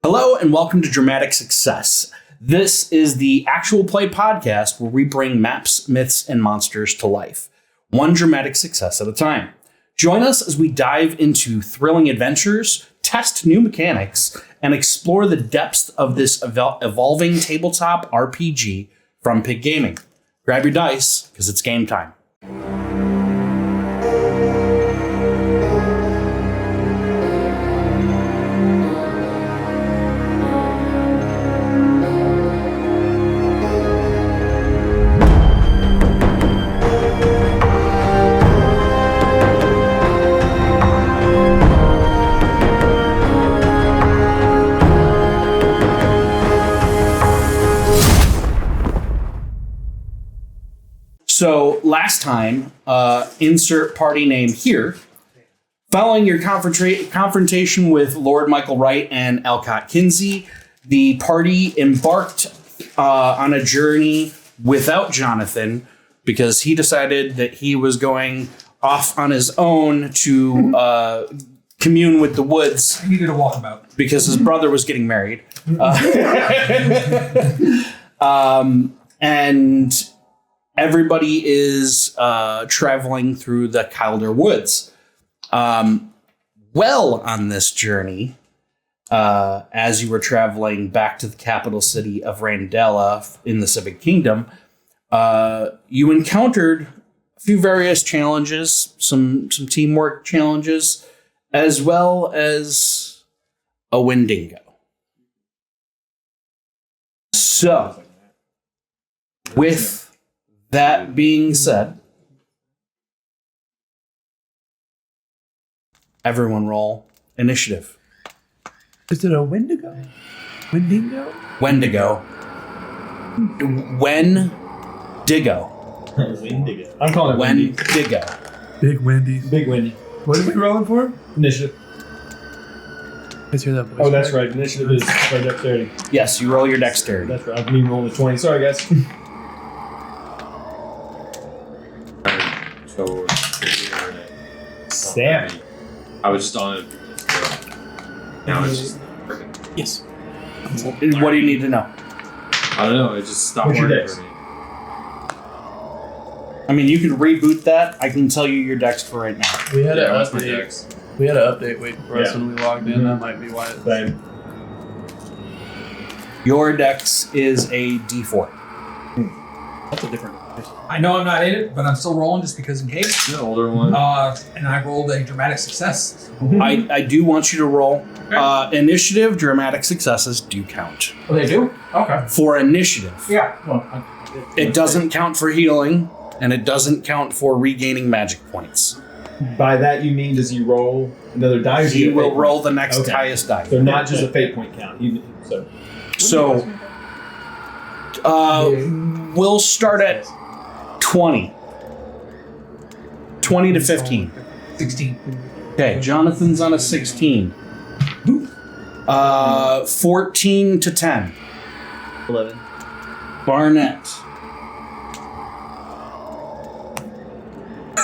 Hello and welcome to Dramatic Success. This is the actual play podcast where we bring maps, myths, and monsters to life, one dramatic success at a time. Join us as we dive into thrilling adventures, test new mechanics, and explore the depths of this evolving tabletop RPG from Pig Gaming. Grab your dice, because it's game time. So last time, insert party name here. Following your confrontation with Lord Michael Wright and Alcott Kinsey, the party embarked on a journey without Jonathan because he decided that he was going off on his own to commune with the woods. I needed a walkabout. Because his brother was getting married. And everybody is traveling through the Calder Woods. Well on this journey, as you were traveling back to the capital city of Randella in the Civic Kingdom, you encountered a few various challenges, some teamwork challenges, as well as a Wendigo. So, with that being said, everyone roll initiative. Is it a Wendigo? Wendigo? Wendigo. Wendigo. Wendigo. I'm calling it Wendigo. Big Wendy. Big Wendy. What are we rolling for? Initiative. Let's hear that voice. Oh, that's right. Initiative is by dexterity. Yes, you roll your dexterity. That's right. I've been rolling a 20. Sorry, guys. So, Sam. I was just on it. Now it's just working. Yes. What do you need to know? I don't know. It just stopped What's your working dex? for me. I mean, you can reboot that. I can tell you your dex for right now. We had Yeah, an that's my update. dex. We had an update waiting for us Yeah. when we logged in. That might be why. Same. Your dex is a D4. That's a different. I know I'm not in it, but I'm still rolling just because in case. The older one. And I rolled a dramatic success. I do want you to roll. Initiative, dramatic successes do count. Oh, they do? Okay. For initiative. Yeah. Well, It doesn't count for healing, and it doesn't count for regaining magic points. By that you mean, does he roll another die? Or does He get a will fate roll point? the next Okay. highest die. So not just a fate point count. So, we'll start at 20. 20 to 15. 16. Okay, Jonathan's on a 16. 14 to 10. 11. Barnett.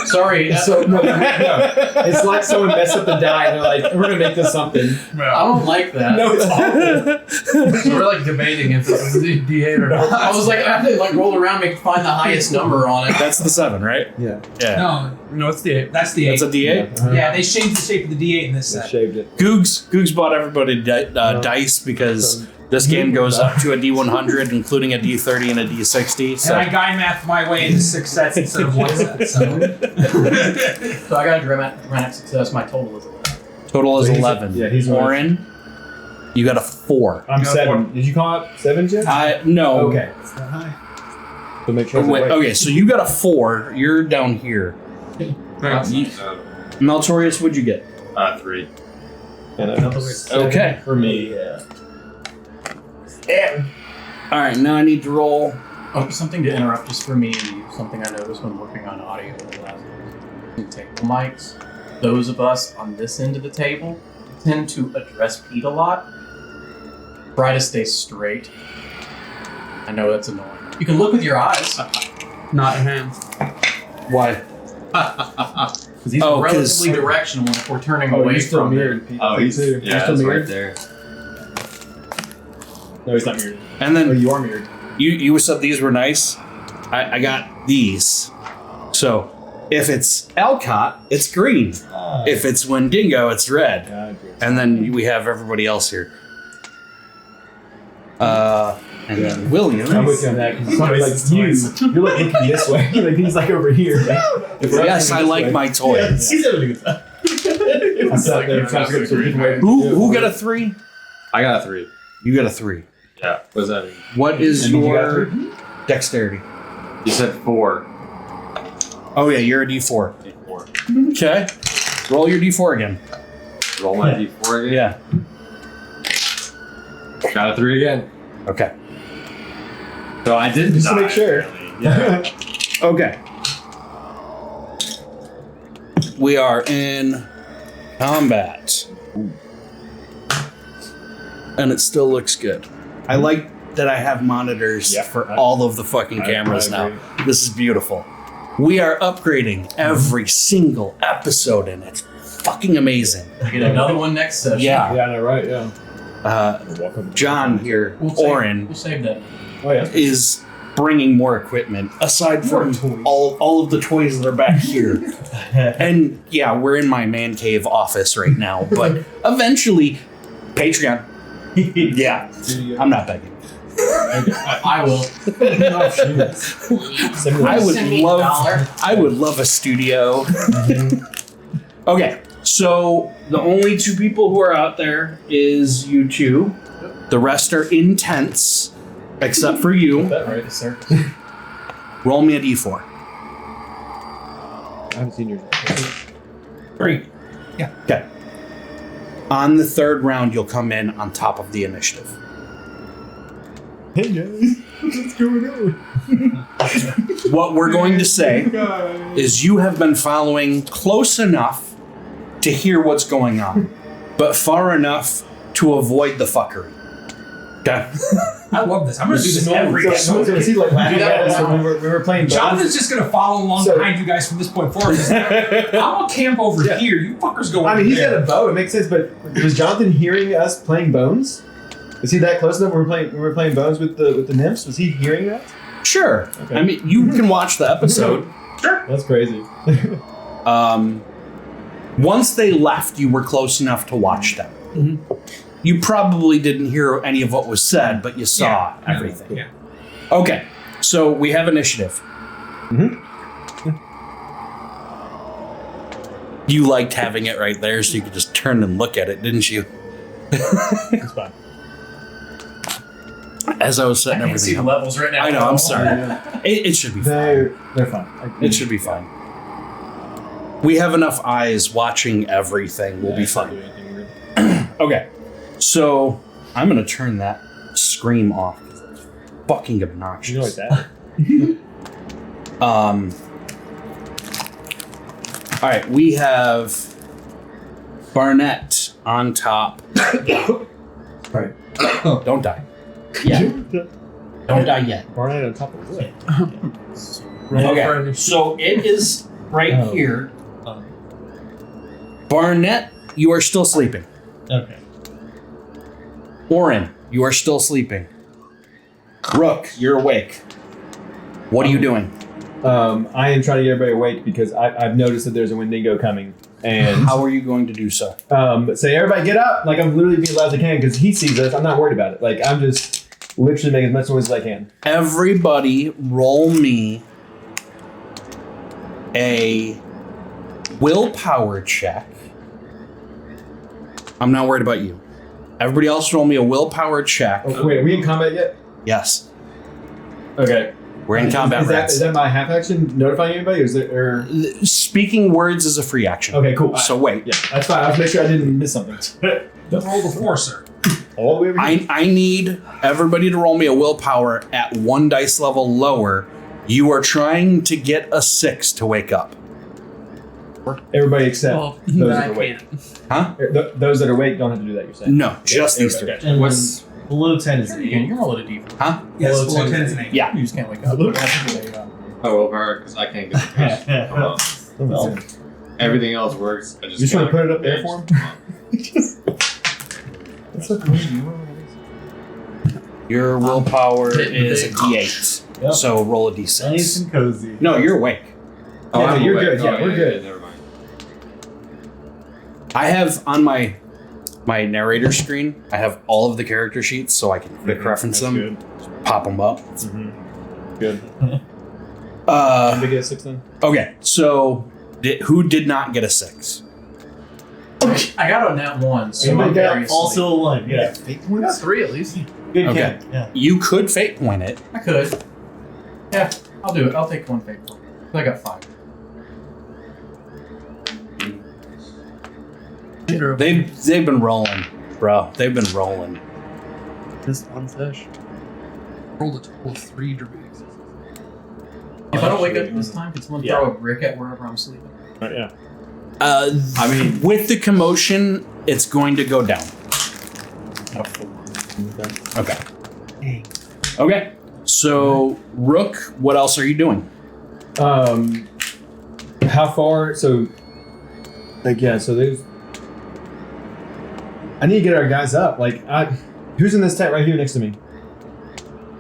Sorry. So no, it's like someone messed up the die and they're like, we're gonna make this something. I don't like that. No, it's awful. So we're like debating if this is a D8 or not. I was like, I have to like roll around and find the highest number on it. That's the 7, right? Yeah. Yeah. No, it's the 8. That's the 8. That's a D8? Yeah, they changed the shape of the D8 in this They set. shaved it. Googs bought everybody dice because this game goes up to a D100, including a D30 and a D60. So. And I guy mathed my way into 6 sets instead of 1 set. So. So I got a dramatic success. My total is 11. Total is So he's- 11. yeah, he's Warren, you got a 4. I'm Go 7. Did you call it 7, Jim? No. Okay. So make sure. Oh, wait, okay, so you got a 4. You're down here. Meltorius, what'd you get? 3. Okay. For me, yeah. All right, now I need to roll. Oh, something to interrupt just for me and you. Something I noticed when working on audio over the last table mics. Those of us on this end of the table tend to address Pete a lot. Try to stay straight. I know that's annoying. You can look with your eyes. Not your hands. Why? Because he's 'cause- relatively directional if we're turning Oh, away you're still from mirrored. it. Pete. Oh, he's too. yeah, You're still it's mirrored. right there. No, he's not mirrored. And Oh, then you are mirrored. you said these were nice. I got these. So if it's Alcott, it's green. If it's Wendigo, it's red. And then we have everybody else here. And then William. I'm with you on that. Because like you're like looking this way. Like he's like over here. Yes, I like my toys. He's having a good time. I'm sat there trying to get to the way. Who got a 3? I got a 3. You got a 3. Yeah. What does that mean? What is And you got your 3? dexterity? You said 4. Oh yeah, you're a D4. 4. Okay. Roll your D4 again. Roll my D4 again. Yeah. Got a 3 again. Okay. So I didn't Just to die, make sure. apparently. Yeah. Okay. We are in combat. And it still looks good. I like that I have monitors Yeah, for all of the fucking cameras I now. This is beautiful. We are upgrading every single episode and it's fucking amazing. We get another one next session. Yeah. Yeah, no, right, yeah. John here, We'll save, Oren, We'll save that. Oh, yeah. is bringing more equipment aside from all of the toys that are back here. And yeah, we're in my man cave office right now, but eventually, Patreon. Yeah, I'm not begging. I will. I would love a studio. Okay, so the only 2 people who are out there is you 2. The rest are in tents, except for you. That right, sir. Roll me a d4. I haven't seen yours. 3. Yeah. Okay. On the 3rd round, you'll come in on top of the initiative. Hey guys, what's going on? What we're going to say is you have been following close enough to hear what's going on, but far enough to avoid the fuckery. Okay. I love this. I'm going to do this every So episode. he like laughing at us when we were playing. Jonathan's just going to follow along So- behind you guys from this point forward. I'm going to camp over Yeah. here. You fuckers go over I mean, he's there. got a bow. It makes sense. But was Jonathan hearing us playing Bones? Is he that close enough? When we were playing Bones with the nymphs. Was he hearing that? Sure. Okay. I mean, you can watch the episode. That's crazy. Once they left, you were close enough to watch them. You probably didn't hear any of what was said, but you saw everything. Yeah. Okay, so we have initiative. You liked having it right there, so you could just turn and look at it, didn't you? It's fine. As I was setting I can't see everything the up. levels right now. I know, I'm sorry. It should be fine. They're fine. It should be fine. We have enough eyes watching everything. We'll be fine. Okay, so I'm gonna turn that scream off because it's fucking obnoxious. You know like that? All right, we have Barnett on top. Right. Don't die. Yeah, don't die yet. Barnett on top of what? Okay, so it is right Oh. here. Barnett, you are still sleeping. Okay. Oren, you are still sleeping. Rook, you're awake. What are you doing? I am trying to get everybody awake because I've noticed that there's a Wendigo coming. And How are you going to do so? say, everybody get up. Like, I'm literally being loud as I can because he sees us. I'm not worried about it. Like, I'm just literally making as much noise as I can. Everybody roll me a willpower check. I'm not worried about you. Everybody else roll me a willpower check. Oh, wait, are we in combat yet? Yes. Okay. We're in combat, Is that, rats. is that my half action notifying anybody? Or is it, or... Speaking words is a free action. Okay, cool. So wait. Yeah, that's fine. I was making sure I didn't miss something. Roll the 4, sir. All the way over here? I need everybody to roll me a willpower at 1 dice level lower. You are trying to get a 6 to wake up. Everybody except Well, those I that are awake. can't. Huh? Those that are awake don't have to do that, you're saying? No, just these three. Okay. And what's Below 10 is You can roll it a d4. Huh? Yes, Below 10 10 is is an 8. Yeah. You just can't wake up. my willpower? Because I can't get the page. Come on. Well, Everything else works. I you just want to put it up there for him? Come on. That's so cool. Your willpower hitting is a big. D8. Yep. So roll a Nice D6. and cozy. No, you're awake. Oh, Yeah, I'm you're awake. good. Yeah, Oh, we're good. Never mind. I have on my narrator screen, I have all of the character sheets so I can quick reference them, Good. pop them up. Good. Uh, Did we get a 6 then? okay, so who did not get a 6? I got a nat 1, so Anybody I'm got very also asleep. a 1. Yeah. I got 3 at least. Good Okay. count. Yeah. You could fate point it. I could. Yeah, I'll do it. I'll take 1 fate point. I got 5. They've been rolling, bro. They've been rolling. Just one fish. Rolled a total of 3 dramatic successes. If I don't wake up this time, can someone Yeah. throw a brick at wherever I'm sleeping? Yeah. I mean, With the commotion, it's going to go down. A 4. Okay. Okay. So, Rook, what else are you doing? How far? So, like, yeah. So there's. I need to get our guys up. Like, who's in this tent right here next to me?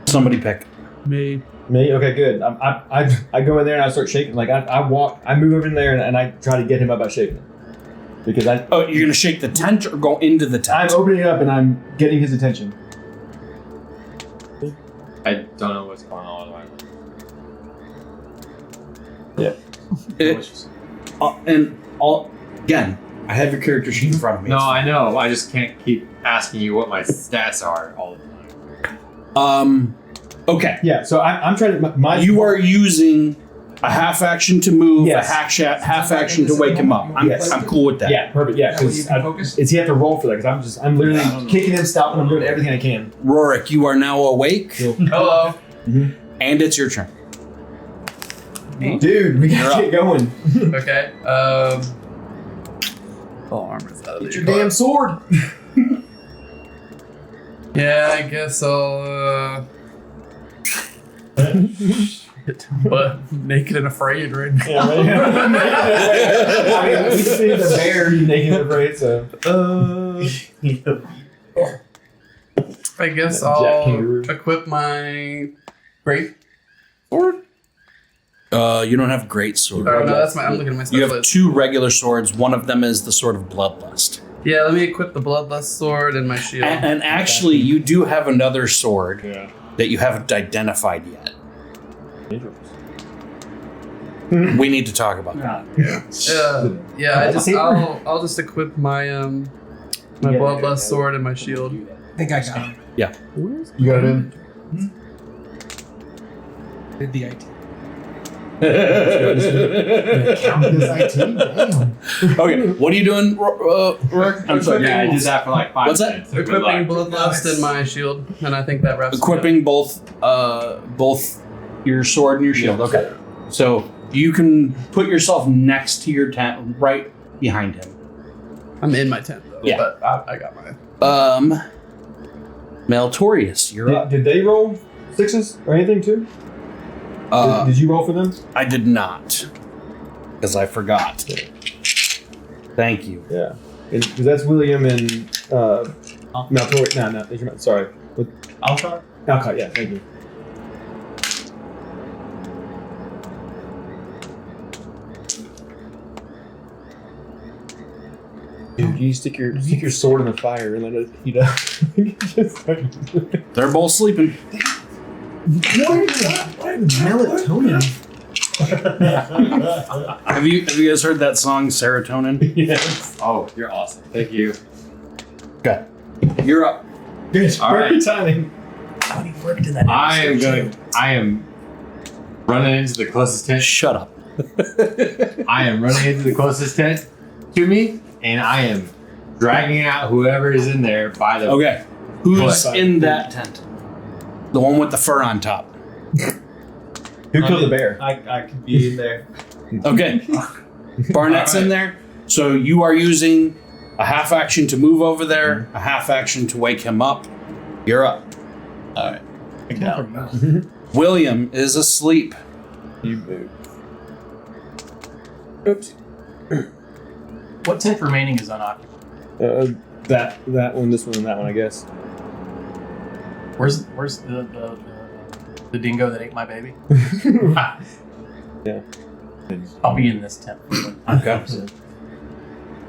Somebody pick. Me. Me. Okay, good. I go in there and I start shaking. Like, I move over in there and I try to get him up by shaking him. Because Oh, you're going to shake the tent or go into the tent? I'm opening it up and I'm getting his attention. I don't know what's going on. Again, I have your character sheet in front of me. No, I know. I just can't keep asking you what my stats are all the time. Okay. Yeah. So I'm trying to. My You are using a half action to move, Yes. a half action to wake him up. Yes. I'm cool with that. Yeah. Perfect. Yeah. That way you Because can focus. it's he have to roll for that. Because I'm literally kicking him, stopping him, doing everything I can. Rorik, you are now awake, Hello. and it's your turn. Dude, we You're gotta up. get going. Okay. All armor's out of Get the your damn sword. Yeah, I guess I'll. But naked and afraid right now. Yeah, right. I mean, we see the bear naked and afraid, so. I guess Jack I'll Kangaroo. equip my great sword. You don't have great sword. Oh no, that's my. I'm looking at my stuff. You have 2 regular swords. One of them is the Sword of Bloodlust. Yeah, let me equip the bloodlust sword and my shield. And actually, you do have another sword Yeah. that you haven't identified yet. We need to talk about that. Yeah. the saber? I'll just equip my my Yeah. bloodlust sword and my shield. I think I got him. You got it in? Did the IT. Count this IT? Damn. Okay, what are you doing, Rorik? I'm sorry. Yeah, I did that for like 5 What's that? minutes. So good Equipping luck. bloodlust and my shield, and I think that wraps it up. Equipping both your sword and your shield. Okay, so you can put yourself next to your tent, right behind him. I'm in my tent though. Yeah. But I got mine. Meltorius, you're up. Did they roll 6s or anything too? Did you roll for them? I did not, because I forgot. Thank you. Yeah. Because that's William and Maltori. No, sorry. Alcott? Alcott, yeah, thank you. Dude, you stick your sword in the fire and let it heat up. Just like- They're both sleeping. Melatonin. Have you guys heard that song, Serotonin? Yes. Oh, you're awesome. Thank you. Okay, you're up. Good. All right. Perfect timing. I am running into the closest tent. Shut up. I am running into the closest tent to me, and I am dragging out whoever is in there by the. Okay, who's What? in that tent? The one with the fur on top. Who killed the bear? I could be in there. Okay, Barnett's in there. So you are using a half action to move over there, a half action to wake him up. You're up. All right. William is asleep. You boo. Oops. What tent remaining is unoccupied? That one, this one, and that one, I guess. Where's the dingo that ate my baby? Yeah. I'll be in this tent. Okay.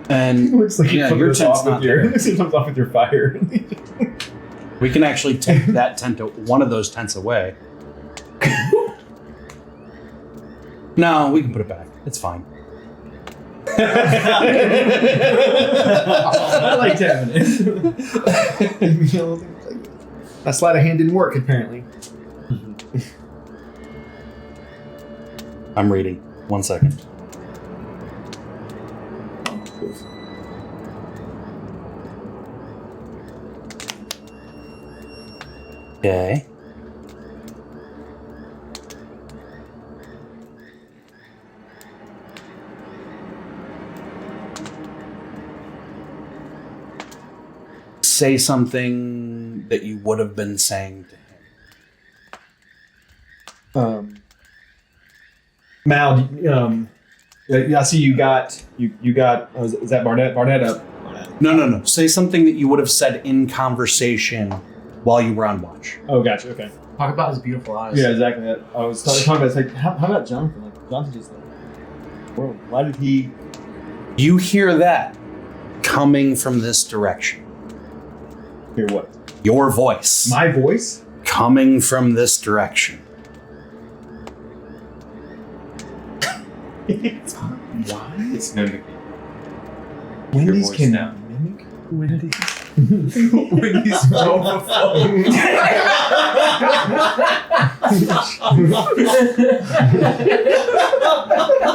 And Looks like yeah, you your your tent's off not with your, there. it comes off with your fire. We can actually take that tent, one of those tents away. No, we can put it back. It's fine. I liked having it. That sleight of hand didn't work, apparently. I'm reading. 1 second. Okay. Say something that you would have been saying to him. Mal, I see you got is that Barnett? Barnett up. No. Say something that you would have said in conversation while you were on watch. Oh, gotcha. Okay. Talk about his beautiful eyes. Yeah, exactly. I was talking about. It's like, how about Jonathan? Like, Jonathan just like, whoa, why did he? You hear that coming from this direction. Hear what? Your voice My voice? coming from this direction. Why? It's mimicking. Wendy's voice can now. mimic. Wendy. Wendy's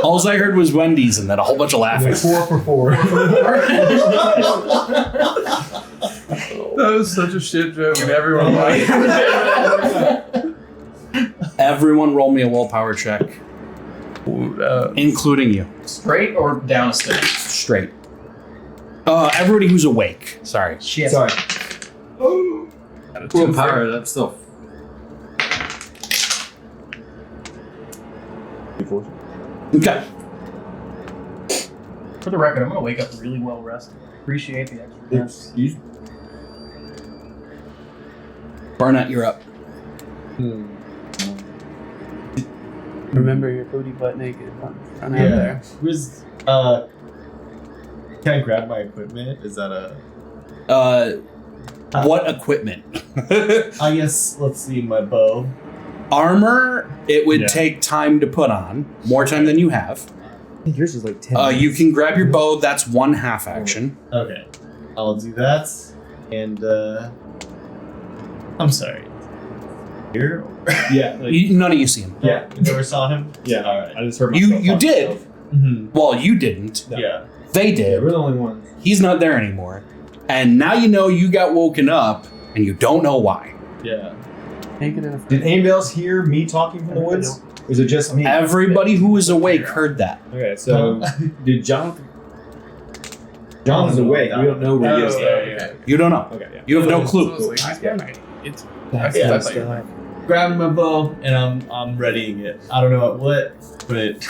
All I heard was Wendy's and then a whole bunch of laughing. 4 for 4. That was such a shit joke, and everyone liked it. Everyone roll me a willpower check, including you. Straight or down a stick? Straight. Everybody who's awake. Sorry. Shit. Sorry. Willpower, that's still. Okay. For the record, I'm gonna wake up really well rested. Appreciate the extra minutes. Barnett, you're up. Remember your booty butt naked. Run out Yeah. there. Where's can I grab my equipment? Is that a What equipment? I guess let's see my bow. Armor, it would Yeah. take time to put on. More time than you have. I think yours is like 10. You can grab your bow. That's one half action. Okay. I'll do that. And I'm sorry. Here? Yeah. Like, None of you see him. Yeah. You never saw him? yeah. Alright. I just heard You myself talk to did. myself. Mm-hmm. Well, you didn't. Yeah. They Yeah, did. we're the only ones. He's not there anymore. And now you know you got woken up and you don't know why. Yeah. Naked in a Did anybody else hear me talking from the woods? Or was it just me? Everybody who was awake heard that. Okay, so did Jonathan? Jonathan's awake. We don't know where he is. yeah. You don't know. Okay, yeah. You have no So clue. it's like, he's fine. It's That's Yeah, that's that's like, Grabbing my bow and I'm readying it. I don't know what, but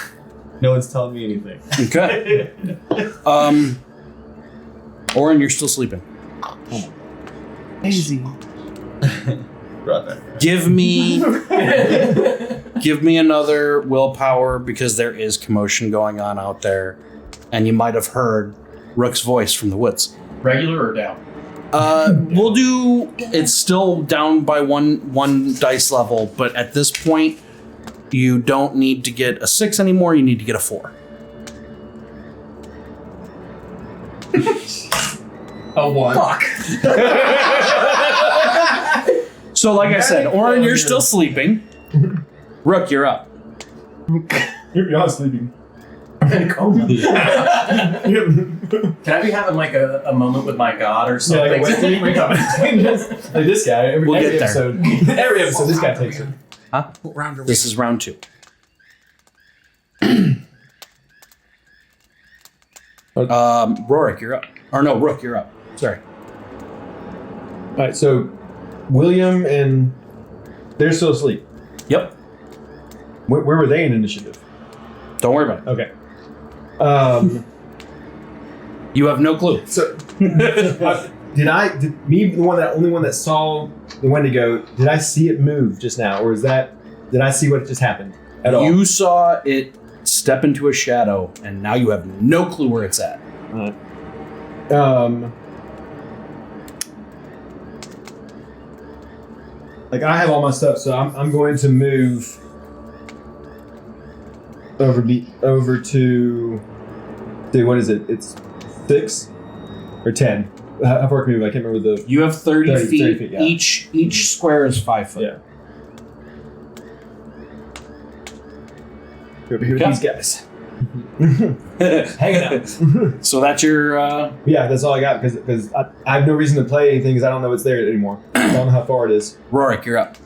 no one's telling me anything. Okay. Oren, you're still sleeping. crazy. Brought that. Give me another willpower because there is commotion going on out there, and you might have heard Rook's voice from the woods. Regular or down? We'll do. It's still down by one dice level, but at this point, you don't need to get a 6 anymore. You need to get a 4. A 1. Fuck. So, like I said, Oren, you're still sleeping. Rook, you're up. you're not sleeping. Can I be having like a moment with my god or Yeah, something? like a wet dream. Wake up. Like this guy. Every We'll get there. episode. Every episode, this guy takes it. What round are we This is round 2. Rorik, you're up. Or no, Rook, you're up. Sorry. All right, so William and they're still asleep. Yep. Where were they in initiative? Don't worry about it. Okay. You have no clue. So Did me the only one that saw the Wendigo? Did I see it move just now, or did I see what just happened at all? You saw it step into a shadow, and now you have no clue where it's at. Like I have all my stuff, so I'm going to move over to. Dude, what is it? It's 6 or 10. How far can we move? I can't remember the. You have 30 feet. 30 feet, yeah. Each square is 5 foot. Yeah. Over here with these guys. Hanging out. So that's your. Yeah, that's all I got because I have no reason to play anything because I don't know what's there anymore. I don't know how far it is. Rorik, you're up.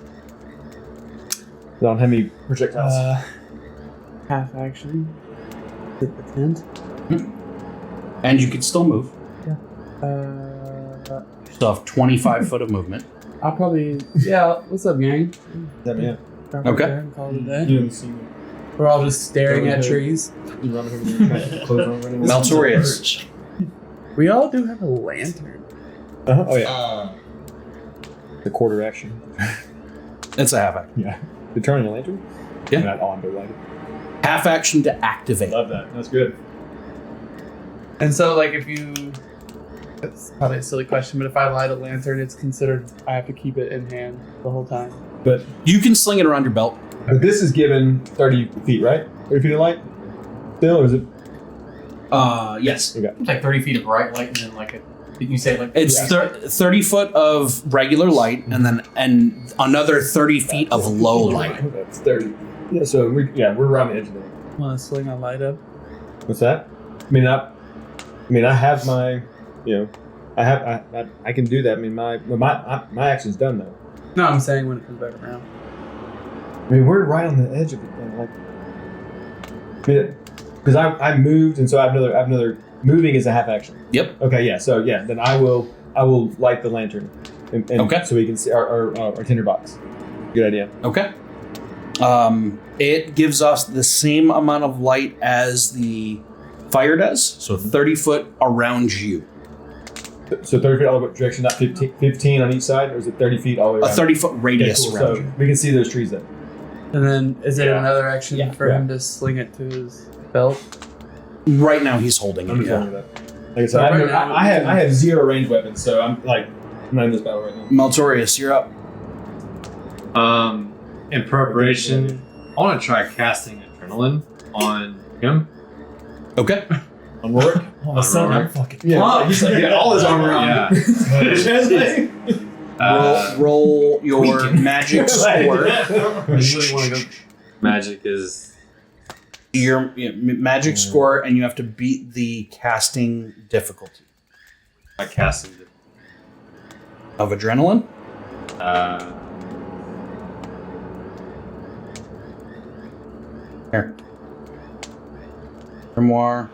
I don't have any projectiles. Half action. Hit the tent. And you can still move. Yeah. You still have 25 foot of movement. I'll probably. Yeah. What's up, gang? Yeah. Drop Okay. it there and call it a day. You haven't seen We're all just staring at Okay. trees. you running over there, trying to close on running. Maltorius. We all do have a lantern. Oh yeah. The quarter action. It's a half action. Yeah. You're turning a lantern. Yeah. Not on, but light it. Half action to activate. Love that. That's good. And so, like, if you. It's probably a silly question, but if I light a lantern, it's considered I have to keep it in hand the whole time. But You can sling it around your belt. this is given 30 feet, right? 30 feet of light. Still, or is it? Yes. Okay. It's like 30 feet of bright light, and then like a. Did you say like? It's 30 foot of regular light, and another 30 feet of low light. That's 30. Yeah. So we're around the edge of it. Want to sling a light up? What's that? I have my, I can do that. I mean, my action's done though. No, I'm saying when it comes back around. I mean, we're right on the edge of it. Like, because I moved, and so I have another. Moving is a half action. Yep. Okay. Yeah. So yeah, then I will light the lantern, and Okay. so we can see our tinderbox. Good idea. Okay. It gives us the same amount of light as the fire does, so 30 foot around you. So 30 feet all the direction, not 15 on each side, or is it 30 feet all the way A around? 30 foot radius Okay, cool. around So you. we can see those trees then. And then, is it Yeah. another action Yeah. for Yeah. him to sling it to his belt? Right now he's holding I'm it. just Yeah. telling you that. Like I said, Right now- I have 0 range weapons, so I'm not in this battle right now. Maltorius, you're up. In preparation, I want to try casting adrenaline on him. Okay. On Rorik? All of a sudden, I'm fucking. Yeah, he's got all his armor on. Yeah. Roll your magic score. Magic is Your magic score, and you have to beat the casting difficulty my casting. of adrenaline. Here. Grimoire.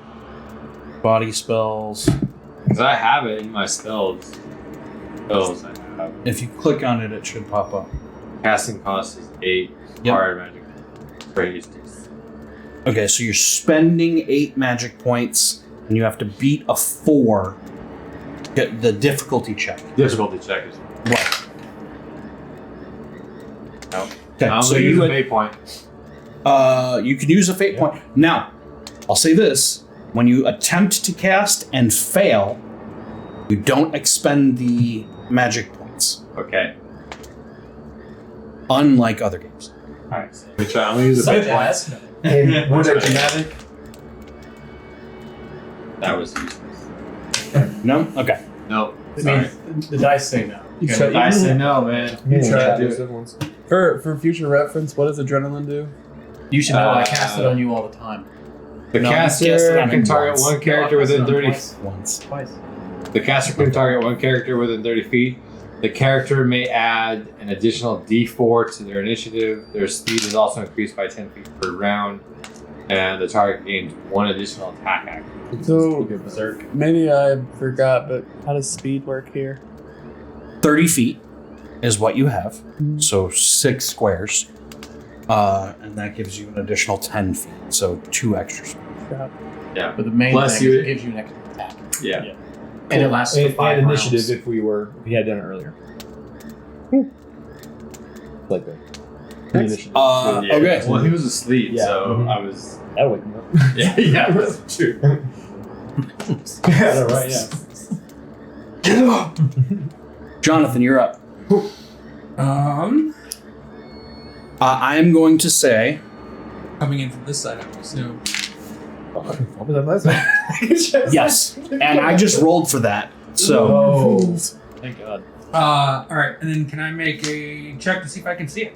Body spells. Because I have it in my spells. Spells I have. If you click on it, it should pop up. Casting cost is 8. Yep. Fire magic range is Okay, so you're spending 8 magic points, and you have to beat a 4 to get the difficulty check. difficulty check is Right. Nope. Okay, I'm so gonna use you a would, fate point. you can use a fate point. Now, I'll say this: when you attempt to cast and fail, you don't expend the magic points, Okay. unlike other games. Alright. So I'm gonna use a fate point. And was it dramatic? That was useless. No? Okay. Nope. I Sorry. mean, the dice say no. You Okay, try- I say no, man. You try to do it. For future reference, what does adrenaline do? You should know I cast it on you all the time. The No, caster just on can him target once. one character No, I cast it within on 30 twice. Once. Twice. The caster can target one character within 30 feet. The character may add an additional d4 to their initiative. Their speed is also increased by 10 feet per round. And the target gains 1 additional attack action. So Berserk. maybe I forgot, but how does speed work here? 30 feet is what you have, so 6 squares. And that gives you an additional 10 feet, so 2 extra squares. Crap. Yeah. But the main Plus thing is you- it gives you an extra attack. Yeah. And it lasts for And 5 initiative rounds. if we had done it earlier. Like that. Initiative. Okay. Well, he was asleep, Yeah. so Mhm. I was. That'll wake him up. Yeah, that's true. Yeah, right, yeah. Jonathan, you're up. I'm going to say Coming in from this side, I would assume. What was that last one? yes, and I just rolled for that. So Oh. Thank God. All right, and then can I make a check to see if I can see it?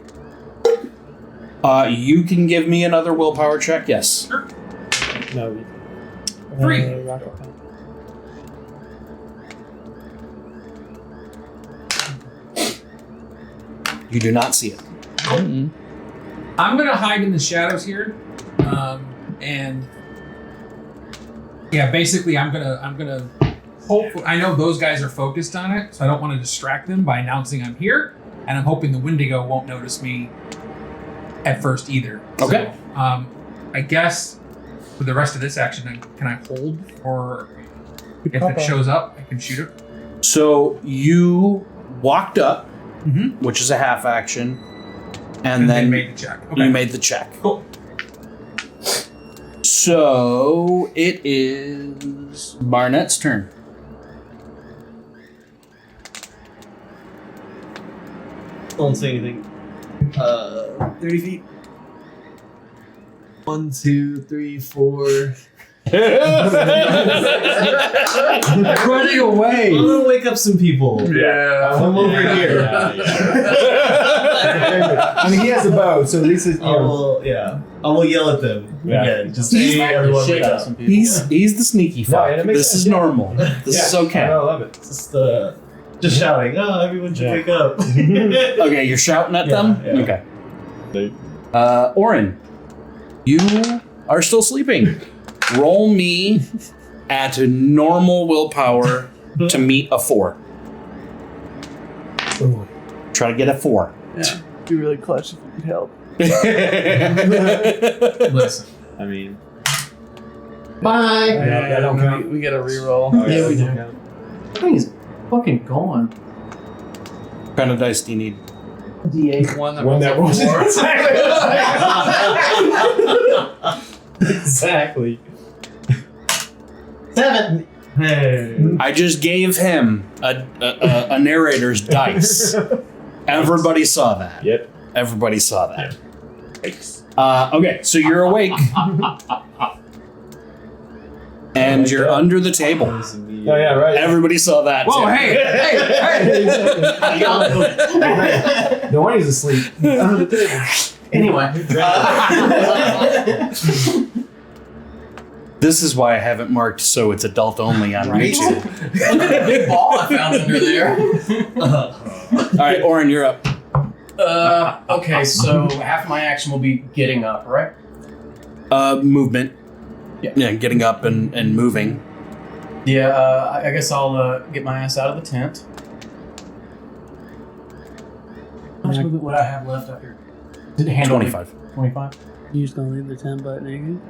you can give me another willpower check. Yes. No. 3. You do not see it. I'm gonna hide in the shadows here, and yeah, basically, I'm gonna. Hopefully, I know those guys are focused on it, so I don't want to distract them by announcing I'm here, and I'm hoping the Wendigo won't notice me at first either. Okay. So, I guess for the rest of this action, can I hold, or if it shows up, I can shoot it. So you walked up, Mm-hmm. which is a half action, and And then then made the check. Okay. you made the check. Cool. So it is Barnett's turn. Don't say anything. 30 feet. 1, 2, 3, 4. Running away. I'm gonna wake up some people. Yeah. I'm over here. I mean, he has a bow, so at least it's, I will yell at them again. Just He's say everyone wake up. some people. He's the sneaky No, fuck. and it makes This sense, is yeah. normal. This is okay. I love it. Just shouting. Oh, everyone should wake up. Okay, you're shouting at Yeah, them? yeah. Okay. Orin, you are still sleeping. Roll me at a normal willpower to meet a 4. Try to get a 4. Yeah. Be really clutch if you could help. Listen. I mean, Bye. Yeah, that don't count. We get a reroll. Yeah, we do. That thing is fucking gone. What kind of dice do you need? D8. One that One rolls that a rolls four. Exactly. 7. Hey. I just gave him a narrator's dice. Everybody saw that. Yep. Everybody saw that. Okay, so you're awake. And you're under the table. Oh yeah, right. Everybody saw that. Whoa! too. Hey! No one is asleep. Under the table. Anyway. This is why I haven't marked so it's adult only on YouTube. Look at the big ball I found under there. All right, Oren, you're up. Okay, so half my action will be getting up, right? Movement. Yeah. Getting up and moving. Yeah, I guess I'll get my ass out of the tent. How much movement would I have left after? Did it handle 25. 25? You just gonna leave the tent butt naked?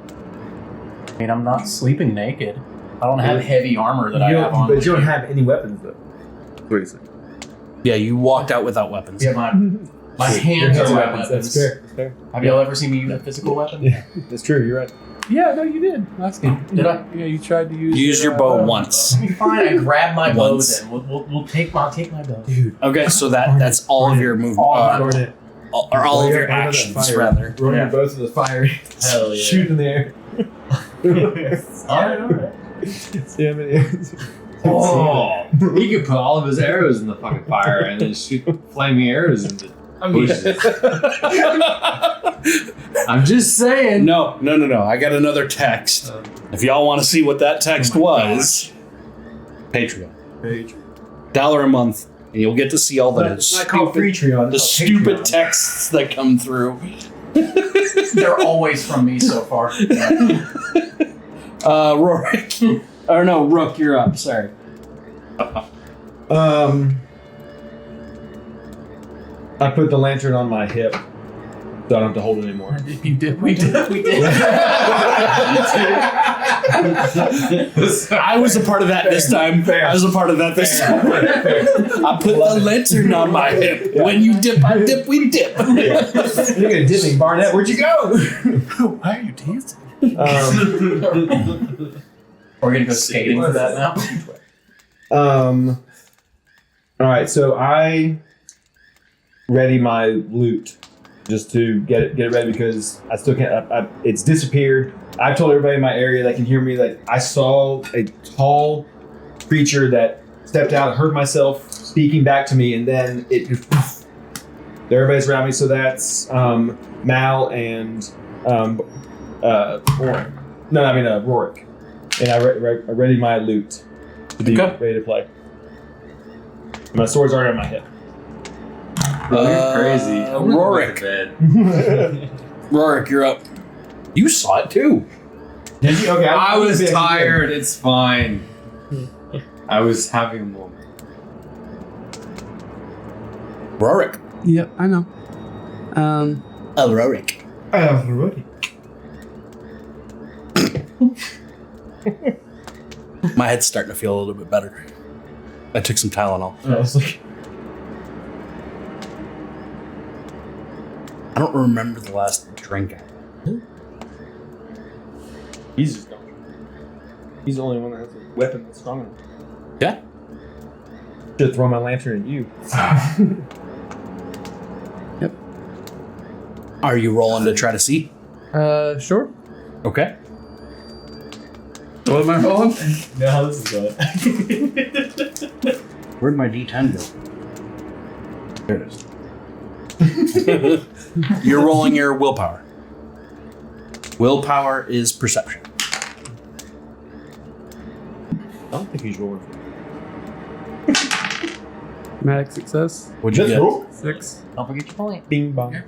I mean, I'm not sleeping naked. I don't have heavy armor that I have on. But you don't have any weapons though. What do you say? Yeah, you walked out without weapons. Yeah, my hands are weapons. That's fair. That's fair. Have y'all ever seen me use a physical weapon? Yeah, that's true. You're right. Yeah, no, you did. Last game. Did I? Yeah, you tried to use. You used your bow once. I mean, fine. I grab my bow Once. then. We'll take my bow. Dude. Okay, so that's all of your movement. Darn it. Or all of your Under that actions, fire. rather. Run your bow to the fire. Hell yeah. Shoot in the air. Alright. See how many arrows. oh, he could put all of his arrows in the fucking fire and then shoot flaming arrows into bushes. I'm just saying. No. I got another text. If y'all want to see what that text was, Patreon. $1 a month, and you'll get to see all the It's not called free Patreon. the stupid texts that come through. They're always from me so far. Rorik. Or no, Rook, you're up. Sorry. I put the lantern on my hip, so I don't have to hold it anymore. You did. We did. We did. I was a part of that this time. I was a part of that this time. I put the lantern on my hip. Yeah. When you dip, I dip, we dip. Look at dipping, Barnett. Where'd you go? Why are you dancing? We're gonna go skating for that now. All right, so I ready my loot just to get it ready because I still can't. It's disappeared. I've told everybody in my area that can hear me that I saw a tall creature that stepped out, heard myself speaking back to me, and then it just poof. Everybody's around me. So that's Mal and Rorik. No, I mean Rorik. And I ready my loot to be ready to play. My sword's already on my hip. You're crazy. Rorik. Rorik, you're up. You saw it too. Did you? Okay. I was tired. It's fine. I was having a moment. Rorik. Yep, I know. Rorik. My head's starting to feel a little bit better. I took some Tylenol. I was like, I don't remember the last drink I had. he's just gone. He's the only one that has a weapon that's strong enough. Yeah. Should throw my lantern at you. Yep. Are you rolling to try to see? Sure. Okay. What am I rolling? know how this is going. Where'd my D10 go? There it is. You're rolling your willpower. Willpower is perception. I don't think he's rolling. Dramatic success. What'd you get? roll. 6. Don't forget your point. Bing bong. Yeah.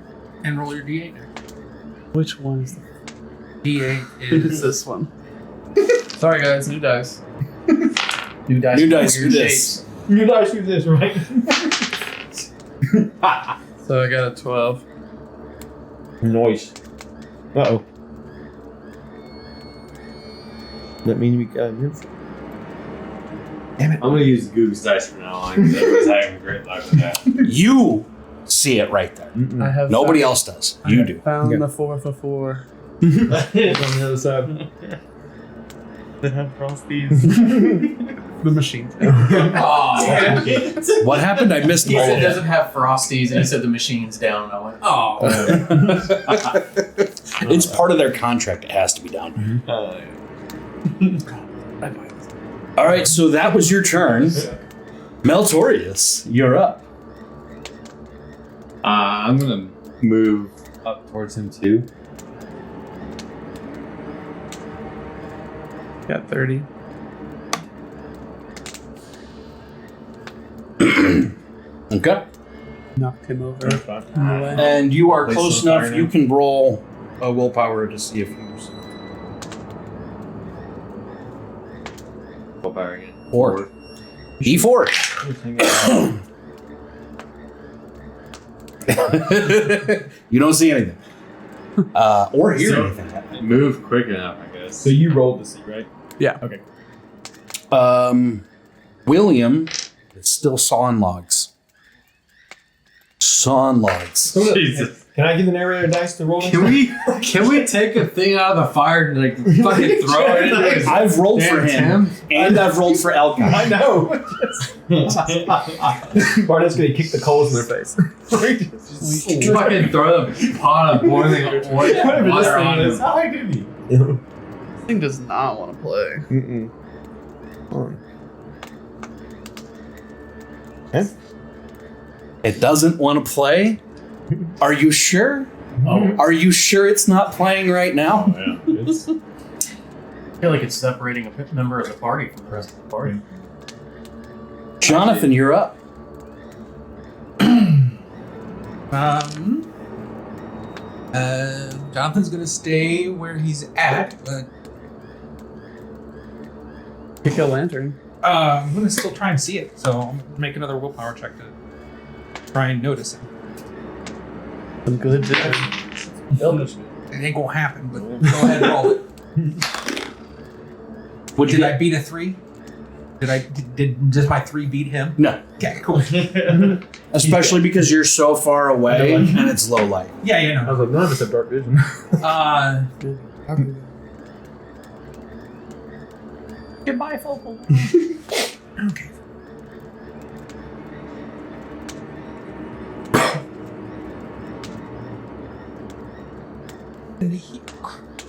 And roll your D8 now. Which one is D8 It's is this one. Sorry guys, new dice. New dice. New dice for for your this. shapes. You guys do this, right? So I got a 12. Noise. Uh-oh. That mean we got nymph? Damn it. I'm gonna use Goog's dice from now on because I was having great luck with that. You see it right there. I have Nobody found, else does. You do. found Okay. the 4 for 4. On the other side. They have frosties. The machine. Oh. What happened? I missed He all said of it it. doesn't have frosties, and he said the machine's down. And I went, oh. It's part of their contract. It has to be done. All right, so that was your turn. Meltorius, you're up. I'm gonna move up towards him too. Got 30. Okay. Knocked him over. On the way. And you are Place close on fire enough. now. You can roll a willpower to see if you Willpower again. 4. D4. You don't see anything. Or hear So- anything. Move quick enough, I guess. So you rolled to see, right? Yeah. Okay. William is still sawing logs. Sawing logs. Jesus. Can I give the narrator dice to roll? Can we take a thing out of the fire and like fucking throw it into his I've rolled for damn him, and I've rolled for Elka. I know. Barnett's gonna kick the coals in their face. fucking throw the pot of boiling Whatever this water thing on is. him. How high could it be? This thing does not want to play. Mm-mm. Okay. It doesn't want to play? Are you sure? oh. Are you sure it's not playing right now? Yeah. I feel like it's separating a member of the party from the rest of the party. Jonathan, you're up. Jonathan's gonna stay where he's at, but Kick a lantern. I'm gonna still try and see it. So I'll make another willpower check to try and notice him. Some good vision. It ain't gonna happen, but go ahead and roll it. Did I beat a 3? Does my 3 beat him? No. Okay, cool. Especially because you're so far away and it's low light. Yeah, I no. was like, none of us have dark vision. Goodbye, Focal. Okay.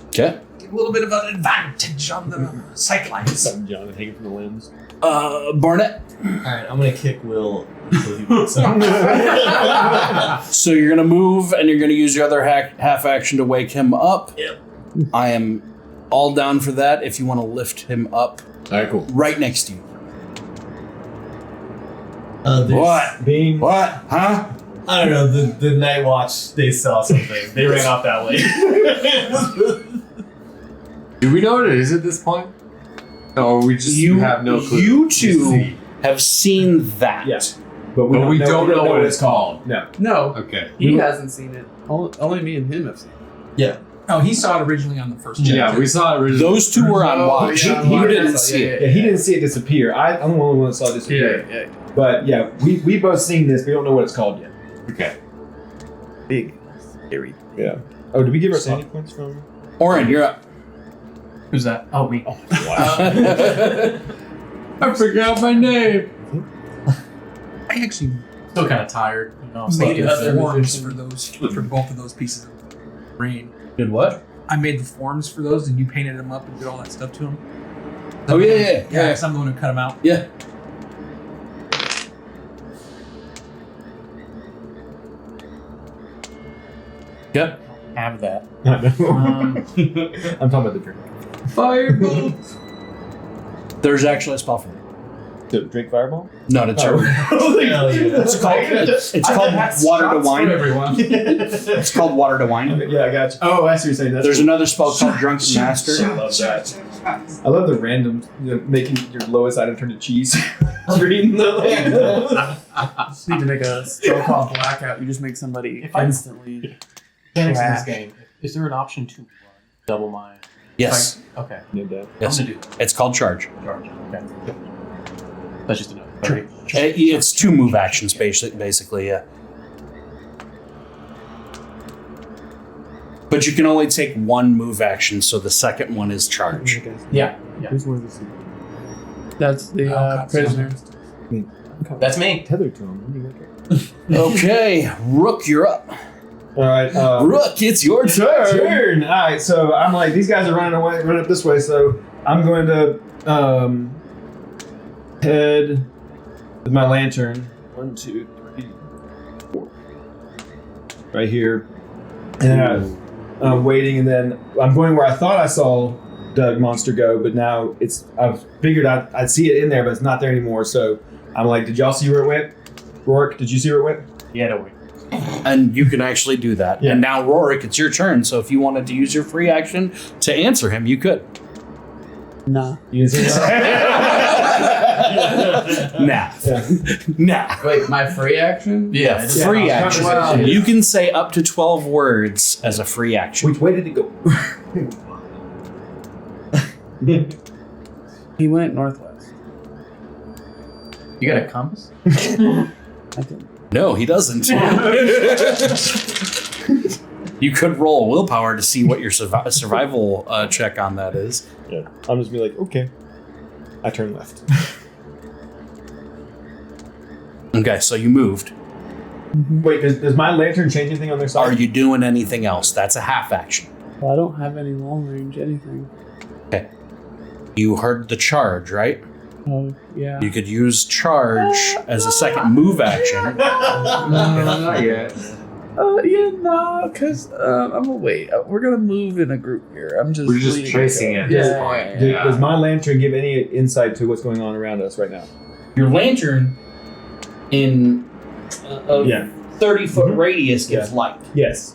Okay. A little bit of an advantage on the sightlines. Something John hanging from the limbs. Barnett. Alright, I'm gonna kick Will until he wakes up. So you're going to move and you're going to use your other half action to wake him up. Yep. I am all down for that if you want to lift him up Alright, cool. right next to you. What? Being What? Huh? I don't know, the Night Watch, they saw something. They ran off that way. Do we know what it is at this point? Or we just have no clue? You Just two see. have seen that. Yes. But we don't know what it's called. No. No, Okay. he hasn't seen it. Only me and him have seen it. Yeah. Oh, he saw it originally on the first chapter. Yeah, we saw it originally. Those two were on Oh, watch. yeah, on He watch. didn't Yeah, see it. Yeah, he didn't see it disappear. I'm the only one that saw it disappear. Yeah. But yeah, we both seen this. We don't know what it's called yet. Okay. Big, scary. Yeah. Oh, did we give our sanity points from? Oren, you're up. Who's that? Oh, me. I forgot my name. I actually Still kind of tired. You know, I'm made still the good. forms for both of those pieces of rain. Did what? I made the forms for those, and you painted them up and did all that stuff to them. Oh, yeah. Yeah, so I'm the one who cut them out. Yeah. Yep. Have that. I'm talking about the drink. Firebolt. There's actually a spell for it. To drink fireball? No, to turn. Hell yeah. It's called water to wine. everyone. It's called water to wine. Yeah, I got you. Oh, I see what you're saying. That's There's cool. another spell called Drunken Master. I love that. I love the random, making your lowest item turn to cheese. Reading the Just need to make a spell called Blackout. You just make somebody If I- instantly. Mechanics in this Crash. game. Is there an option to double my? Yes. Okay. Need that. Yes. I'm gonna do It's called Charge. charge. Okay. That's just enough. Sure. It's 2 move actions, basically, yeah. But you can only take 1 move action, so the second one is Charge. Yeah. Yeah. Who's one of the That's the prisoner. That's me. Tethered to him. Okay, Rook, you're up. All right. Rook, it's your It's my turn. turn. All right. So I'm like, these guys are running away, running up this way. So I'm going to head with my lantern. 1, 2, 3, 4. Right here. And I'm waiting, and then I'm going where I thought I saw Doug Monster go, but now I've figured I'd see it in there, but it's not there anymore. So I'm like, did y'all see where it went? Rourke, did you see where it went? Yeah, don't worry. And you can actually do that. Yeah. And now, Rorik, it's your turn. So if you wanted to use your free action to answer him, you could. Nah. You didn't see that? Nah. Nah. Wait, my free action? Yeah, free action. Wow. You can say up to 12 words as a free action. Which way did it go? He went northwest. You got a compass? I didn't. No, he doesn't. You could roll willpower to see what your survival check on that is. Yeah. I'm just be like, okay. I turn left. Okay, so you moved. Wait, does my lantern change anything on their side? Are you doing anything else? That's a half action. Well, I don't have any long range anything. Okay. You heard the charge, right? Oh, yeah. You could use charge as a second move action. Not yet. Yeah, no, because I'm gonna wait. We're gonna move in a group here. I'm just. We're just leading tracing it. it at Yeah. this point. Does my lantern give any insight to what's going on around us right now? Your lantern in a Yeah. 30-foot radius gives Yeah. light. Yes.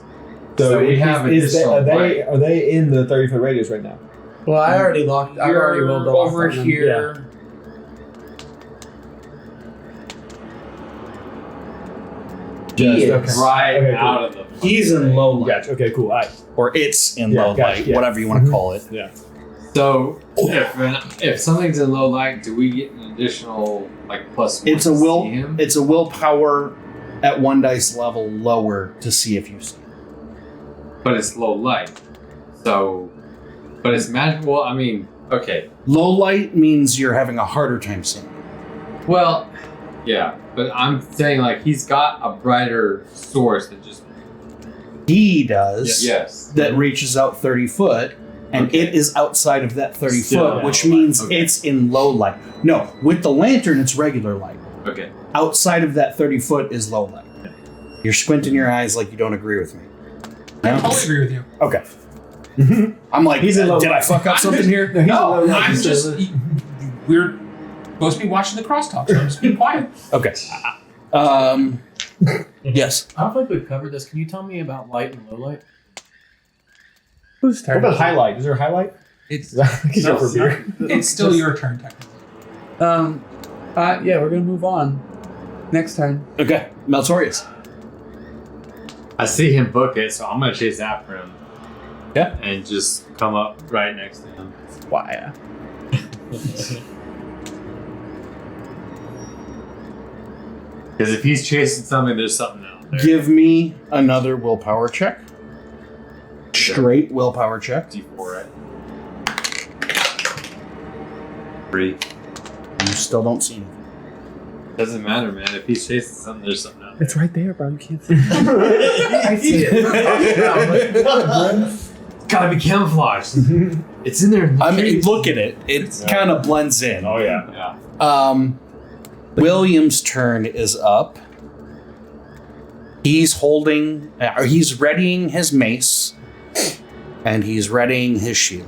So we have additional are light. they in the 30-foot radius right now? Well, I already locked. I already You're rolled off over on them. here. He is okay. Right Okay, cool. out of the. He's in low light. Gotcha. Okay, cool. Or it's in Yeah, low gotcha, light, yeah. whatever you want to call it. Yeah. So If something's in low light, do we get an additional like plus one? It's a to will. see him? It's a willpower at 1 dice level lower to see if you see. But it's low light. So, but it's magical. Well, I mean, okay. Low light means you're having a harder time seeing. Well, yeah, but I'm saying like he's got a brighter source that just He does. yes. That reaches out 30 foot, and Okay. it is outside of that 30 Still foot, which low light. means Okay. it's in low light. No, with the lantern, it's regular light. Okay. Outside of that 30 foot is low light. You're squinting your eyes like you don't agree with me. I No? totally agree with you. Okay. I'm like, He's in low did I light. fuck up something here? No, he's No, in low light. I'm just. We're supposed to be watching the crosstalk, so I'm just being quiet. Okay. Yes. I don't think we've covered this. Can you tell me about light and low light? Who's What turn? about highlight? Is there a highlight? It's Is that for beer? it's still your turn, technically. Yeah, we're gonna move on. Next turn. Okay. Meltorius. I see him book it, so I'm gonna chase after him. Yeah. And just come up right next to him. Why? Because if he's chasing something, there's something out there. Give me another willpower check. Straight willpower check. D4, right? 3. You still don't see anything. Doesn't matter, man. If he's chasing something, there's something out there. It's right there, bro. You can't see. I see it. It's gotta be camouflaged. It's in there. I mean, look at it. It kind of blends in. Oh yeah. Yeah. William's turn is up. He's holding, or he's readying his mace, and he's readying his shield.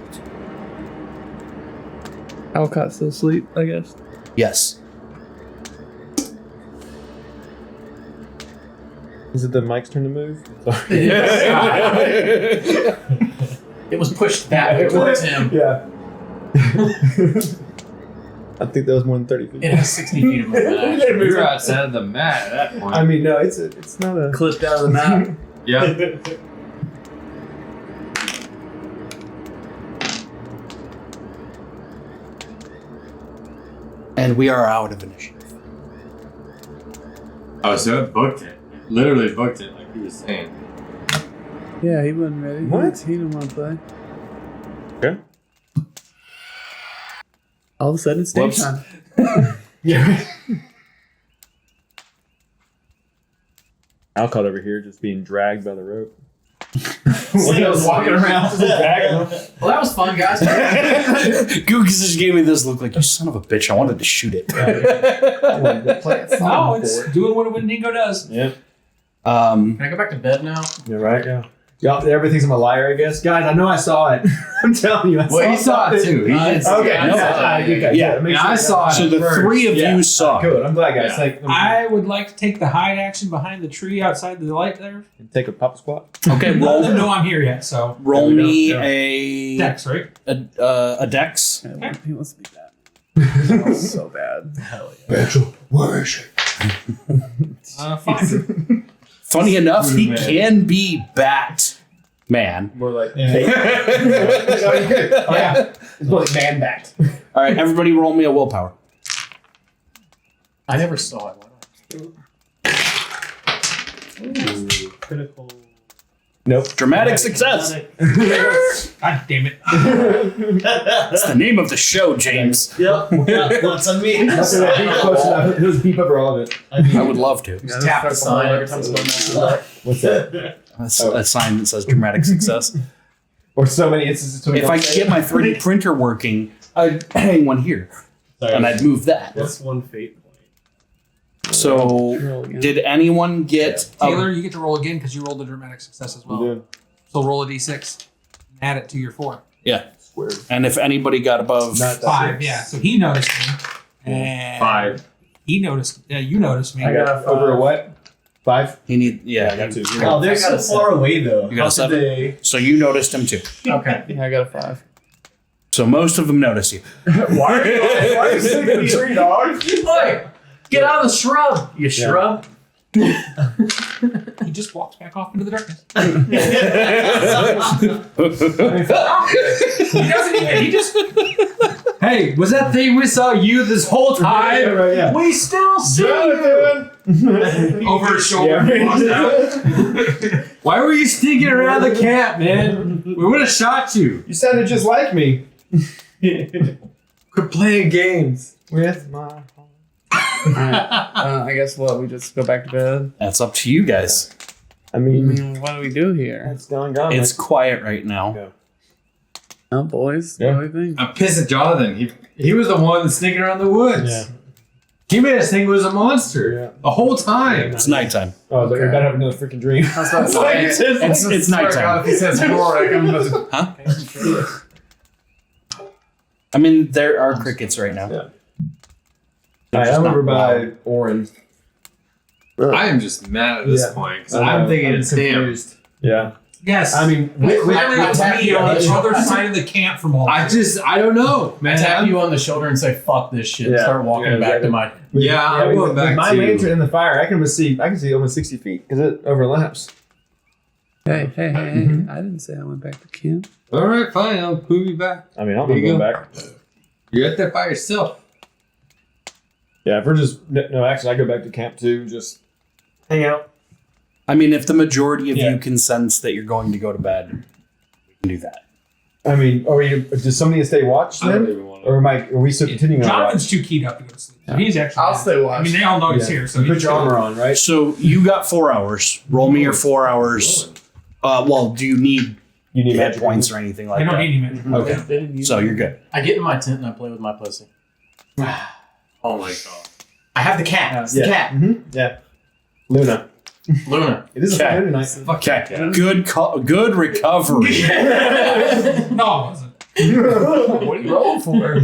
Alcott's still asleep, I guess. Yes. Is it the mic's turn to move? It was pushed that way towards him. Yeah. I think that was more than 30 feet. It has 60 feet of movement. You're outside of the mat at that point. I mean, no, it's not a. Clipped out of the map. yeah. And we are out of initiative. Oh, so it booked it. Literally booked it, like he was saying. Yeah, he wasn't ready. What? He didn't want to play. Okay. All of a sudden, it's stage Whoops. time. Yeah. Alcott over here just being dragged by the rope. Leo's walking around. Well, that was fun, guys. Gooks just gave me this look like, you son of a bitch, I wanted to shoot it. No, it's doing what a Wendigo does. Yeah. Can I go back to bed now? You're right. Yeah. Y'all, everything's I'm a liar, I guess. Guys, I know I saw it. I'm telling you, I Well, he saw it too. He did see Okay. it. No, Yeah. Yeah. make And sure I saw it. So the first. three of Yeah. you saw. Good. I'm glad, guys. Yeah. Like, I would like to take the hide action behind the tree outside the light there. take a pop squat. Okay, None roll of them know I'm here yet, so roll Yeah, we me don't- a Dex, right? a dex. Yeah, he wants to be bad. So bad. Hell yeah. Where is it? 5. Funny enough, he Man. can be Batman. More like. Yeah. Oh, you're good. Oh, yeah. It's more like man backed. All right, everybody, roll me a willpower. I never saw it. Critical. Nope. Dramatic success. God damn it. That's the name of the show, James. Yep. Yeah, what's on me? After that beep close enough, it was beep over all of it. I would love to. Just tap the sign every time someone messes up. What's that? That's a sign that says dramatic success. Or so many instances. So we If don't I say could get it. my 3D printer working, I'd hang one here, Sorry. and I'd move that. Plus 1 fate point. So, Roll again. did anyone get Taylor, you get to roll again because you rolled a dramatic success as well. You did. So roll a d6 and add it to your 4. Yeah. Swear. And if anybody got above, Not that 5, six. yeah. So he noticed me. And 5. he noticed, you noticed me. I got over a what? 5? he need Yeah, I got two. Oh, they're so far away though. You got a How could 7? they- So you noticed him too. Okay. Yeah, I got a 5. So most of them noticed you. Why are you sitting in the tree, dog? Oi! Get out of the shrub, you shrub. He just walks back off into the darkness. He doesn't even. He just Hey, was that thing we saw you this whole time? Right, yeah. We still see you. Over his shoulder. Why were you sneaking around the camp, man? We would have shot you. You sounded just like me. Quit playing games. With my heart. Alright, I guess we just go back to bed. That's up to you guys. I I mean, mean, what do we do here? it's gone. It's quiet right now. Oh, boys, Yeah. what do you think? I'm pissed at Jonathan. He was the one that's sneaking around the woods. Yeah. He made us think it was a monster Yeah. the whole time. It's nighttime. Oh, so you're about to have another freaking dream. It's nighttime. If he says Rorik, I'm gonna Huh? I mean, there are crickets right now. Yeah. I'm over by Oren. I am just mad at this Yeah. point because I'm thinking it's him. Yeah. Yes. I mean, Clearly it's tap me you on on the the other side of the camp from all I don't know, I man. tap you on the shoulder and say, "Fuck this shit." And Yeah. start walking Yeah, back to exactly. my. Yeah, I'm going back my to- lantern in the fire. I can see almost 60 feet because it overlaps. Hey, Mm-hmm. I didn't say I went back to camp. All right, fine. I'll move you back. I mean, I'm There not you going go. back. You're out there by yourself. Yeah, if we're just no action, I go back to camp too. Just hang out. I mean, if the majority of Yeah. you can sense that you're going to go to bed, we can do that. I mean, does somebody stay watch I don't then, even want or are we still continuing on watch? Jonathan's too keyed up to go to sleep. So he's actually. I'll stay watch. I mean, they all know he's Yeah. here, so You he's put your armor on, right? So you got 4 hours. Roll me your 4 hours. Well, do you need You need hit magic points or anything They like don't that? need him. Okay, They didn't use so it. you're good. I get in my tent and I play with my pussy. Oh my god. I have the cat. It's the cat. Mm-hmm. Yeah. Luna. Luna. It is a Okay. fun night. Okay, good recovery. No, it wasn't. What are you rolling for?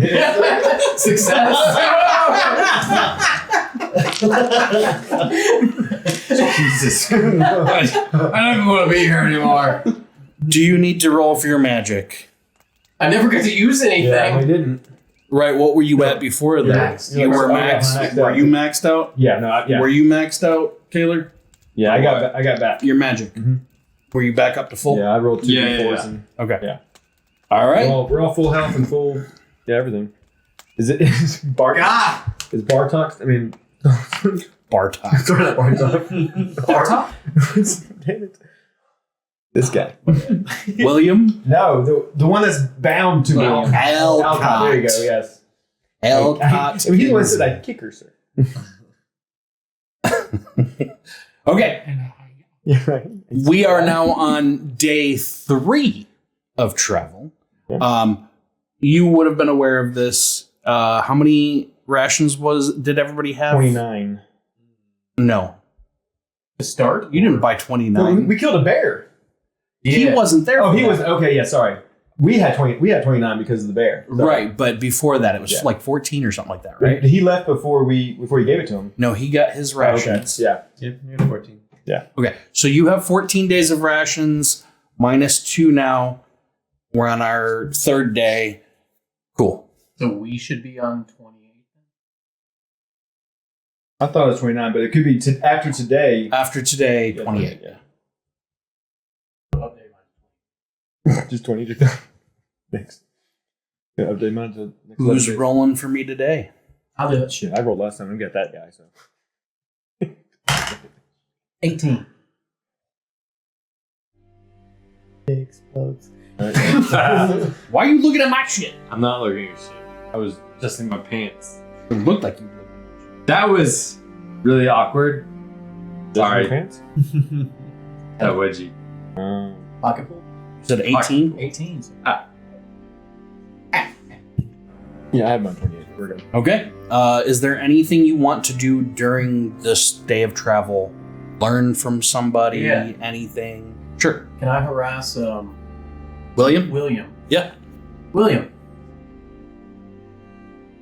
Success. Jesus. I don't even want to be here anymore. Do you need to roll for your magic? I never get to use anything. Yeah, we didn't. Right, what were you at before that? Maxed. You were Oh, yeah, maxed. maxed Were out. you maxed out? Yeah, no, yeah, Were you maxed out, Taylor? yeah. I got back. Your magic. Mhm. Were you back up to full? Yeah, I rolled 2 Yeah, d4s yeah. and Okay. Yeah. All right. we're all full health and full. Yeah, everything. Is Bart? Is Bartok? I mean, Bartok. sorry, not Bartok. Bartok? Damn it. This guy. William? No, the one that's bound to Well, me. Alcott. There you go. Yes. Alcott. I mean, he's the one that said I'd kick her, sir. Okay. And Yeah, right. We are now on day 3 of travel. Yeah. You would have been aware of this. How many rations did everybody have? 29. No. To start? You didn't buy No, 29. we killed a bear. He wasn't there. Oh, for he that. was okay. Yeah, sorry. We had 20. We had 29 because of the bear. So- Right, but before that, it was Yeah. like 14 or something like that, right? He left before you gave it to him. No, he got his rations. Yeah. Yep, you're at 14. Okay, so you have 14 days of rations, minus 2 now. We're on our 3rd day. Cool. So we should be on 28. I thought it was 29, but it could be after today. After today, Yeah, 28. Yeah. Update mine. Just 20. Next. Yeah, update mine to next Who's 11 days. rolling for me today? I'll do it. Shit, I rolled last time. I got that guy. So 18. It explodes. All right. Why are you looking at my shit? I'm not looking at shit. I was just in my pants. It looked like you. That was really awkward. Sorry. Pants? That wedgie. Pocket pool? You said 18? 18. Yeah, I have mine 28. We're good. Okay. Is there anything you want to do during this day of travel? Learn from somebody? Yeah. Anything? Sure. Can I harass William? William? Yeah. William,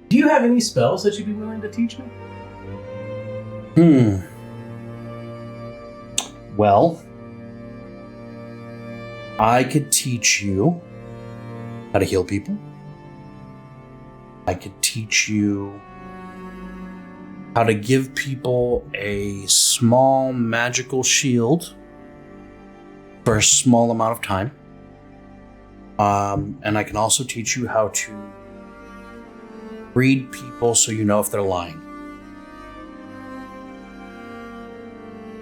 do you have any spells that you'd be willing to teach me? Well, I could teach you how to heal people. I could teach you how to give people a small magical shield for a small amount of time. And I can also teach you how to Read people so you know if they're lying.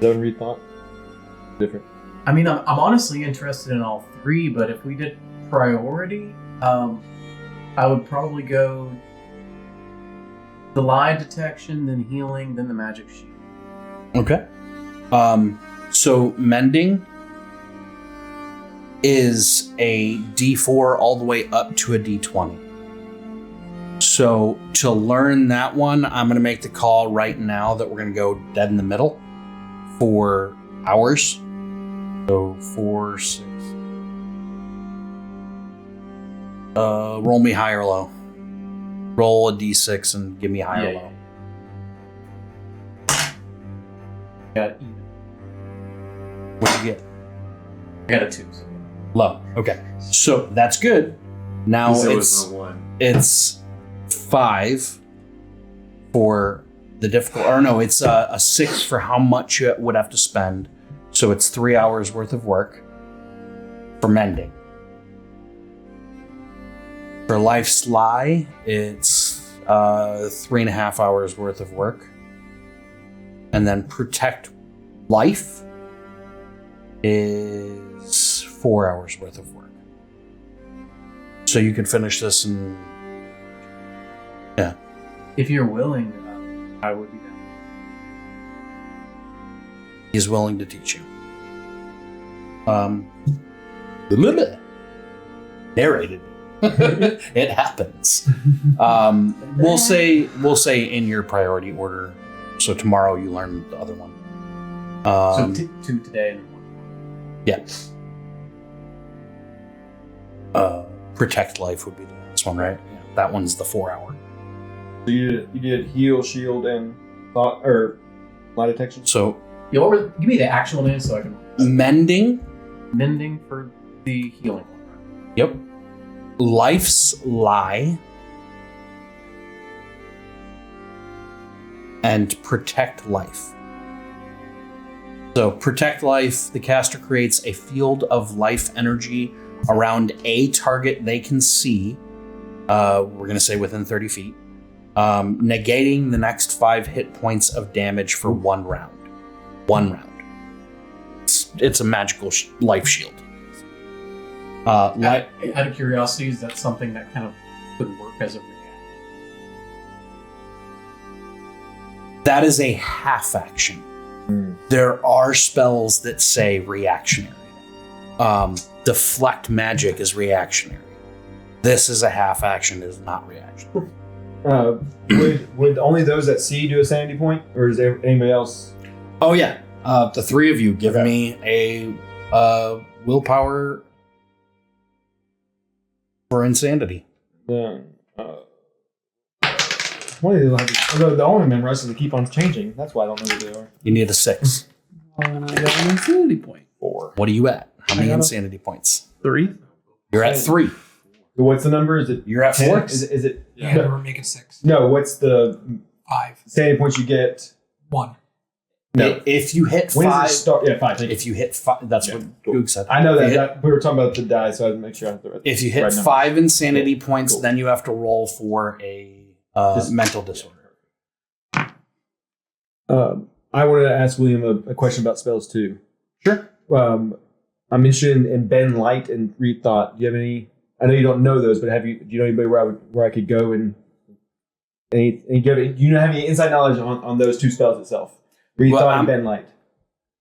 Don't read thought. Different. I mean, I'm honestly interested in all three, but if we did priority, I would probably go the lie detection, then healing, then the magic shield. Okay. So mending is a D4 all the way up to a D20. So to learn that one, I'm going to make the call right now that we're going to go dead in the middle for hours. So 4, 6. Roll me high or low. Roll a D6 and give me high or low. Got even. What'd you get? I got a 2. So. Low. Okay. So that's good. Now So it's no 1. it's 5 for the difficult, or no, it's a 6 for how much you would have to spend. So it's 3 hours worth of work for mending. For Life's Lie, it's 3.5 hours worth of work. And then Protect Life is 4 hours worth of work. So you can finish this in... Yeah. If you're willing, I would be down. He's willing to teach you. Narrated. It happens. We'll say in your priority order. So tomorrow you learn the other one. So 2 today and 1. Yeah. Protect Life would be the last one, right? Yeah. That one's the 4 hour. So you did heal, shield, and thought or lie detection. So Yeah, give me the actual name so I can. mending. Mending for the healing one. Yep. Life's Lie. And Protect Life. So Protect Life, the caster creates a field of life energy around a target they can see. We're going to say within 30 feet. Negating the next 5 hit points of damage for 1 round. 1 round. It's a magical life shield. Out of curiosity, is that something that kind of could work as a reaction? That is a half action. There are spells that say reactionary. Deflect magic is reactionary. This is a half action, it is not reactionary. Would only those at sea do a sanity point, or is there anybody else? Oh yeah, the 3 of you give me a willpower for insanity. One of these will have to, the only memorize is to keep on changing. That's why I don't know what they are. You need a 6. And I got an insanity point. 4. What are you at? How many got a- insanity points? 3. You're at 3. What's the number? Is it? You're at 10? 4. Is it? Yeah, no, never make it 6. no. What's the 5. sanity points you get? 1. No. If you hit When 5, does it start? Yeah, 5. Thank you. if you hit 5, that's Yeah, what cool. Goog said. I know If you that we were talking about the die, so I had to make sure I had the right. If you hit right number. 5 insanity Cool. points, Cool. then you have to roll for a mental disorder. I wanted to ask William a question about spells too. Sure. I'm interested in Ben Light and Read Thought. Do you have any? I know you don't know those, but do you know anybody where I could go and do you have any inside knowledge on those 2 spells itself? Read Well, Thought and Ben Light.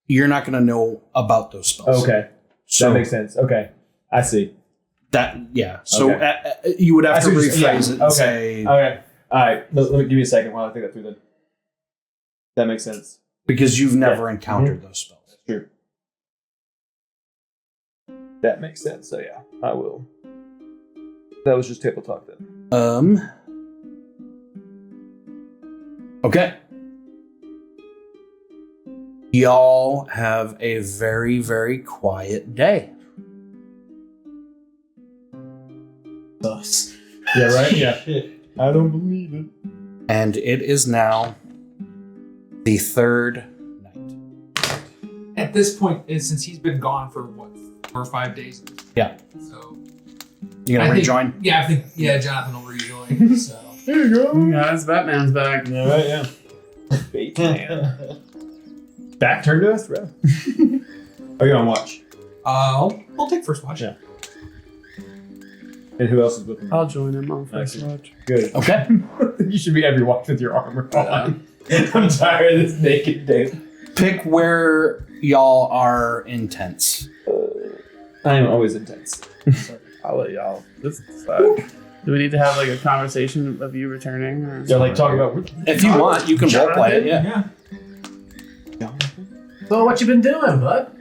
You're not going to know about those spells. Okay, So that makes sense. Okay, I see. that, yeah. So Okay. you would have I to see what you're rephrase saying. it and say, Okay, all right. Let me give me a second while I think that through. Then that makes sense. because you've never encountered those spells. That's true. That makes sense. So yeah, I will. That was just table talk then. Okay. Y'all have a very, very quiet day. Thus. Yeah, right? Yeah. I don't believe it. And it is now the 3rd night. At this point, since he's been gone for 4 or 5 days. Yeah. So You gonna I think- rejoin? Yeah, I think Jonathan will rejoin. So There you go. Guys, Batman's back. All right, yeah. Batman. Back turned to us, bro. Are you on watch? I'll take first watch. Yeah. And who else is with me? I'll join him on first Okay. watch. Good. Okay. You should be every watch with your armor on. I'm tired of this naked day. Pick where y'all are intense. I am always intense. I'll let y'all decide. Do we need to have like a conversation of you returning? Or? Yeah, like talk about. If you want, you can roleplay it. Yeah. So what you been doing, bud?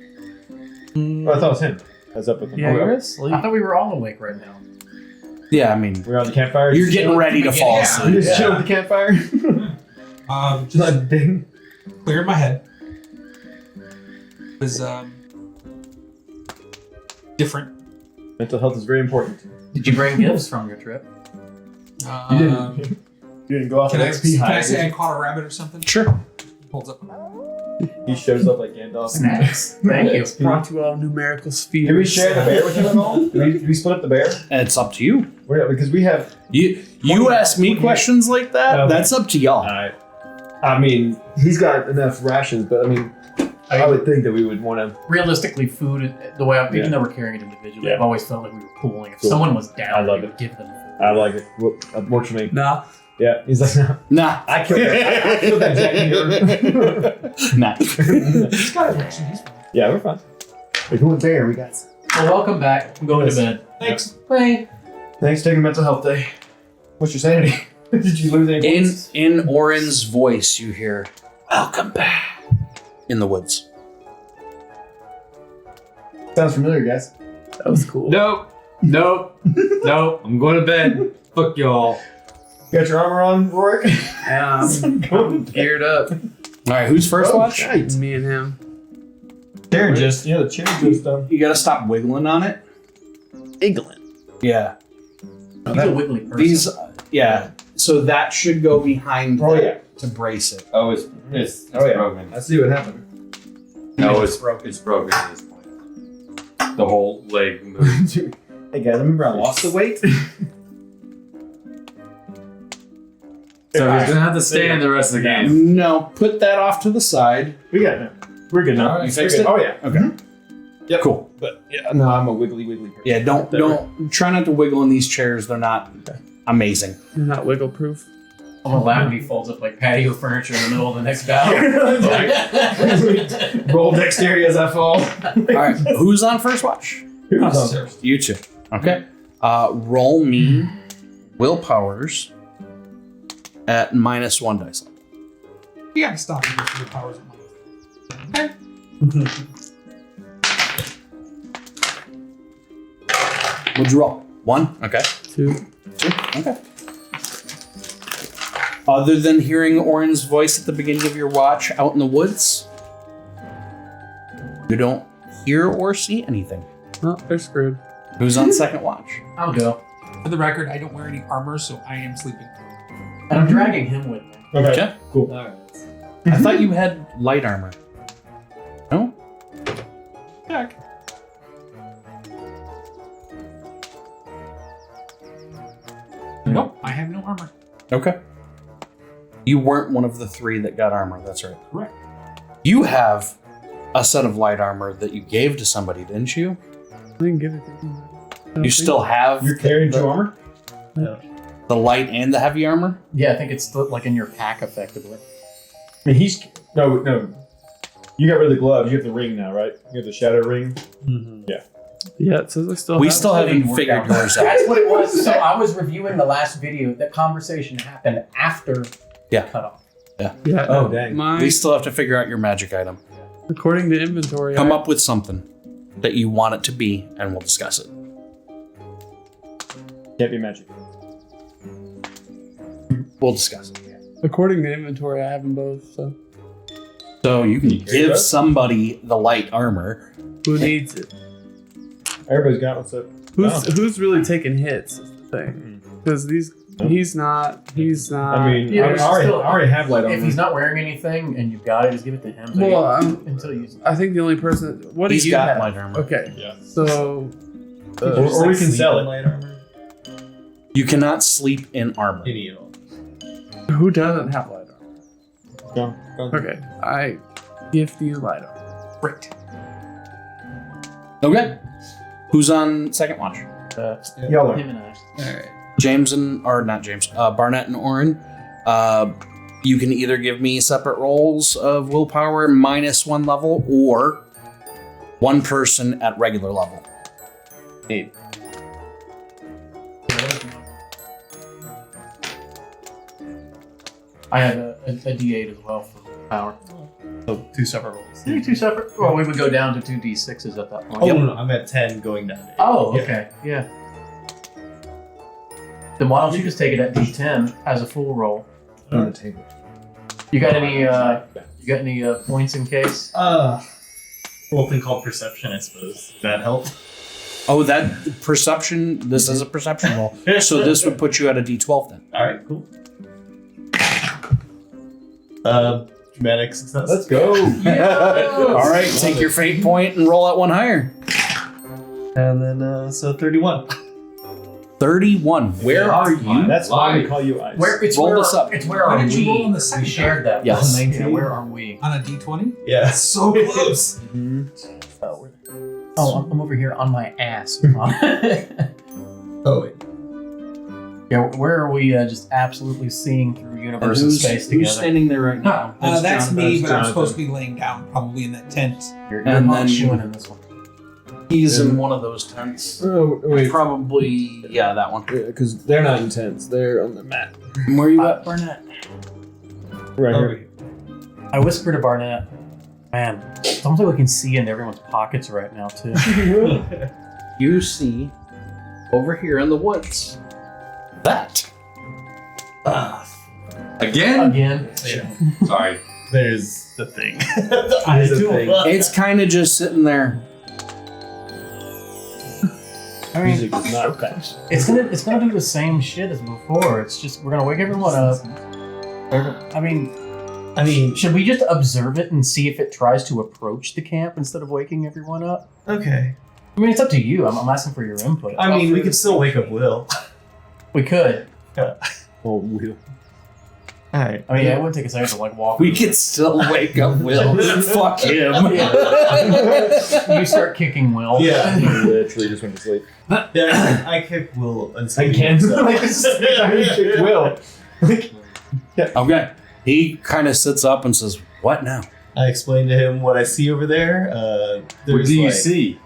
Oh, I thought it was him. I was up with him. Yeah, Oh, you're yeah. asleep. I thought we were all awake right now. Yeah, I mean, We're on the campfire. you're getting ready to fall Yeah. You asleep. just chill with the campfire. Just Not ding. cleared my head. It was different. Mental health is very important. Did you bring gifts from your trip? You didn't. You didn't go off Can an I, XP can high. I say I caught a rabbit or something? Sure. Holds up. He shows up like Gandalf. Snacks. Thank you. Brought to all numerical spheres. Did we share the bear with him at all? Did we split up the bear? It's up to you. Because we have. You ask me questions like that. Okay. That's up to y'all. Alright. I mean, he's got enough rations, but I mean, I would think that we would want to. Realistically, food, the way Yeah. even though we're carrying it individually, Yeah. I've always felt like we were pooling. If Cool. someone was down, I love we it. would give them food. I like it. It works for me. Nah. Yeah. He's like, no. Nah. I killed that. I killed that Jack. Nah. He's got a reaction. He's fine. Yeah, we're fine. We're going bear. We got. Well, welcome back. I'm going to bed. Thanks. Bye. Thanks for taking mental health day. What's your sanity? Did you lose any In points? in Orin's voice, you hear, "Welcome back." In the woods. Sounds familiar, guys. That was cool. Nope. I'm going to bed. Fuck y'all. You got your armor on, Rourke? Yeah, I'm geared up. All right, who's first watch? Right. Me and him. Chair just, the chair just You gotta stop wiggling on it. England. Yeah. He's a wiggly person. These. Yeah. So that should go behind Oh, that yeah. to brace it. Oh, it's broken. I see what happened. No, it's broken. It's broken at this point. The whole leg moved. Hey guys, remember I lost the weight? So he's gonna have to stand the rest of the game. No, put that off to the side. We got it. We're good now. All right, You fixed it? Oh yeah. Okay. Yep. Cool. But yeah, no, I'm a wiggly person. Yeah. Don't try not to wiggle in these chairs. They're not amazing. You're not wiggle proof. I'm gonna laugh when he folds up like patio furniture in the middle of the next battle. Roll dexterity as I fall. All right. Who's on first watch? Who's on? You two. Okay. Roll me willpowers at -1 dice. You gotta stop and get your powers at once. Okay. What'd you roll? 1? Okay. 2. 2? Okay. Other than hearing Orin's voice at the beginning of your watch out in the woods, you don't hear or see anything. Oh, they're screwed. Who's on second watch? I'll go. For the record, I don't wear any armor, so I am sleeping. And I'm dragging him with me. Okay. Cool. I thought you had light armor. No? Check. Nope, I have no armor. Okay. You weren't one of the 3 that got armor. That's right. Correct. You have a set of light armor that you gave to somebody, didn't you? I didn't give it to him. You still have You're carrying 2 armor? the light and the heavy armor? Yeah, I think it's like in your pack effectively. I mean, he's no. You got rid of the gloves. You have the ring now, right? You have the shadow ring. Yeah, it says I still We have still it. haven't figured yours out. That's what it was. So I was reviewing the last video. That conversation happened after Yeah. cut off. Yeah. Oh, dang. My, We still have to figure out your magic item. according to inventory, Come I- up with something that you want it to be, and we'll discuss it. Can't be magic. We'll discuss it. according to inventory, I have them both. So So you can carry give those? somebody the light armor. who needs it? Everybody's got one, so. Who's really taking hits? Is the thing, because he's not. I mean, Yeah, I there's already, still- I already have light armor. If he's not wearing anything and you've got it, just give it to him. So Well, until you. I think the only person. What do He's you got have? light armor. Okay, Yeah. so Or we can sell it. Light armor? You cannot sleep in armor. Any of them. Who doesn't have light armor? Go. Okay, I gift you light armor. Great. Okay. Who's on second watch? Y'all Him and Ashton. All right. James and, or not James, Barnett and Oren. You can either give me separate rolls of willpower -1 level or one person at regular level. 8. I have a D8 as well for power. So 2 separate rolls. Two separate? Well, we would go down to 2 D6s at that point. Oh, no, I'm at 10 going down to 8. Oh, okay. Yeah. Then why don't you just take it at D10 as a full roll? on the table. You got any points in case? Little thing called perception, I suppose. Does that help? Oh, that perception. This is a perception roll. So this would put you at a D12 then. Alright, cool. Dramatic success. Let's go. All right, take your fate point and roll at one higher. And then, so 31. 31. Where are you? That's why we call you Ice. Roll this up. It's where Why are did you we? roll on the We second shared that. Yes. 19. Where are we? On a D20? Yeah. So close. Oh, I'm over here on my ass. Oh, wait. Yeah, where are we just absolutely seeing through universe and space together? Who's standing there right now? That's John- me, that's but I'm Jonathan. supposed to be laying down, probably in that tent. You're And not then- chewing in this one. He's in one of those tents. Oh, wait. Probably, yeah, that one. Because they're not in tents. They're on the mat. Where are you at? Barnett. Right Oh, here. I whispered to Barnett, man, it's almost like we can see into everyone's pockets right now, too. You see over here in the woods that. Again? Again. Sorry. There's the thing. There's a thing. It's kind of just sitting there. I mean, Music is not fast. it's gonna do the same shit as before. It's just we're gonna wake everyone up. I mean, should we just observe it and see if it tries to approach the camp instead of waking everyone up? Okay. I mean, it's up to you. I'm asking for your input. I mean, we could still wake up Will. We could. Oh, wheel. Alright. I mean, yeah, it would take a second to like walk. We could still wake up Will. Fuck him. You start kicking Will. Yeah. Literally just went to sleep. Yeah, I kick Will until I he can't. wakes up. Will. Okay. He kind of sits up and says, "What now?" I explained to him what I see over there. What There's do you like see?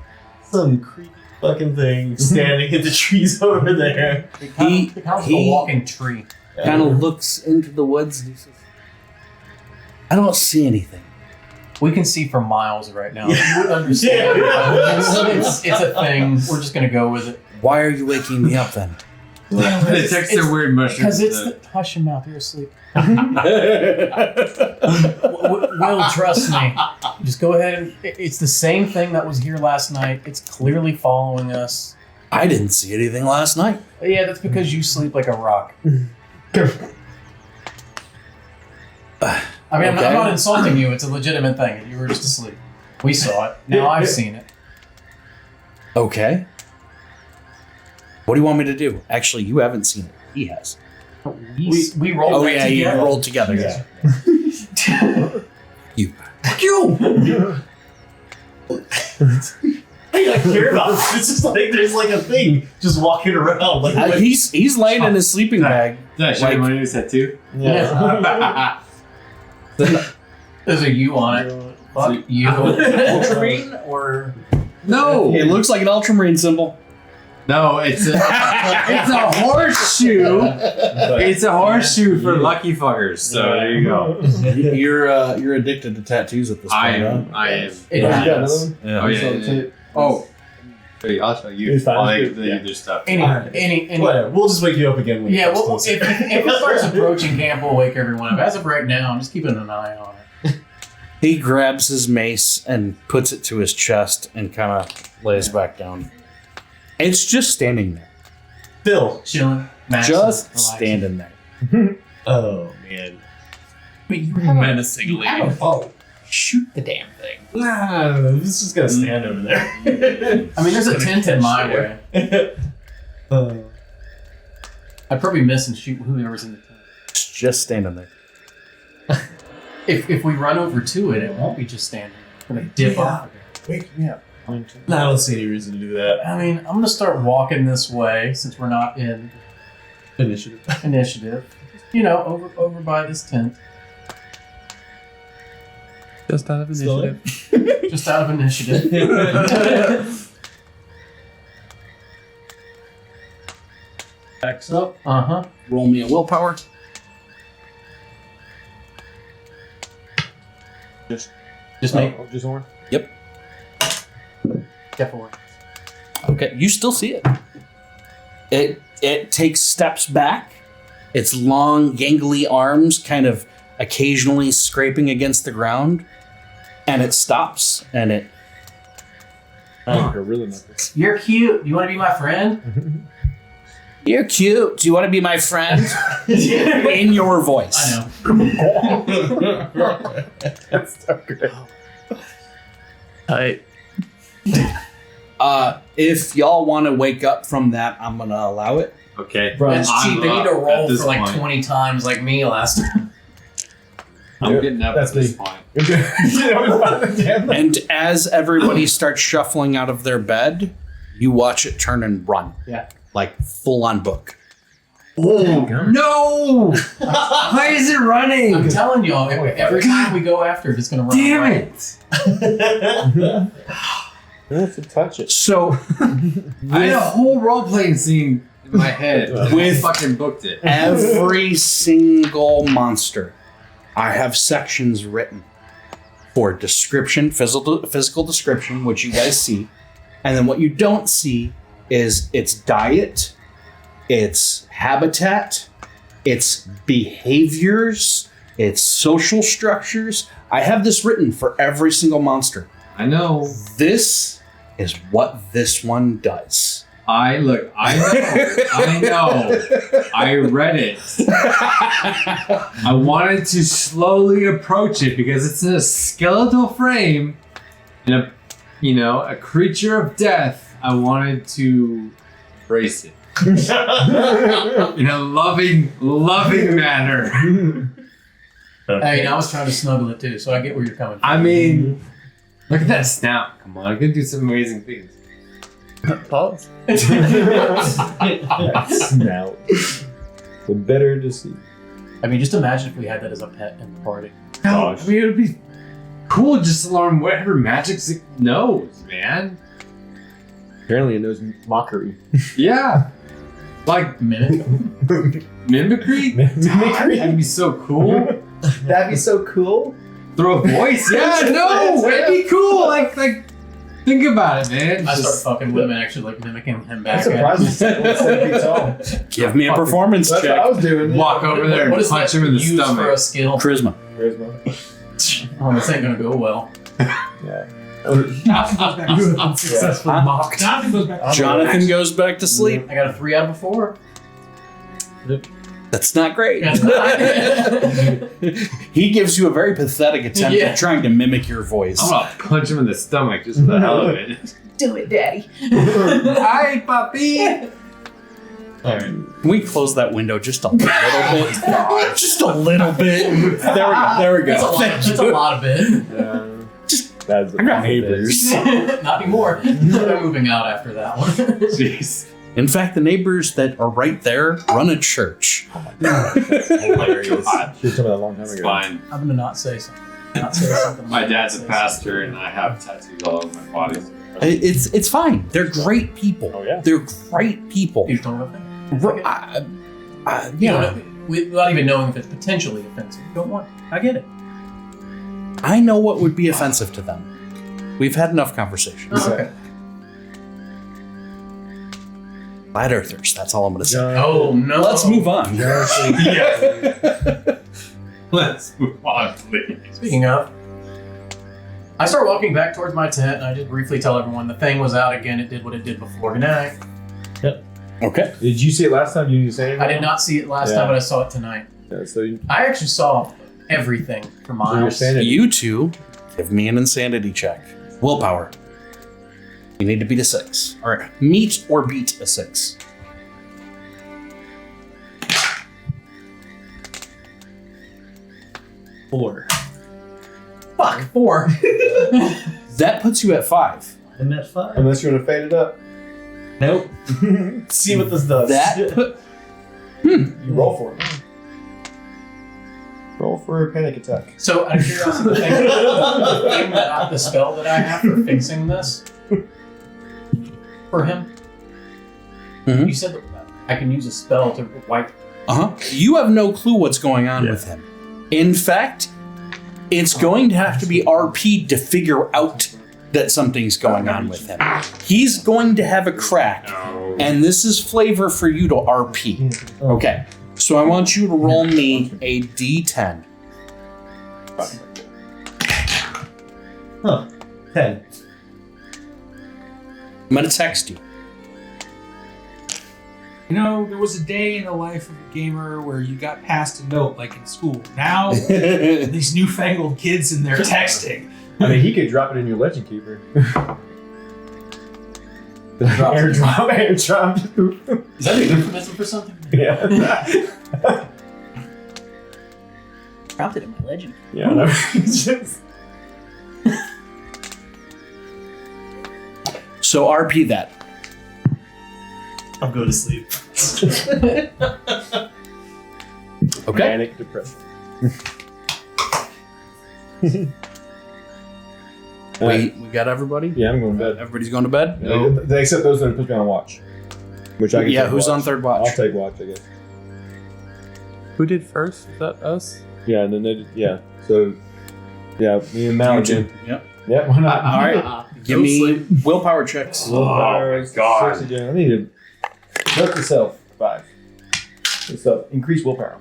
some creepy fucking thing standing in the trees over there. He- It sounds like he- a walking tree. Kind of looks into the woods and he says, "I don't see anything." We can see for miles right now. Yeah. You would understand. Yeah. It's a thing. We're just gonna go with it. Why are you waking me up then? It takes their weird mushrooms. Because it's hush your mouth. You're asleep. Will, trust me. Just go ahead and it's the same thing that was here last night. It's clearly following us. I didn't see anything last night. Yeah, that's because you sleep like a rock. I mean, Okay. I'm not insulting you. It's a legitimate thing. You were just asleep. We saw it. Now I've seen it. Okay. What do you want me to do? Actually, you haven't seen it. He has. We rolled Oh that yeah, you together. rolled together. Yeah. You. I don't care about this. It's just like there's like a thing just walking around. Like He's laying in his sleeping bag. Did I show you my new tattoo? Yeah. There's a U on it. Fuck you. Ultramarine or No! It looks like an ultramarine symbol. No, it's a horseshoe. It's a horseshoe for lucky fuckers. So there you go. You're addicted to tattoos at this point. I huh? am. it Yeah, happens. another one? Yeah. Oh yeah. Oh. I'll show you. It's fine. All It's the good. other stuff. Any. whatever. We'll just wake you up again. When Yeah, it comes well, closer. if it starts approaching camp, we'll wake everyone up. As of right now, I'm just keeping an eye on it. He grabs his mace and puts it to his chest and kind of lays back down. It's just standing there. Phil. Chilling. Just relaxing. standing there. Oh man. But you Menacingly. have a bow. Shoot the damn thing. Nah, this is gonna stand over there. I mean, there's a tent in my way. I'd probably miss and shoot whoever's in the tent. just standing there. If we run over to it, it won't be just standing. It's gonna dip off. Wake me up. I don't see any reason to do that. I mean, I'm gonna start walking this way since we're not in initiative. You know, over by this tent. Just out of Still initiative. Just out of initiative. Backs up. Uh-huh. Roll me a willpower. Just make Just one. careful. Okay, you still see it. It takes steps back. Its long, gangly arms kind of occasionally scraping against the ground, and it stops. And it. I really like this. You're cute. You want to be my friend? You're cute. Do you want to be my friend? In your voice. I know. That's so great. Tight. If y'all want to wake up from that, I'm gonna allow it. Okay. Bro, It's I'm cheap. They need to up roll at this for like point. 20 times like me last time. I'm getting up That's at this me. point. And as everybody starts shuffling out of their bed, you watch it turn and run. Yeah. Like full on book. No! Why is it running? I'm telling y'all, every time we go after it, it's going to run Damn away. it! You have to touch it. So I had a whole role playing scene in my head. With- I fucking booked it. every single monster, I have sections written for description, physical description, which you guys see. And then what you don't see is its diet, its habitat, its behaviors, its social structures. I have this written for every single monster. I know. This is what this one does. I know. I read it. I wanted to slowly approach it because it's in a skeletal frame and a creature of death. I wanted to embrace it in a loving manner. I mean, I was trying to snuggle it too, so I get where you're coming from. I mean, look at that snout. Come on, I can do some amazing things. Pause. Snout. The better to see. I mean, just imagine if we had that as a pet in the party. No, I mean, it would be cool just to learn whatever magic it knows, man. Apparently it knows mockery. Yeah. Like Minute. mimicry? Mimicry? That'd be so cool. That'd be so cool. Throw a voice. Yeah, no, that'd be cool. Like, think about it, man. I start Just- fucking with him and actually like mimicking him I'm back. surprised he's 7 feet tall. Give me a performance That's what check. I was doing. walk over there What and is punch that him in the used for stomach. a skill? Charisma. Charisma. Oh, this ain't gonna go well. Yeah. Successful Huh? mock. Jonathan goes back. Jonathan goes back to sleep. I got a 3 out of a 4. That's not great. That's not- He gives you a very pathetic attempt Yeah. at trying to mimic your voice. I'm gonna punch him in the stomach just for the hell of it. Do it, Daddy. Hi, puppy. Alright. Can we close that window just a little bit? Just a little bit. There we go. That's a lot. Thank That's a you. lot of it. That's I got neighbors. Not anymore. They're moving out after that one. Jeez. In fact, the neighbors that are right there run a church. Hilarious. Should have told me that a long time It's ago. fine. I'm gonna not say something. Not say something. My dad's a pastor, and I have tattoos all over my body. It's fine. They're great people. Oh, yeah. They're great people. You don't know that? Yeah. Without even knowing if it's potentially offensive. You don't want. I get it. I know what would be offensive to them. We've had enough conversations. Oh, okay. Flat earthers. That's all I'm going to say. Oh no. Let's move on. Let's move on, please. Speaking of, I start walking back towards my tent, and I just briefly tell everyone the thing was out again. It did what it did before. Good night. Okay. Did you see it last time? You say I did not see it last Yeah. time, but I saw it tonight. Yeah, so you, I actually saw everything for you're miles. saying it. You two, give me an insanity check. Willpower. You need to beat a 6. Or meet or beat a 6. 4. Fuck, 4. That puts you at 5. I'm at 5. Unless you want to fade it up. Nope. See what this does. You roll for it. Roll for a panic attack. So, out of curiosity, the spell that I have for fixing this for him, Mhm. you said that I can use a spell to wipe. You have no clue what's going on with him. In fact, it's going to have to be RP'd to figure out that something's going on with him. He's going to have a crack, and this is flavor for you to RP. Okay, so I want you to roll me a D10. Huh. 10. I'm going to text you. You know, there was a day in the life of a gamer where you got passed a note like in school. Now, these newfangled kids and they're texting. I mean, he could drop it in your Legend Keeper. Airdrop. Is that a euphemism for something? Yeah. Dropped it in my legend. Yeah, I know. It's just- So RP that. I'll go to sleep. Okay. Manic depression. We got everybody? Yeah, I'm going to bed. Everybody's going to bed? Except those that put me on watch. Which I can Yeah, take who's watch. on third watch? I'll take watch, I guess. Who did first? Is that us? Yeah, and then they did, yeah. So, yeah, me and Mal again. Yep. Yeah, why not? All right. Give me willpower checks. Oh my god. I need to note to self 5. So increase willpower.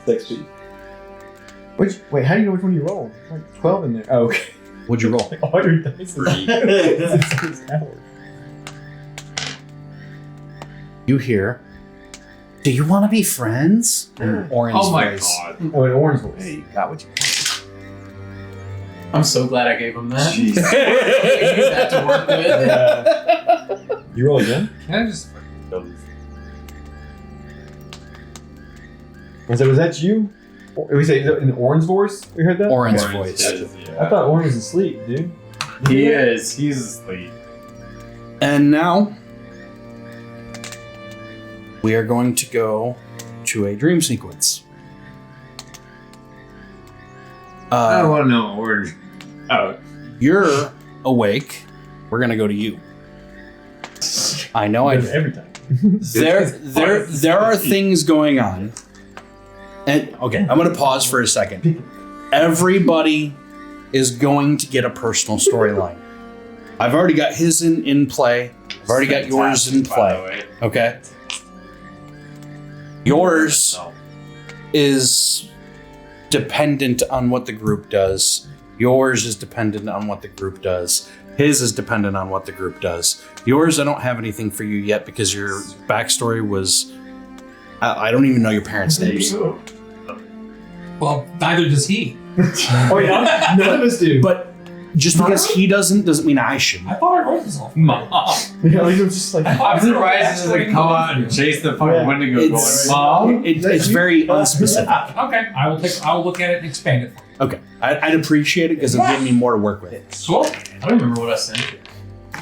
6 feet. Wait, how do you know which one you roll? It's like 12 in there. Oh, okay. What'd you roll? All your dice. 3. You hear, do you want to be friends? In orange Oh my voice. god. Oh, an orange voice. Hey, you got what you I'm so glad I gave him that. Jeez. I need that to work with. You roll again? Can I just And so was that you? We say in orange voice? We heard that? Orange voice. I thought Orange was asleep, dude. He is. He's asleep. And now we are going to go to a dream sequence. I don't want to know orange. Oh. You're awake. We're gonna go to you. I know. Every time. There are things going on. And okay, I'm gonna pause for a second. Everybody is going to get a personal storyline. I've already got his in play. I've already got yours in play. Okay. Yours is dependent on what the group does. Yours is dependent on what the group does. His is dependent on what the group does. Yours, I don't have anything for you yet because your backstory was... I don't even know your parents' names. Well, neither does he. Oh yeah, none of us do. But just because he doesn't mean I shouldn't. I thought I wrote this all. Mom. Yeah, like, it was just like I'm surprised it doesn't come out and chase the fucking Yeah. Wendigo It's- going, Mom? It's very unspecific. Okay, I will look at it and expand it. Okay, I'd appreciate it because it'll give me more to work with. Cool. I don't remember what I sent you.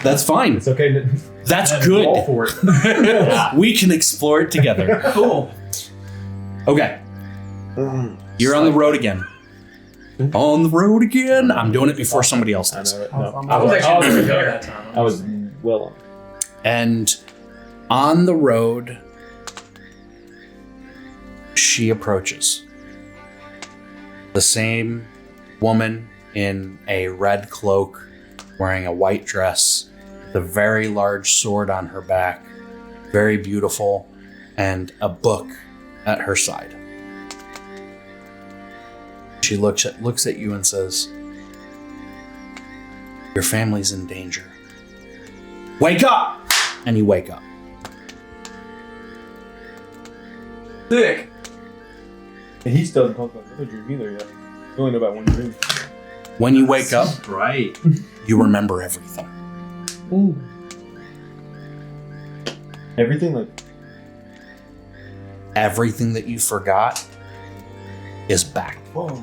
That's fine. it's okay to That's roll good. for it. We can explore it together. Cool. Okay, you're on the road again. On the road again. I'm doing it before somebody else I does. know it. I'm No. on I was the- actually going to go that time. I was well on. And on the road, she approaches. The same woman in a red cloak, wearing a white dress, with a very large sword on her back, very beautiful, and a book at her side. She looks at you and says, "Your family's in danger. Wake up!" And you wake up. Thick. And he still doesn't talk about the other dream either yet. We only know about one dream. When you wake up, Right. you remember everything. Everything like Everything that you forgot is back. whoa.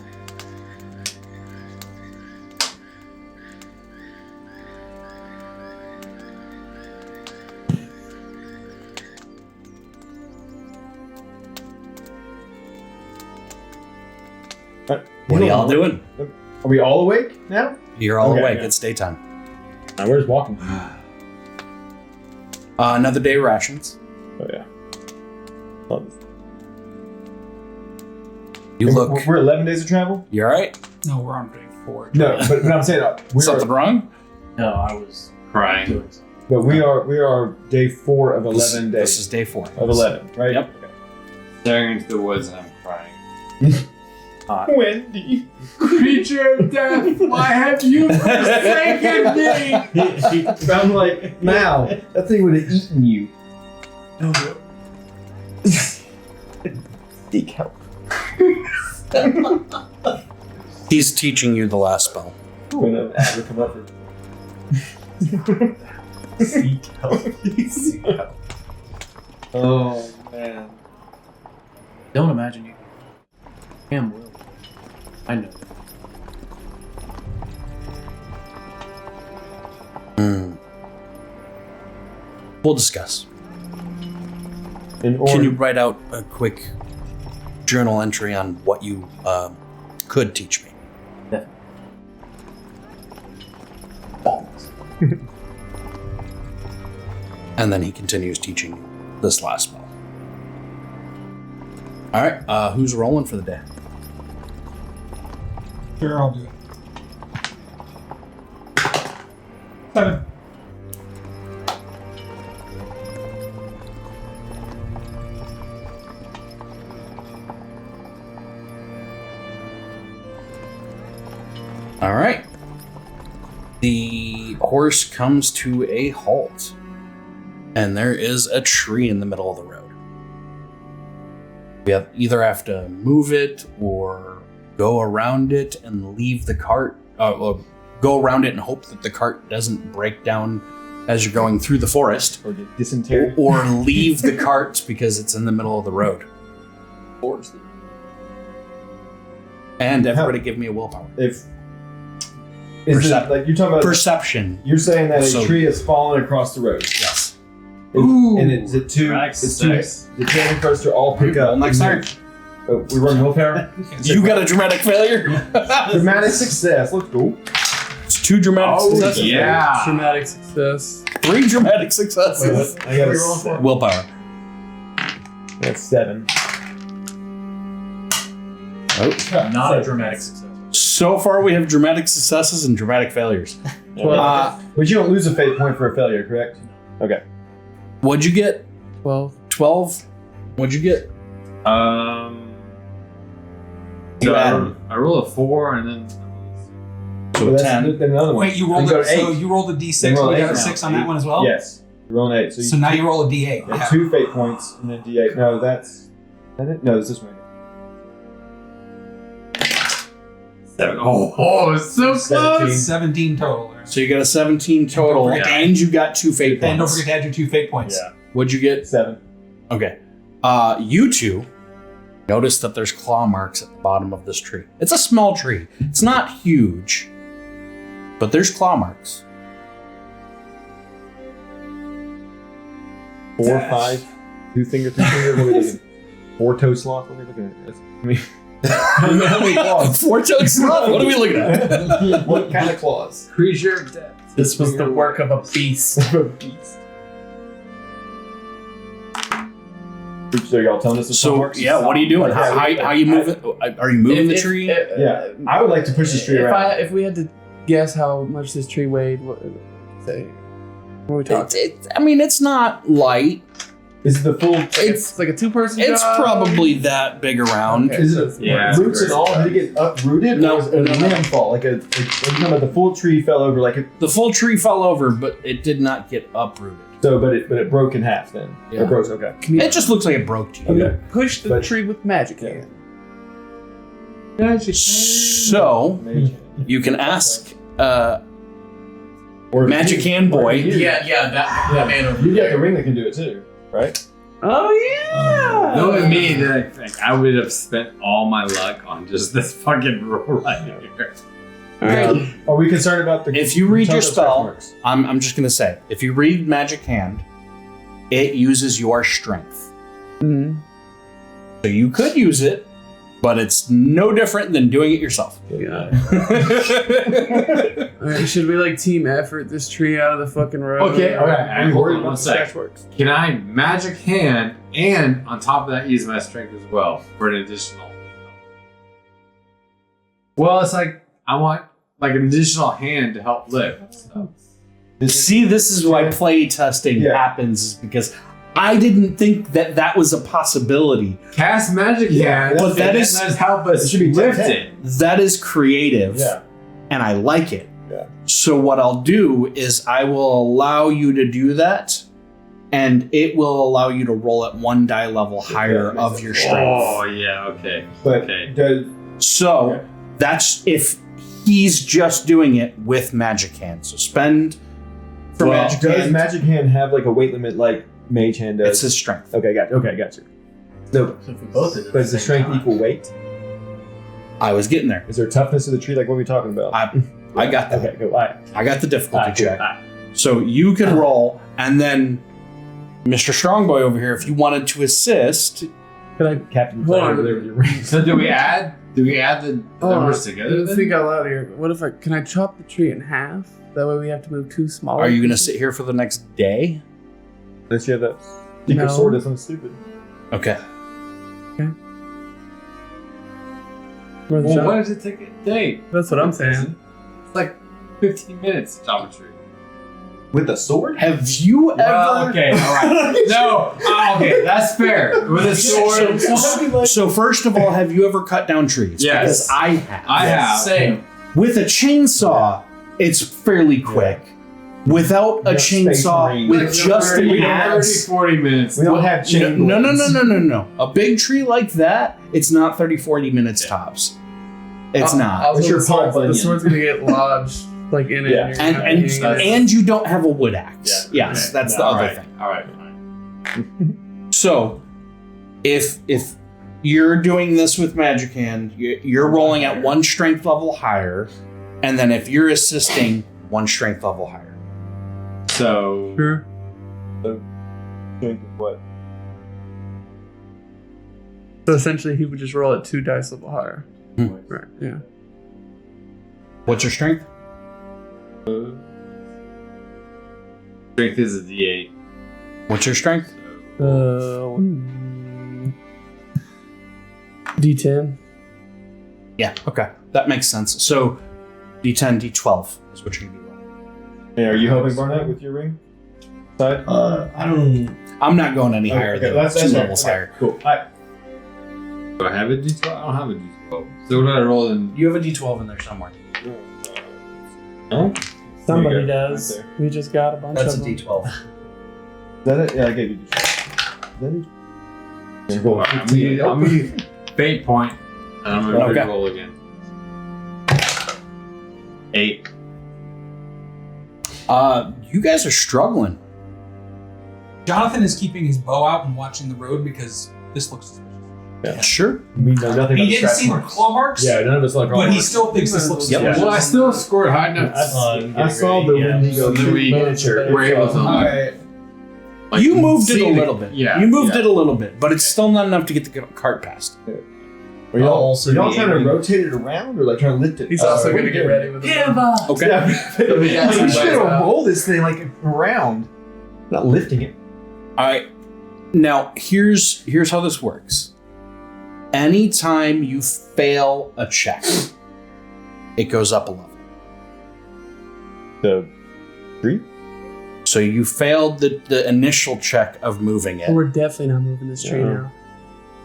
What are y'all doing? Are we all awake now? You're all Okay, awake. yeah. It's daytime. Where's walking? Another day rations. Oh yeah. Love this. You And look. We're 11 days of travel. You all right? No, we're on day 4. No, but I'm saying we Something are, wrong? No, I was Crying. doing something. but we are day 4 of 11 days This is day 4. of 11, right? Yep. Staring into the woods and I'm crying. Wendy. Creature of death, why have you forsaken me? I'm like, Mal, that thing would have eaten you. Seek help. He's teaching you the last spell. When an ad would come up for Seek help. Seek help. Oh man. Don't imagine you. I am will. I know. We'll discuss. In Can you write out a quick journal entry on what you could teach me? And then he continues teaching you this last spell. All right, who's rolling for the day? Sure, I'll do it. 7. All right. The horse comes to a halt, and there is a tree in the middle of the road. We either have to move it or go around it and leave the cart. Go around it and hope that the cart doesn't break down as you're going through the forest, or get dysentery? or leave the cart because it's in the middle of the road. And everybody, give me a willpower. If is it, like you're talking about, Perception. you're saying that So- a tree has fallen across the road. Yes. And it's it two. Max It's two. 6. The cannon first to all pick up. Next time. Oh, we run willpower. You got a dramatic failure. Dramatic success. Let's go. It's 2 dramatic successes. yeah. Traumatic success. 3 dramatic successes. I got a Willpower. That's 7. Oh. Not a dramatic success. So far, we have dramatic successes and dramatic failures. But you don't lose a fate point for a failure, correct? Okay. What'd you get? 12. 12? What'd you get? So You I, add roll, I roll a 4 and then. So that's 10. then another one. Wait, you rolled Then go it. to So 8. you rolled a Then D6. roll We got a eight 6 now. on that one as well. Yes. You roll an 8. So, So now you roll a D8. yeah, 2 fate points and then D8. No, that's. Is that it? No, it's this one. 7. Oh, it's so 17. close. 17 total. So you got a 17 total, And don't forget- and you got 2 fate And don't points. forget to add your 2 fate points. Yeah. What'd you get? 7. Okay. You two notice that there's claw marks at the bottom of this tree. It's a small tree. It's not huge, but there's claw marks. 4, 5, 2 finger, 3 finger. What are we looking? 4 toe sloth. What are we looking at? That's, I mean, how many claws? 4-toed sloth? What are we looking at? What kind of claws? Creature of death. This was the work of a beast. So y'all telling us the claw So marks? yeah, what are you doing? How you move it? Are you moving the tree? Yeah, I would like to push this tree around. If we had to guess how much this tree weighed, what would we say? What are we talking? I mean, it's not light. Is it the full? It's like a 2-person It's job? probably that big around. Okay. Is it Yeah. roots and all? Did it get uprooted? No. Or was it a limb fall? Like are you talking about the full tree fell over? Like The full tree fell over, but it did not get uprooted. but it broke in half then. Yeah. It broke. Okay. Can you It just looks like it broke to you. Okay. push the But- tree with magic hand? So you can ask Or Magic Hand Boy. that man over You got there. the ring that can do it too, right? Oh yeah. Knowing me, that I would have spent all my luck on just this fucking roll right here. Are we concerned about the? If you read tell your us the spell, marks. I'm just gonna say, if you read Magic Hand, it uses your strength. Mhm. So you could use it, but it's no different than doing it yourself. Yeah. Alright, should we like team effort this tree out of the fucking road? Okay, alright. Hold on one sec. That works. Can I magic hand and on top of that use my strength as well for an additional? Well, it's like I want like an additional hand to help lift. So. See, this is why play testing happens, is because I didn't think that that was a possibility. Cast magic hand, but that is help us should be lift 10. it. That is creative, and I like it. Yeah. So what I'll do is I will allow you to do that, and it will allow you to roll at 1 die level higher of your strength. Oh yeah, okay. But Okay. So that's if he's just doing it with magic hand. So spend for magic does hand. Magic Hand have like a weight limit like Mage Hand does? It's his strength. Okay, got you. No, So if we both did it, but is the strength equal weight? I was getting there. Is there toughness of the tree? Like what are we talking about? I got that. Okay, go. All right. I got the difficulty check. All right. So you can roll, and then Mr. Strongboy over here, if you wanted to assist, Can I Captain, Hold on. over there with your ring. So do we add the numbers together? then? think out loud here. What if can I chop the tree in half? That way we have to move 2 smaller. are you going to pieces? sit here for the next day? Unless you have that secret No. sword that's something stupid. Okay. Where the Well, chop- what does it take a day? That's what I'm saying. It's like 15 minutes to chop a tree. With a sword? Have you ever? Well, okay, all right. No, okay, that's fair. With a sword, So first of all, have you ever cut down trees? Yes. Because I have. I have. Same. With a chainsaw, it's fairly quick. Without a No Space chainsaw, Marine. with Like, just an 30, axe. 40 minutes. We don't have chain. No. A big tree like that, it's not 30, 40 minutes tops. It's not. Also, It's your the sword's- palm the onion. sword's gonna get lodged like in it. Yeah. you're And gonna and hang it. and you don't have a wood axe. Yes, that's the All other right, thing. All right. So, if you're doing this with Magic Hand, you're rolling at 1 strength level higher, and then if you're assisting, 1 strength level higher. So, Sure. Strength of what? So essentially, he would just roll at 2 dice level higher. Hmm. Right. Yeah. What's your strength? strength is a D8. What's your strength? D10. Yeah. Okay, that makes sense. So, D10, D12 is what you're gonna be rolling. Hey, are you helping Barnett with your ring? Side? I don't. I'm not going any higher Okay, than that's 2 fair. levels Okay, higher. Cool. All right. Do I have a D12? I don't have a D12. So what do I roll in? You have a D12 in there somewhere. No? Somebody There you go. does. Right We just got a bunch That's a of them. D12. Is that it? Yeah, I gave you this. Is that it? Roll I'm 15. gonna fate point, and I'm gonna Okay. roll again. 8. You guys are struggling. Jonathan is keeping his bow out and watching the road because this looks suspicious. Yeah. Sure. We know nothing He about didn't scratch see the marks. claw marks, Yeah, none of us like but he still thinks this looks Yep. suspicious. Well, I still scored high enough. I saw the Wendigo So we miniature. were able to Alright. like, You moved it see a the- little bit. Yeah. You moved yeah. it a little bit, but it's still not enough to get the cart past. Are y'all, Also y'all be trying to able- rotate it around or like trying to lift it? He's also going to get ready with the Okay. Yeah, we got should somebody out. roll this thing like around, not lifting it. All right. Now, here's how this works. Anytime you fail a check, it goes up a level. The tree? So you failed the initial check of moving it. We're definitely not moving this tree Yeah. now.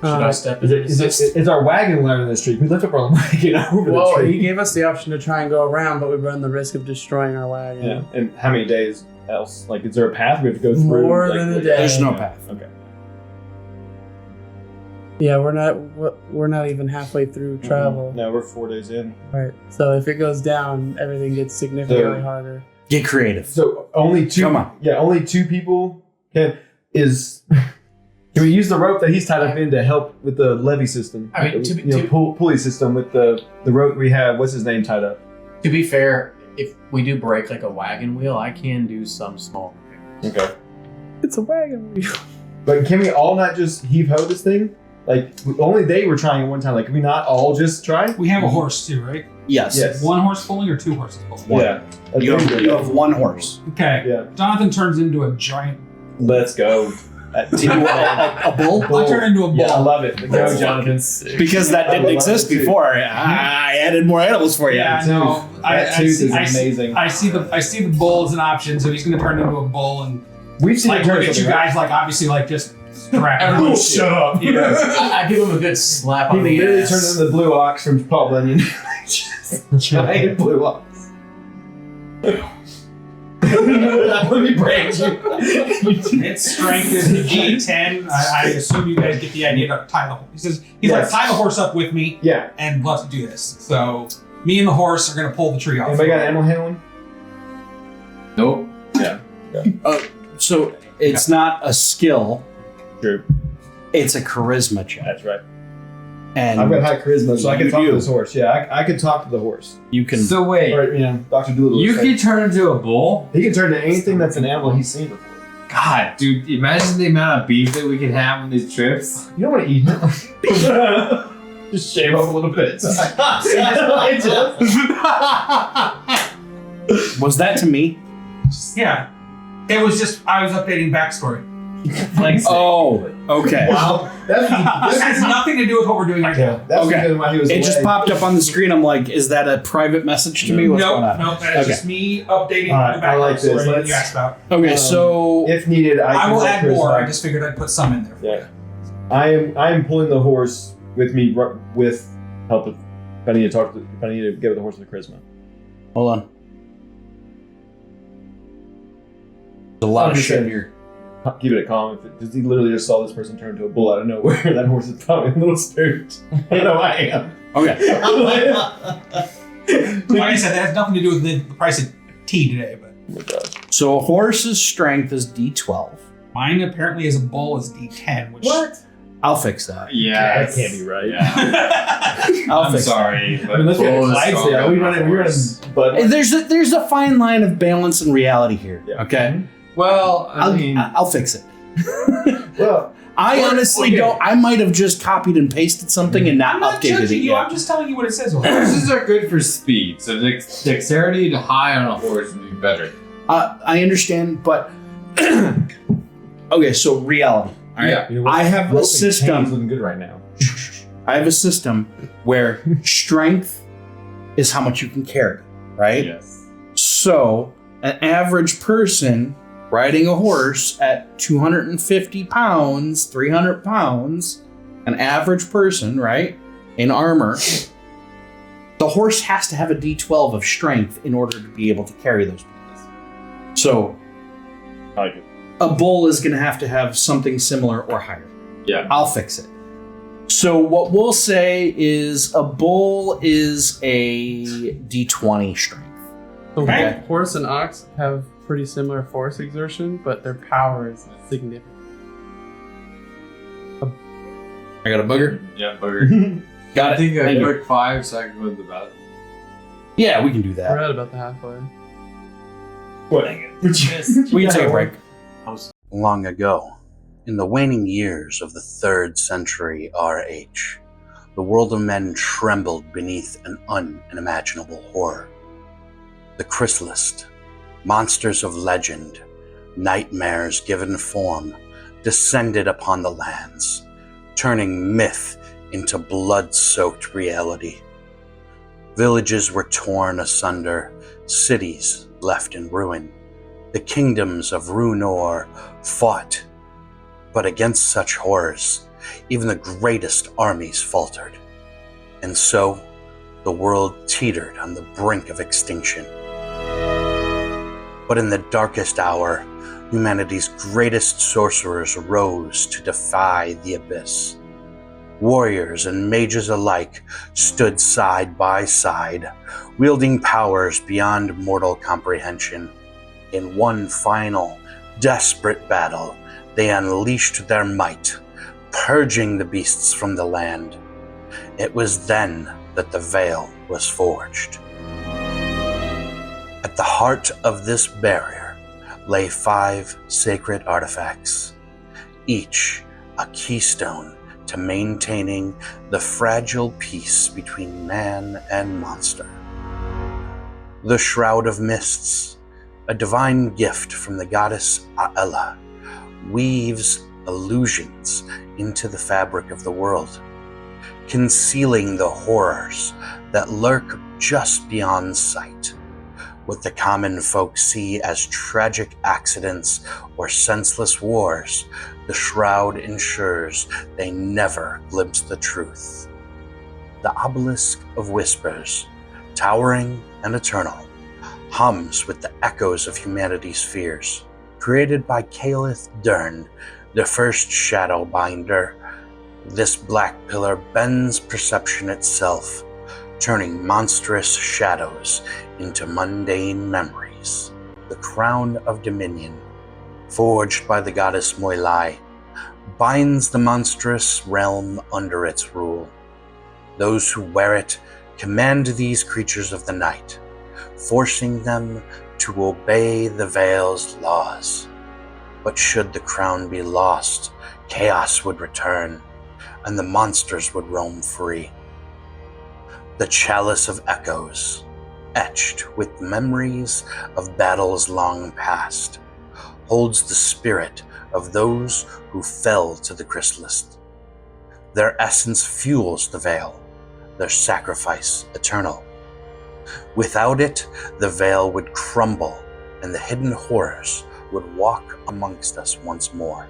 Should I step in? Is our wagon louder than the street? We lift up our wagon over Well, the he tree. gave us the option to try and go around, but we run the risk of destroying our wagon. Yeah. And how many days else? Like, is there a path we have to go through? More Like, than a like- day. There's no path. Okay. Yeah, we're not even halfway through travel. No, we're 4 days in. Right. So if it goes down, everything gets significantly So- harder. Get creative. So only 2. Come on. Yeah, only 2 people can. Can we use the rope that he's tied up in to help with the levee system? I mean, pulley system with the rope we have. What's his name tied up? To be fair, if we do break like a wagon wheel, I can do some small repairs. Okay. It's a wagon wheel. But can we all not just heave ho this thing? Like only they were trying at one time. Like, can we not all just try? We have a horse too, right? Yes. Yes. One horse pulling or two horses pulling? Yeah. You have one horse. Okay. Yeah. Jonathan turns into a giant. Let's go. A bull? I turn into a bull. Yeah, I love it. Go, Jonathan. Because that didn't exist before. I added more animals for you. Yeah, I know. That tooth is amazing. I see the bull as an option, so he's going to turn into a bull and We've seen like it turn look at you something, right? guys like obviously like just strap. Everyone shut up. Yeah. I give him a good slap He on the literally ass. turned into the blue ox from Paul Bunyan. Just giant blue ox. Let me break you. Its strength is D10. I assume you guys get the idea to tie the horse. He's Yes. like, tie the horse up with me Yeah. and let's do this. So me and the horse are going to pull the tree off. Anybody got animal handling? Nope. So it's not a skill, True. it's a charisma check. That's right. And I've got high charisma, so I can You talk do. to this horse. Yeah, I could talk to the horse. you can. So wait, Or, Dr. Doolittle. you was can like, turn into a bull? he can turn to anything that's an animal he's seen before. God, dude, imagine the amount of beef that we could have on these trips. You don't want to eat it. Just shave off a little bit. Was that to me? Yeah. It was just, I was updating backstory. Like, Oh, okay. Wow. This has nothing to do with what we're doing right now. That's Okay. because why he was It just away. popped up on the screen. I'm like, is that a private message to me? What's going on? No, that is Okay. just me updating All right, the I like this. backstory that Let's- you asked about. Okay, so If needed, I I can will roll add charisma. more. I just figured I'd put some in there. Yeah. I am pulling the horse with me with help if I need to get with the horse with the charisma. hold on. There's a lot of I'm just shit saying. here. Keep it calm. Because he literally just saw this person turn into a bull out of nowhere. That horse is probably a little spooked. I know I am. Okay. Like I said, that has nothing to do with the price of tea today, but Oh my God. So a horse's strength is D12. mine apparently as a bull is D10, which I'll fix that. Yeah, That can't be right. I'll I'm fix sorry, but Unless we have bull is Clydesdale. stronger We than running horse. Bud. that. There's a fine line of balance and reality here. Yeah. Okay. Well, I mean, I'll fix it. Well, I honestly don't. I might have just copied and pasted something and not I'm not updated judging it you. yet. I'm just telling you what it says. horses are good for speed, so dexterity to high on a horse would be better. I understand, but okay. So reality. All right. Yeah. you know what? I have a Roping system. Kane's looking good right now. I have a system where strength is how much you can carry, right? Yes. So an average person riding a horse at 250 pounds, 300 pounds, an average person, right, in armor, the horse has to have a D12 of strength in order to be able to carry those people. So I like it. a bull is going to have something similar or higher. Yeah. I'll fix it. So what we'll say is a bull is a D20 strength. Okay. Horse and ox have pretty similar force exertion, but their power is significant. I got a booger. Yeah, booger. Got I it. think a Thank you. quick 5 so I can go to the battle. Yeah, we can do We're that. at about the halfway. What? We can take a break. Long ago, in the waning years of the 3rd century RH, the world of men trembled beneath an unimaginable horror. The chrysalis, monsters of legend, nightmares given form, descended upon the lands, turning myth into blood-soaked reality. Villages were torn asunder, cities left in ruin. The kingdoms of Runor fought, but against such horrors, even the greatest armies faltered. And so, the world teetered on the brink of extinction. But in the darkest hour, humanity's greatest sorcerers rose to defy the abyss. Warriors and mages alike stood side by side, wielding powers beyond mortal comprehension. In one final, desperate battle, they unleashed their might, purging the beasts from the land. It was then that the veil was forged. At the heart of this barrier lay 5 sacred artifacts, each a keystone to maintaining the fragile peace between man and monster. The Shroud of Mists, a divine gift from the goddess Aella, weaves illusions into the fabric of the world, concealing the horrors that lurk just beyond sight. What the common folk see as tragic accidents or senseless wars, the Shroud ensures they never glimpse the truth. The Obelisk of Whispers, towering and eternal, hums with the echoes of humanity's fears. Created by Calith Dern, the first Shadowbinder, this black pillar bends perception itself, turning monstrous shadows into mundane memories. The crown of dominion, forged by the goddess Moilai, binds the monstrous realm under its rule. Those who wear it command these creatures of the night, forcing them to obey the Veil's laws. But should the crown be lost, chaos would return, and the monsters would roam free. The Chalice of Echoes, etched with memories of battles long past, holds the spirit of those who fell to the chrysalis. Their essence fuels the Veil, their sacrifice eternal. Without it, the Veil would crumble, and the hidden horrors would walk amongst us once more.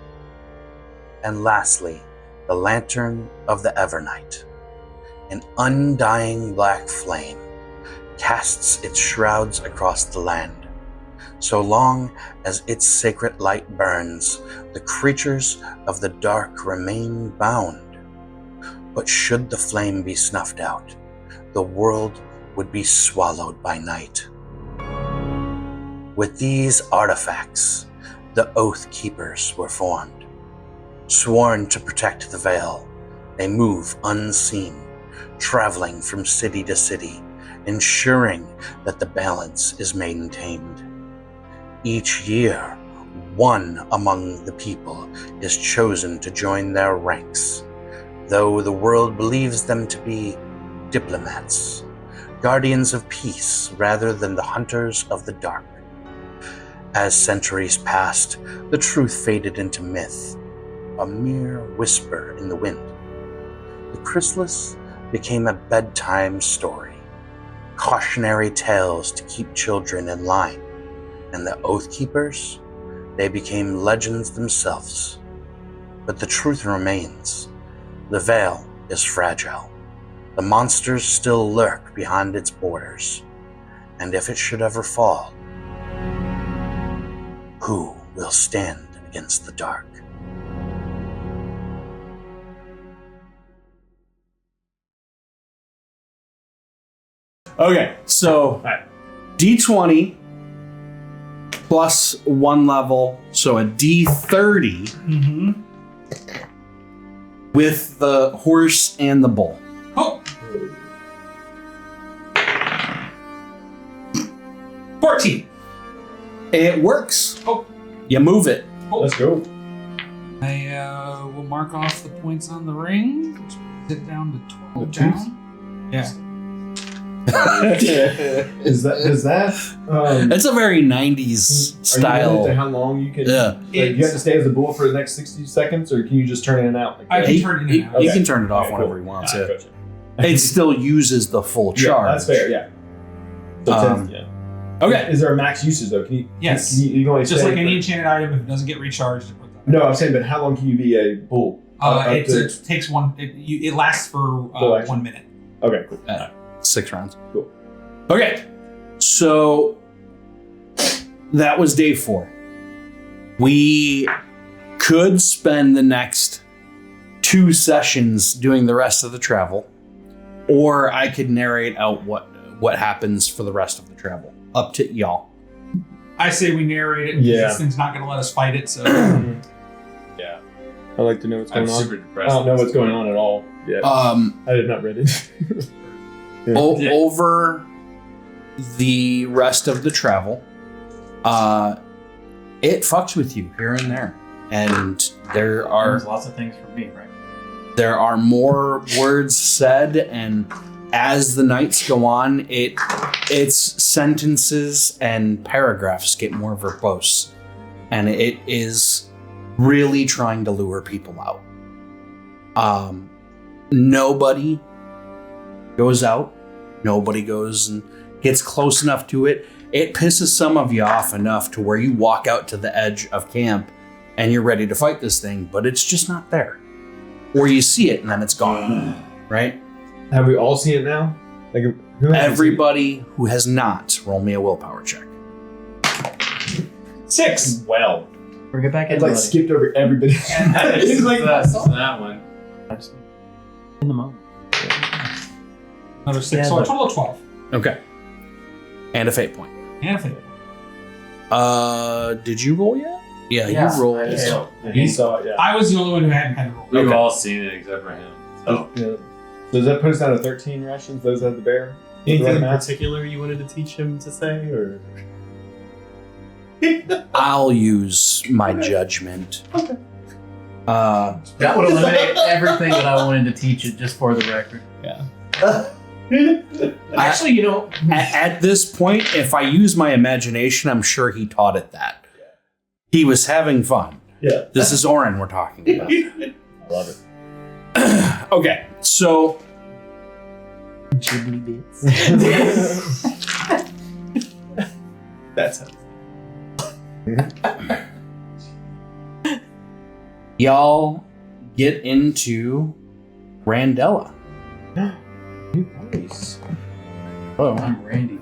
And lastly, the Lantern of the Evernight, an undying black flame, casts its shrouds across the land. So long as its sacred light burns, the creatures of the dark remain bound. But should the flame be snuffed out, the world would be swallowed by night. With these artifacts, the Oathkeepers were formed. Sworn to protect the Veil, they move unseen, traveling from city to city, ensuring that the balance is maintained. Each year, one among the people is chosen to join their ranks, though the world believes them to be diplomats, guardians of peace rather than the hunters of the dark. As centuries passed, the truth faded into myth, a mere whisper in the wind. The chrysalis became a bedtime story, cautionary tales to keep children in line, and the Oathkeepers, they became legends themselves. But the truth remains. The Veil is fragile. The monsters still lurk behind its borders. And if it should ever fall, who will stand against the dark? Okay, so D20 plus 1 level, so a D30 with the horse and the bull. Oh. 14. It works. Oh. You move it. Let's go. I will mark off the points on the ring, which brings it down to 12 The down. Yeah. Is that It's a very 90s are you style. limited to how long you can? Yeah. Like, you have to stay as a bull for the next 60 seconds, or can you just turn in and out? Like I that? can turn it in and out. He Okay. can turn it off Okay, whenever cool. he wants. Ah, Yeah. gotcha. It still uses the full charge. Yeah, that's fair. Yeah. So Um, 10, yeah. Okay. Is there a max usage though? Can you? Yes. Can you can only Just stay like any for- enchanted item, if it doesn't get recharged, it puts that. No, I'm saying, but how long can you be a bull? It takes one. It lasts for Full action. 1 minute. Okay, cool. 6 rounds. Cool. Okay. So that was day 4. We could spend the next 2 sessions doing the rest of the travel, or I could narrate out what happens for the rest of the travel. Up to y'all. I say we narrate it. Yeah. This thing's not going to let us fight it, so. Yeah. I like to know what's I'm going on. super I depressed. don't know what's going on at all. Yeah. I did not read it. Yeah. Over the rest of the travel, it fucks with you here and there, and there are There's lots of things for me, right? There are more words said, and as the nights go on, its sentences and paragraphs get more verbose, and it is really trying to lure people out. Nobody goes out. Nobody goes and gets close enough to it. It pisses some of you off enough to where you walk out to the edge of camp and you're ready to fight this thing, but it's just not there. Or you see it and then it's gone, right? Have we all seen it now? Like, who hasn't Everybody who has not, roll me a willpower check. seen it? 6. Well, Bring it back in. it's like buddy. skipped over everybody. It's like that one. In the moment. Another 6. Yeah, so a but- total of 12. Okay. And a fate point. And a fail. Did you roll yet? Yeah, Yeah, you rolled. I failed. He saw it, yeah. I was the only one who hadn't had to roll. We've Okay. all seen it except for him. So. Yeah. So does that put us down to 13 rations? Those that have the bear? Anything Right in now? particular you wanted to teach him to say, or I'll use my judgment. Okay. That would eliminate everything that I wanted to teach it, just for the record. Actually, you know, At this point, if I use my imagination, I'm sure he taught it that. He was having fun. Yeah. This is Oren we're talking about. I love it. Okay, so Jibbly bits. that's how. y'all get into Randella. Nice. Oh, I'm Randy.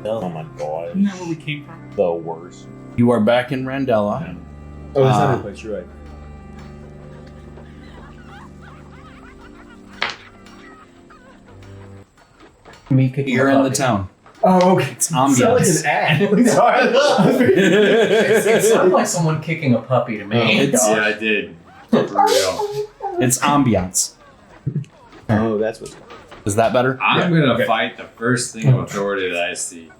Oh my god. Isn't that where we came from? The worst. you are back in Randella. Oh, that's not a place, you're right. Me kicking You're a in the puppy. town. Oh, okay. It's ambiance. ad. It sounded like someone kicking a puppy to me. It's- Yeah, I did. For real. It's ambiance. Oh, that's what's. Is that better? I'm Yeah, gonna okay. fight the first thing of authority that I see.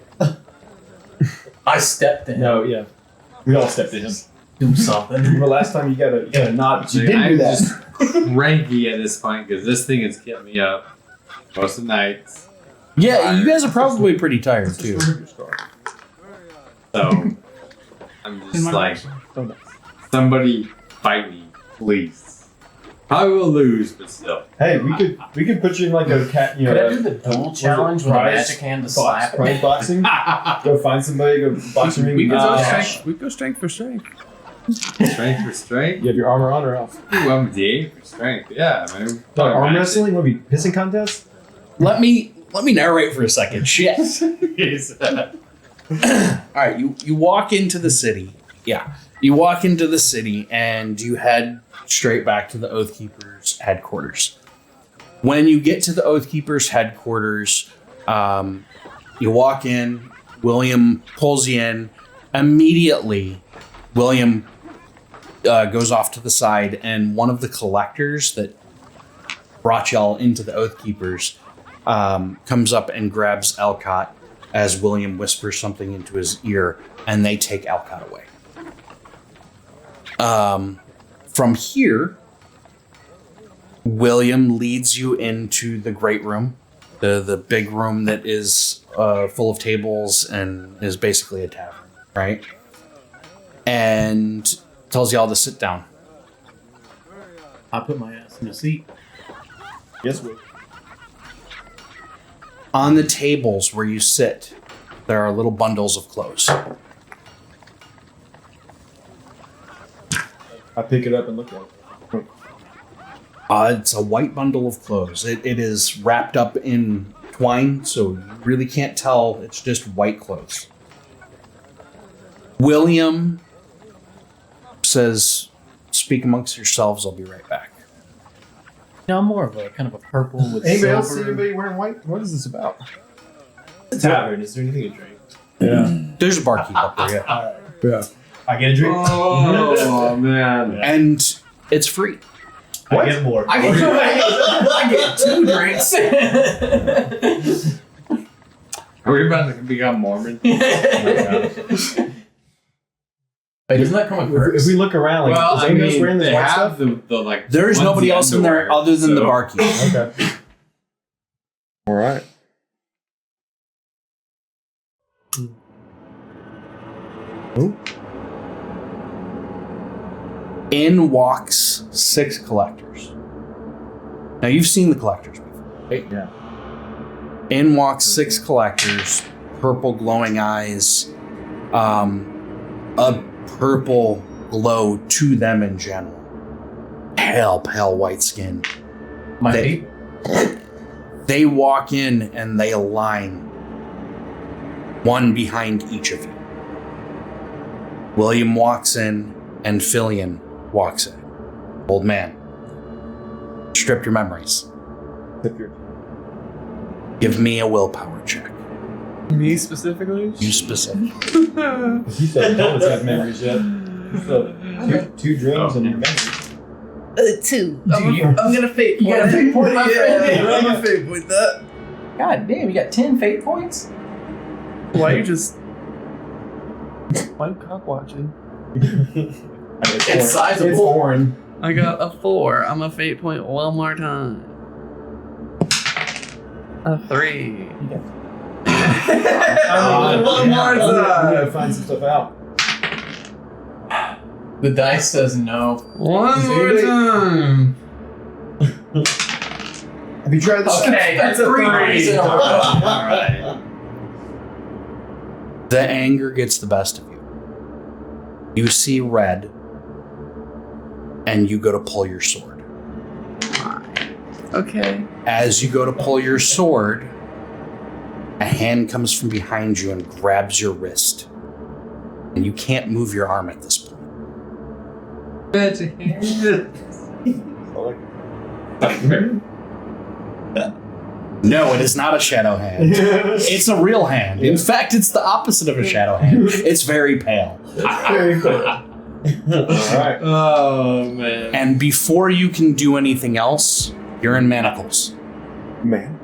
I stepped in. No, yeah. We all stepped in him. Do something. Remember last time you got a nod, but you didn't I'm do that. just cranky at this point because this thing has kept me up most of the nights. Yeah, you guys are probably pretty tired too. So I'm In just my like, direction. somebody fight me, please. I will lose, but still. Hey, we could put you in like a cat. You know, Could I do the duel challenge with a magic hand to slap? prize boxing. Go find somebody. Go boxing ring. We could go Uh, strength. We go strength for strength. Strength for strength. You have your armor on or off? Ooh, I'm D8 for strength. Yeah, man. Arm wrestling? What be pissing contest? Let me narrate for a second. Shit. All right, you walk into the city. Yeah, you walk into the city and you head straight back to the Oathkeepers Headquarters. When you get to the Oathkeepers Headquarters, you walk in. William pulls you in. Immediately, William goes off to the side, and one of the collectors that brought y'all into the Oathkeepers comes up and grabs Alcott as William whispers something into his ear, and they take Alcott away. From here, William leads you into the great room, the big room that is full of tables and is basically a tavern, right? And tells y'all to sit down. I put my ass in a seat. Yes, we. On the tables where you sit, there are little bundles of clothes. I pick it up and look at it. It's a white bundle of clothes. It is wrapped up in twine, so you really can't tell. It's just white clothes. William says, "Speak amongst yourselves. I'll be right back." No, I'm more of a kind of a purple with Anybody silver. else see anybody wearing white? What is this about? It's a tavern. Is there anything to drink? Yeah. There's a barkeep up there, yeah. Yeah. I get a drink. Oh, man. And it's free. I get more. I get 2 drinks. Are we about to become Mormon? Wait, doesn't that come with If perks? we look around, like, well, is I anyone else mean, wearing this they white have stuff? the like. There's onesie nobody else in there underwear, other than the so- barkeep. Okay. All right. In walks 6 collectors. Now you've seen the collectors before, right? Yeah. In walks 6 collectors, purple glowing eyes, a purple glow to them in general. Pale white skin. My They- feet. They walk in and they align, one behind each of you. William walks in and Fillion walks in. Old man, strip your memories. Give me a willpower check. Me specifically? You specific. He said Thomas has memories yet. So, two dreams and memories. 2. I'm gonna fate. You got a fate point, my friend? I'm gonna fate point that. God damn, you got 10 fate points? Why you just? Why you cock watching? It's sizable. It's foreign. I got a 4. I'm a fate point one more time. A 3. One more We gotta find some stuff out. The dice says no. One more time. Have you tried this? Okay, that's a 3 points in a row. Alright. The anger gets the best of you. You see red, and you go to pull your sword. Okay. As you go to pull your sword, a hand comes from behind you and grabs your wrist. And you can't move your arm at this point. No, it is not a shadow hand. It's a real hand. In fact, it's the opposite of a shadow hand. It's very pale. Very cool. All right. Oh man. And before you can do anything else, you're in manacles. Man.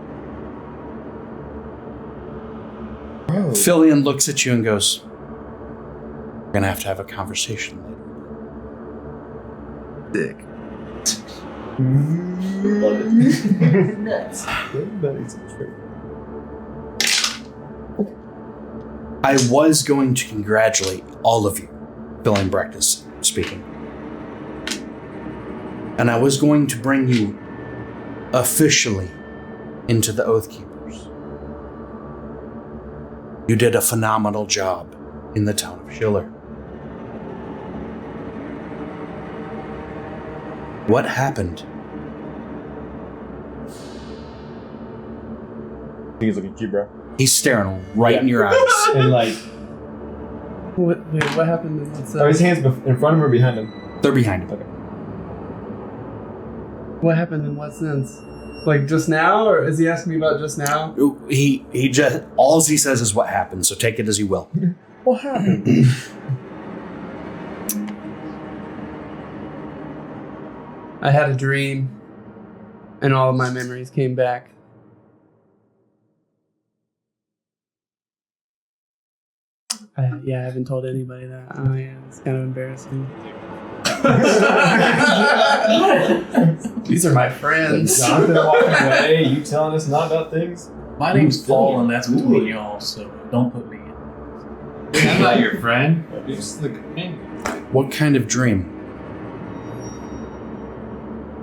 Bro. Fillion looks at you and goes, "We're gonna have to have a conversation later." Dick. I was going to congratulate all of you, Fillion Breakfast speaking. And I was going to bring you officially into the Oathkeepers. You did a phenomenal job in the town of Schiller. What happened? He's looking at you, bro. He's staring right in your eyes. And like, Wait, what happened? are his hands in front of him or behind him? They're behind him. What happened in what sense? Like just now, or is he asking me about just now? He just, all he says is what happened, so take it as you will. What happened? I had a dream, and all of my memories came back. I haven't told anybody that. Oh yeah, it's kind of embarrassing. These are my friends. Jonathan walking away, you telling us not about things? My name's Paul, and that's between y'all, so don't put me in. I'm not your friend. You're just the companion. What kind of dream?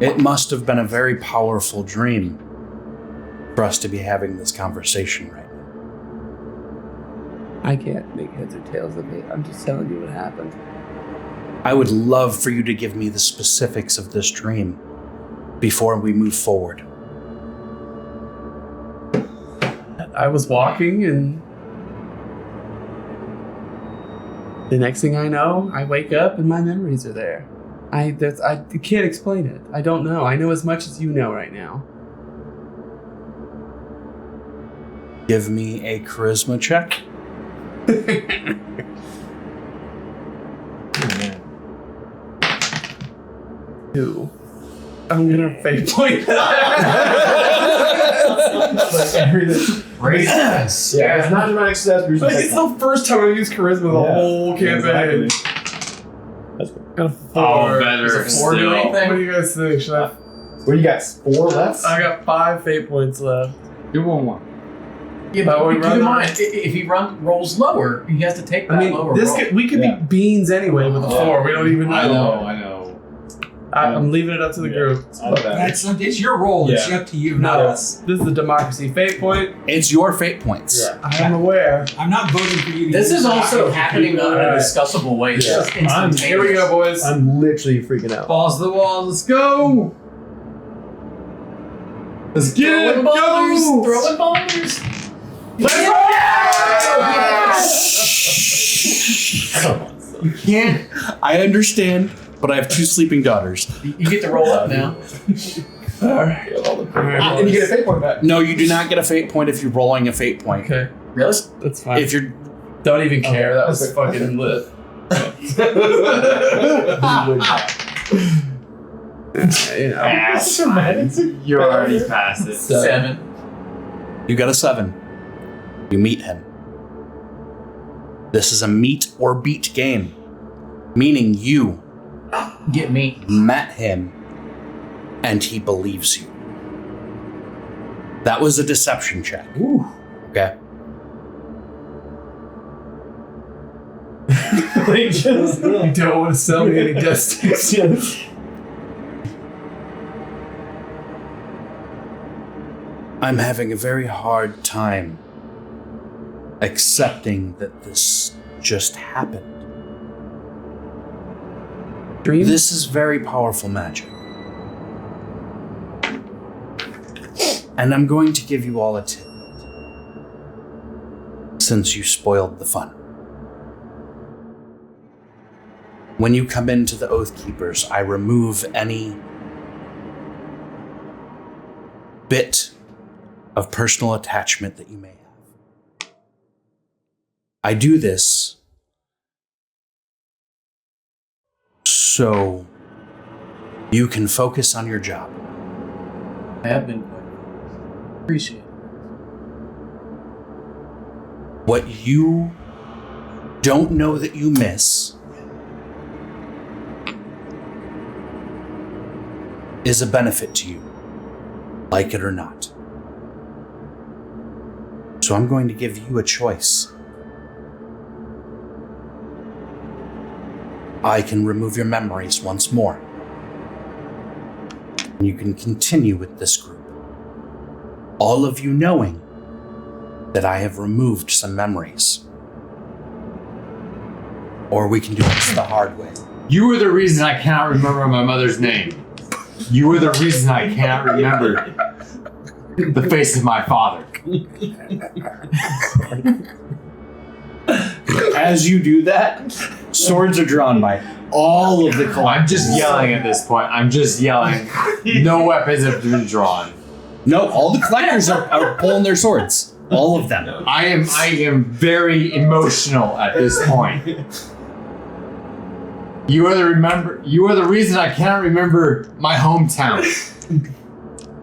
It must have been a very powerful dream for us to be having this conversation right now. I can't make heads or tails of it. I'm just telling you what happened. I would love for you to give me the specifics of this dream before we move forward. I was walking, and the next thing I know, I wake up and my memories are there. I can't explain it. I don't know. I know as much as you know right now. Give me a charisma check. Two. I'm gonna fate point Like everything. Yes. Yeah, it's not dramatic success. But Like, it's the first time I've used charisma the whole campaign. Exactly. That's cool. Got a 4. Oh, better Is it 4 do still. What do anything? you guys think? Should I? What do you got? 4 left? I got 5 fate points left. You won one. Yeah, but Oh, we keep run in the- mind, if he rolls lower, he has to take that I mean, lower this roll. we could Yeah. be beans anyway with a 4. We don't even know. I know. I'm leaving it up to the group. I know that. It's your role. It's Yeah. up to you, not No, us. this is the democracy fate point. It's your fate points. Yeah. I am aware. I'm not voting for you. To This use is it. also happening on a Alright. discussable way. It's Yeah. just instantaneous. Here we go, boys. I'm literally freaking out. Balls to the wall. Let's go. Let's get it. Throwing boulders. Go. Throwing boulders. Let's go. You can't. I understand, but I have 2 sleeping daughters. You get to roll up now. Alright. And you get a fate point back. No, you do not get a fate point if you're rolling a fate point. Okay, Really? that's fine. If you're Don't even care. Okay. That was Okay. fucking lit. You know. You already passed it. 7. You got a 7. You meet him. This is a meet or beat game, meaning you Get me. met him and he believes you. That was a deception check. Okay. You don't want to sell me any death sticks. I'm having a very hard time accepting that this just happened. Dream? This is very powerful magic. And I'm going to give you all a tidbit, since you spoiled the fun. When you come into the Oathkeepers, I remove any bit of personal attachment that you may have. I do this so you can focus on your job. I have been quite. Appreciate it. What you don't know that you miss is a benefit to you, like it or not. So I'm going to give you a choice. I can remove your memories once more. And you can continue with this group. All of you knowing that I have removed some memories. Or we can do this the hard way. You were the reason I cannot remember my mother's name. You were the reason I cannot remember the face of my father. As you do that, swords are drawn by all of the collectors. I'm just yelling at this point. I'm just yelling. No weapons have been drawn. No, all the collectors are pulling their swords. All of them. I am very emotional at this point. You are the reason I cannot remember my hometown.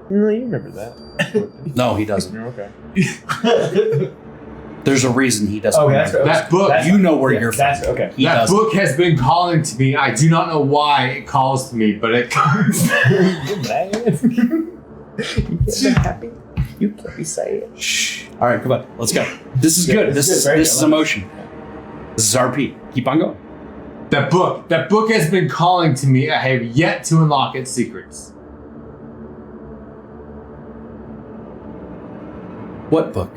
No, you remember that. No, he doesn't. Okay. There's a reason he doesn't. Okay, that's remember. That book, You know where Yeah, you're from. that's okay. He that doesn't. book has been calling to me. I do not know why it calls to me, but it comes. You can't be sad. Shh. All right, come on. Let's go. This is good. This is Very this good. is emotion. This is RP. Keep on going. That book has been calling to me. I have yet to unlock its secrets. What book?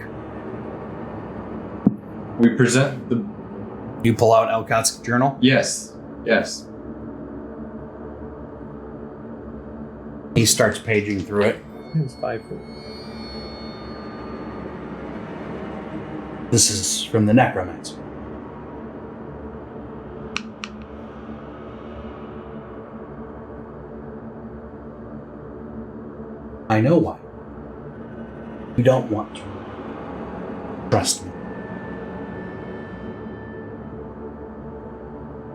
We present the You pull out Elcott's journal. yes. He starts paging through it. It's 5 foot. This is from the Necromancer. I know why. You don't want to. Trust me.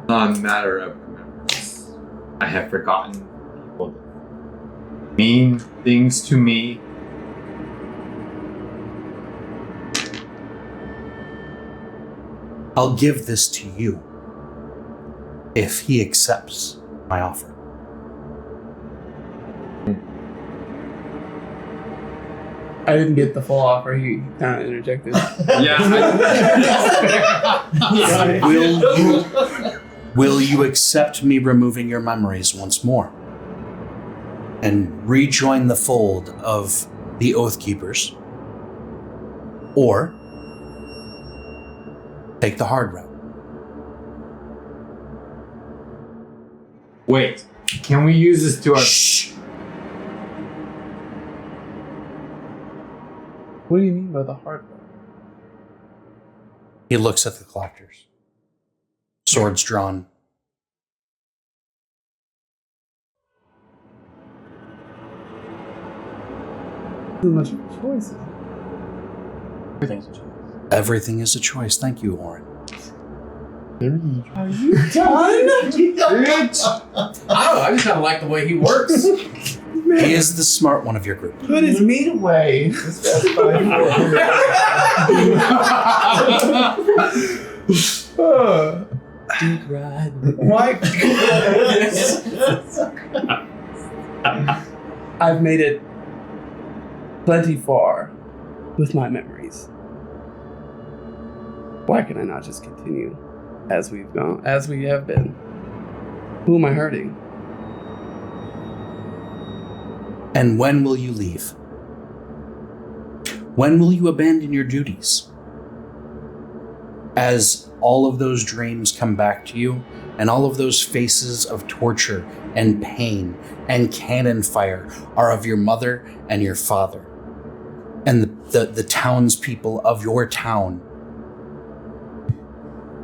Not a matter of remembrance. I have forgotten people that mean things to me. I'll give this to you. if he accepts my offer. I didn't get the full offer. He kind of interjected. Will you accept me removing your memories once more and rejoin the fold of the Oathkeepers, or take the hard route? Wait, can we use this to our... Shh. What do you mean by the hard one? He looks at the collectors. Swords drawn. Too much of a choice. Everything's a choice. Everything is a choice. Thank you, Oren. Are you done? I don't know. I just kind of like the way he works. He is the smart one of your group. Put his meat away. Deep ride. Why? I've made it plenty far with my memories. Why can I not just continue as we have been? Who am I hurting? And when will you leave? When will you abandon your duties? As all of those dreams come back to you, and all of those faces of torture and pain and cannon fire are of your mother and your father, and the townspeople of your town,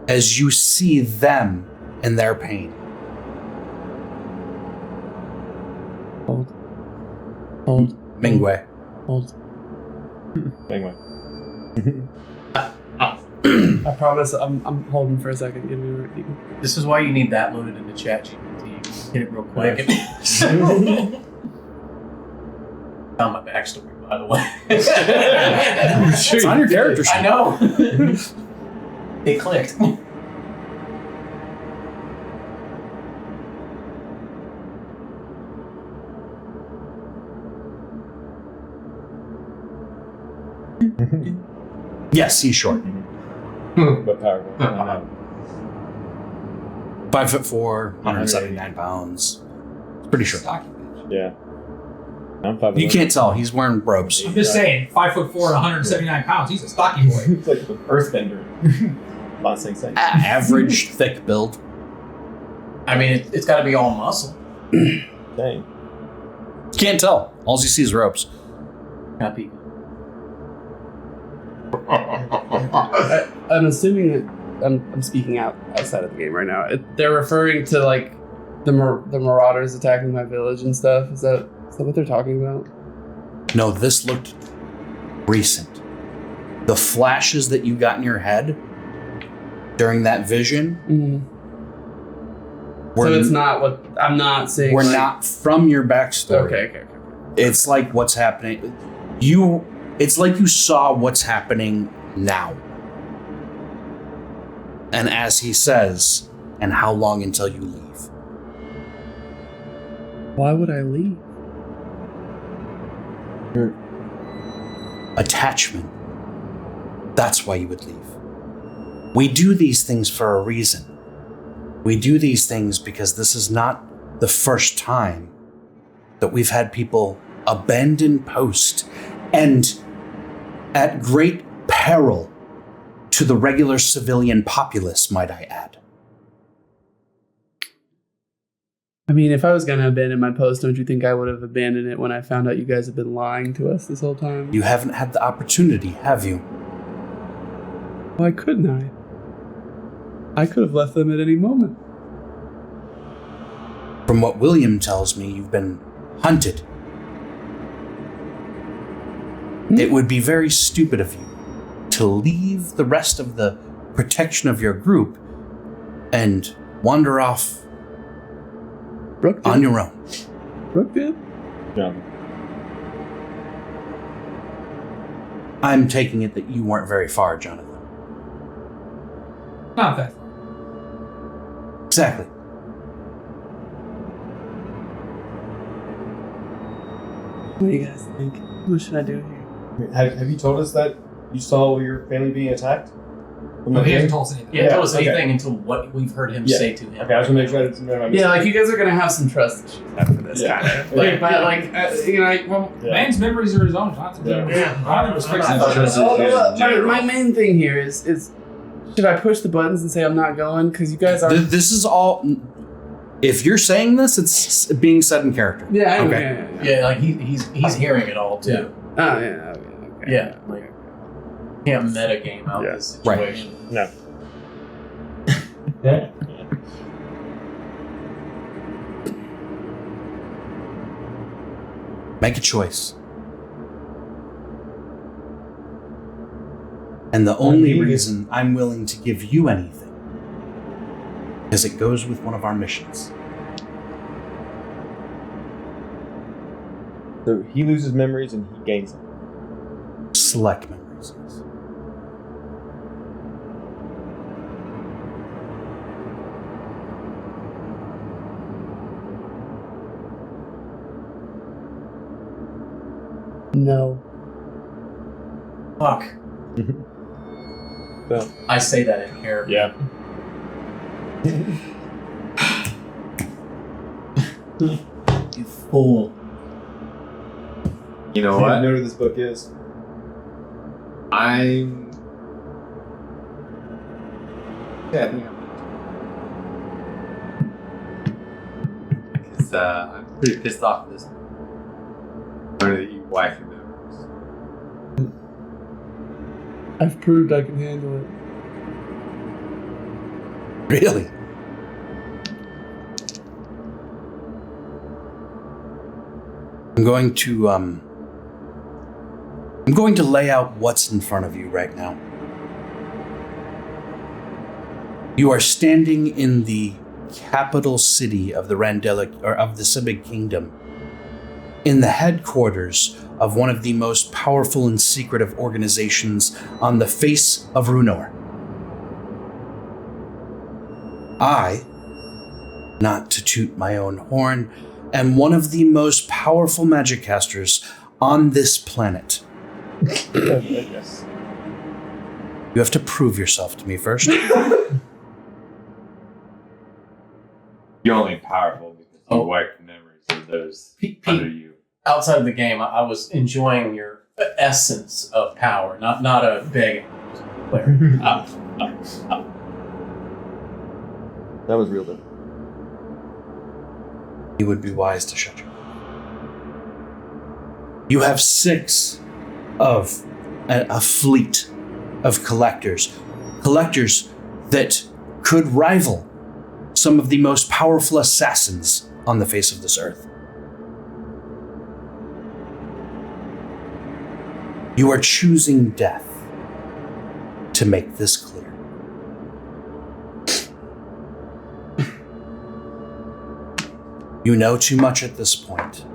as you see them in their pain. Hold. Mingwei. Hold. Anyway. I promise I'm holding for a second. Give me a This is why you need that loaded into ChatGPT. Get it real quick. Found my backstory, by the way. It's on your character sheet. I know. It clicked. Yes, he's short. But powerful. 5'4", 179 pounds. It's pretty short. Yeah. I'm 5'11". You can't tell. He's wearing robes. I'm just saying, 5'4", 179 pounds. He's a stocky boy. It's like an earthbender. Not saying same. Average thick build. I mean, it's got to be all muscle. Dang. Can't tell. All you see is robes. Copy. I'm assuming that I'm speaking outside of the game right now. They're referring to like the marauders attacking my village and stuff. Is that what they're talking about? No, this looked recent. The flashes that you got in your head during that vision So it's not what I'm not saying. We're not from your backstory. Okay. It's like what's happening. It's like you saw what's happening now. And as he says, and how long until you leave? Why would I leave? Attachment. That's why you would leave. We do these things for a reason. We do these things because this is not the first time that we've had people abandon post and at great peril to the regular civilian populace, might I add. I mean, if I was going to abandon my post, don't you think I would have abandoned it when I found out you guys have been lying to us this whole time? You haven't had the opportunity, have you? Why couldn't I? I could have left them at any moment. From what William tells me, you've been hunted. It would be very stupid of you to leave the rest of the protection of your group and wander off Brooke did. on your own. Brooke did? Yeah. I'm taking it that you weren't very far, Jonathan. Not that far. Exactly. What do you guys think? What should I do here? Have you told us that you saw your family being attacked? No, he hasn't told us anything. He hasn't told us okay. anything until what we've heard him Yeah. say to him. Okay, I was gonna make sure I didn't Yeah, like you guys are gonna have some trust issues after this, Yeah. kind of. Yeah. But like, you know, well, Man's memories are his own. Not to do. Yeah. I respect I'm that. not- Trust issues in my general. main thing here is should I push the buttons and say I'm not going? Because you guys are. This is all. If you're saying this, it's being said in character. Yeah, I know, Okay. Yeah, like he's hearing it all too. Oh yeah. Okay. Yeah, like can't meta game out Yeah. this Right. situation. No. Make a choice. And the only reason I'm willing to give you anything is it goes with one of our missions. So he loses memories and he gains them. Select memories. Yes. No. Fuck. So, I say that in character. yeah. You fool. You know You what? know what this book is? I'm. Yeah, I think I'm. Because I'm pretty pissed off at this. I'm going to eat wifey memories. I've proved I can handle it. Really? I'm going to lay out what's in front of you right now. You are standing in the capital city of the Randella, or of the Simic Kingdom, in the headquarters of one of the most powerful and secretive organizations on the face of Runor. I, not to toot my own horn, am one of the most powerful magic casters on this planet. Yes. You have to prove yourself to me first. You're only powerful because you Oh. wipe memories of those Pete, under you. outside of the game, I was enjoying your essence of power, not a begging player. That was real though. You would be wise to shut your mouth. You have 6 of a fleet of collectors that could rival some of the most powerful assassins on the face of this earth. You are choosing death to make this clear. You know too much at this point.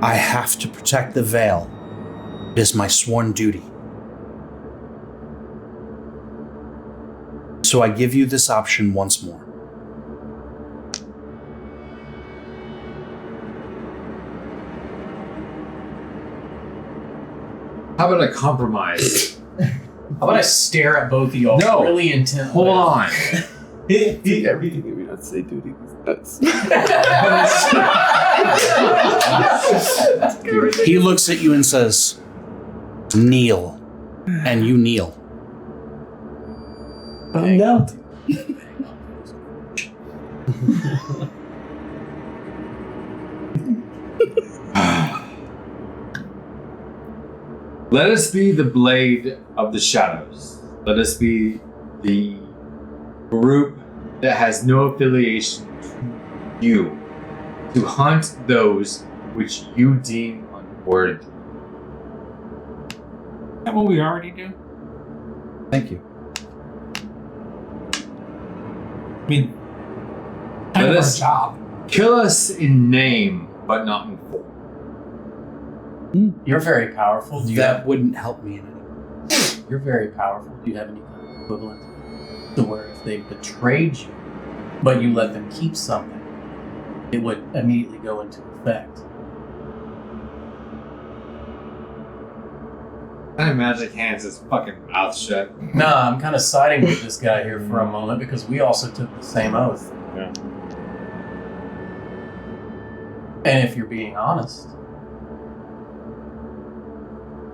I have to protect the Veil. It is my sworn duty. So I give you this option once more. How about a compromise? How about I stare at both of y'all No. really intently? Hold on. Everything that we not say, dude, is nuts. He looks at you and says, kneel. And you kneel. I'm knelt. Let us be the blade of the shadows. Let us be the group that has no affiliation to you, to hunt those which you deem unworthy. Is that what we already do? Thank you. I mean, kind Let of our us- job. Kill us in name, but not in form. You're very powerful. Do you That have, wouldn't help me in any way. you're very powerful. Do you have any kind of equivalent to where if they betrayed you, but you let them keep something, it would immediately go into effect? My magic hands his fucking mouth shut. Nah, I'm kind of siding with this guy here for a moment because we also took the same oath. Yeah. And if you're being honest,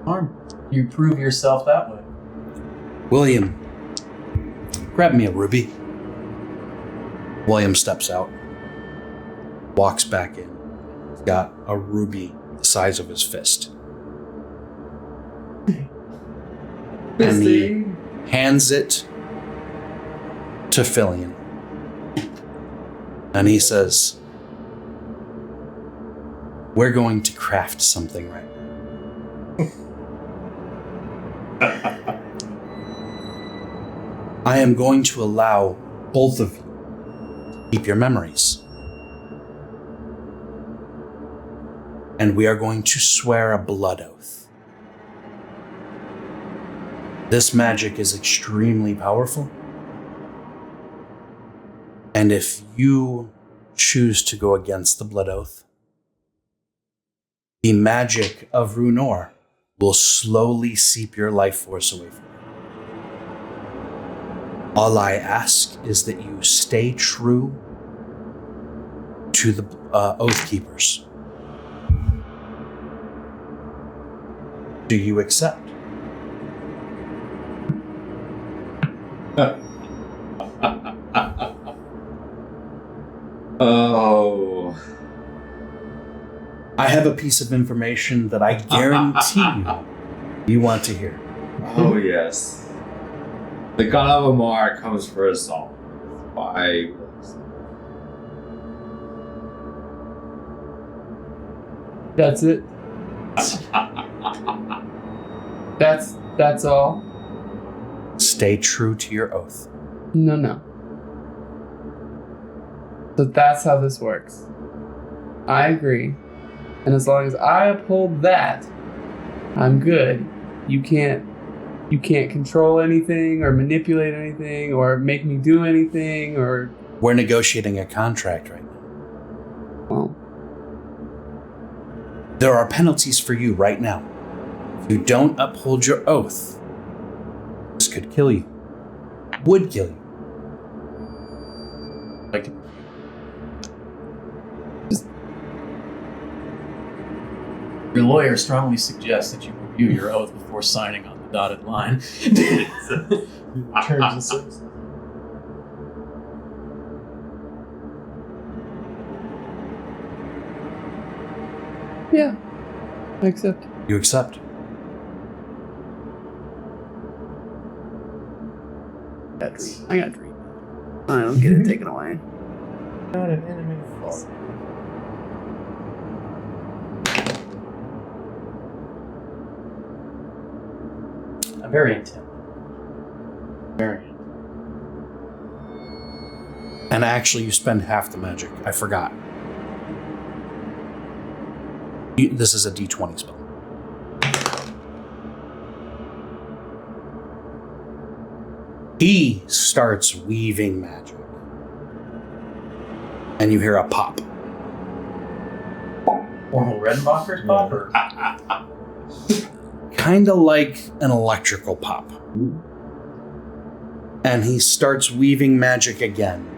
harm. You prove yourself that way. William, grab me a ruby. William steps out, walks back in. He's got a ruby the size of his fist. And he hands it to Fillion. And he says, we're going to craft something right now. I am going to allow both of you to keep your memories. And we are going to swear a blood oath. This magic is extremely powerful. And if you choose to go against the blood oath, the magic of Runor will slowly seep your life force away from you. All I ask is that you stay true to the Oathkeepers. Do you accept? Oh. I have a piece of information that I guarantee you want to hear. Oh, yes. The God of Amar comes for us all. Why? That's it. That's all. Stay true to your oath. No. So that's how this works. I agree. And as long as I uphold that, I'm good. You can't control anything or manipulate anything or make me do anything or... We're negotiating a contract right now. Well, there are penalties for you right now. If you don't uphold your oath, this could kill you. Would kill you. Your lawyer strongly suggests that you review your oath before signing on the dotted line. Terms and services. yeah. I accept. You accept. I got dream. I don't get it taken away. Not an enemy fault. I'm very intent. Very. And actually, you spend half the magic. I forgot. This is a D20 spell. He starts weaving magic. And you hear a pop. Orville Redenbacher's pop? Or? Kind of like an electrical pop. And he starts weaving magic again.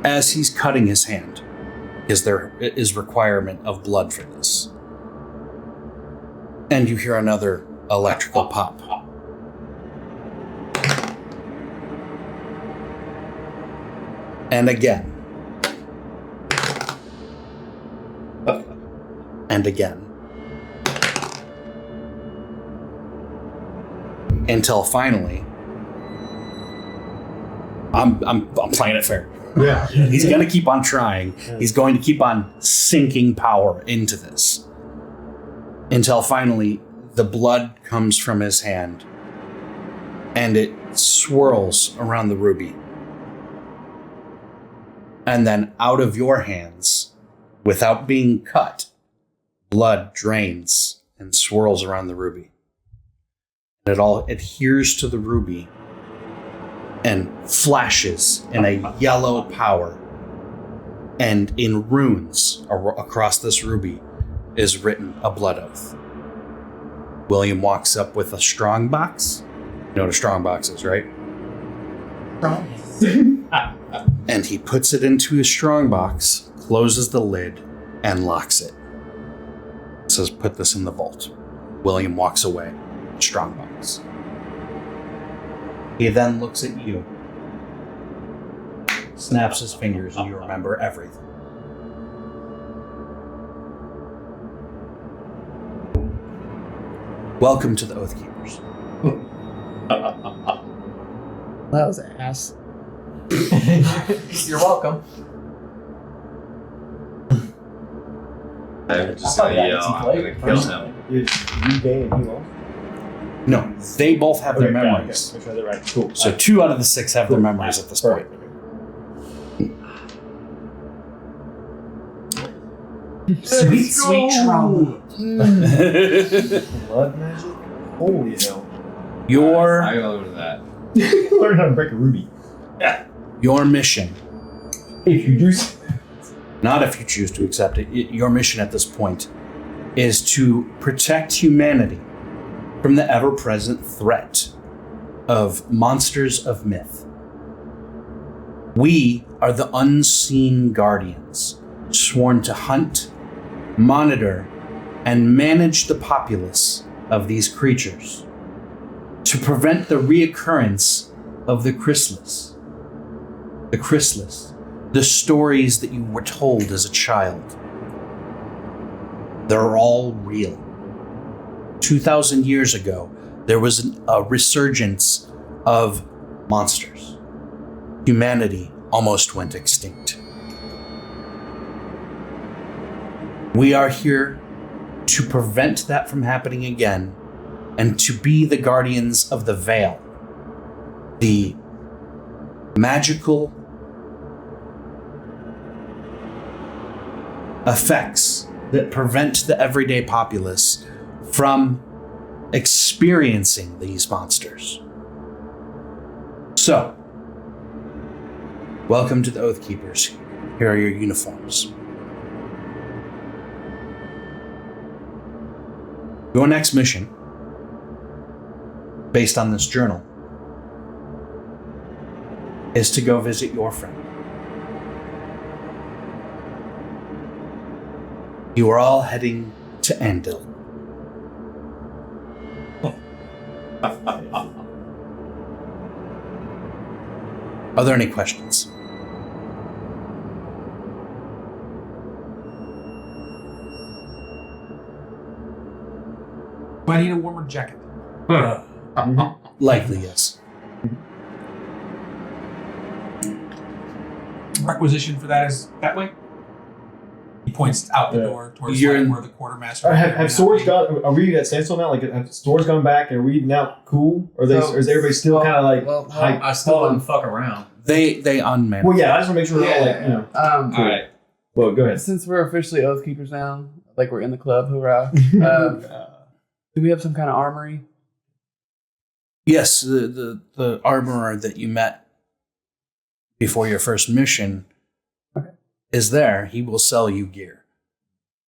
As he's cutting his hand. Because there is requirement of blood for this. And you hear another electrical pop. And again. And again. Until finally, I'm playing it fair. Yeah. He's going to keep on trying. He's going to keep on sinking power into this. Until finally, the blood comes from his hand. And it swirls around the ruby. And then out of your hands, without being cut, blood drains and swirls around the ruby. And it all adheres to the ruby and flashes in a yellow power. And in runes across this ruby is written a blood oath. William walks up with a strong box. You know what a strong box is, right? And he puts it into his strong box, closes the lid, and locks it. Says, put this in the vault. William walks away. Strong box. He then looks at you, snaps his fingers, and you remember everything. Welcome to the Oathkeepers. That was ass. You're welcome. I'm just I gonna thought yell. that I'm was gonna Blake. kill him. You gain, you lost. No, they both have their Okay, got it, memories. okay. Make sure they're right. Cool. So 2 out of the 6 have their memories at this point. Sweet, sweet trauma. Blood magic? Holy hell. Your I go over to that. Learn how to break a ruby. your mission, If you do. not if you choose to accept it, your mission at this point is to protect humanity from the ever-present threat of monsters of myth. We are the unseen guardians, sworn to hunt, monitor, and manage the populace of these creatures, to prevent the reoccurrence of the chrysalis. The chrysalis, the stories that you were told as a child. They're all real. 2,000 years ago, there was a resurgence of monsters. Humanity almost went extinct. We are here to prevent that from happening again and to be the guardians of the veil, the magical effects that prevent the everyday populace from experiencing these monsters. So, welcome to the Oathkeepers. Here are your uniforms. Your next mission, based on this journal, is to go visit your friend. You are all heading to Andil. Are there any questions? Do I need a warmer jacket? Likely, yes. Requisition for that is that way. He points out the door towards You're like in- where the quartermaster. Have swords gone? Are we at standstill now? Like, have swords gone back? Are we now cool? Or or is everybody still kind of like hyped? I still wouldn't fuck around. They unman. Well, yeah. I just want to make sure we're all like, you know. All right. Well, go ahead. Since we're officially Oathkeepers now, like we're in the club, hoorah. Do we have some kind of armory? Yes, the armorer that you met before your first mission is there. He will sell you gear.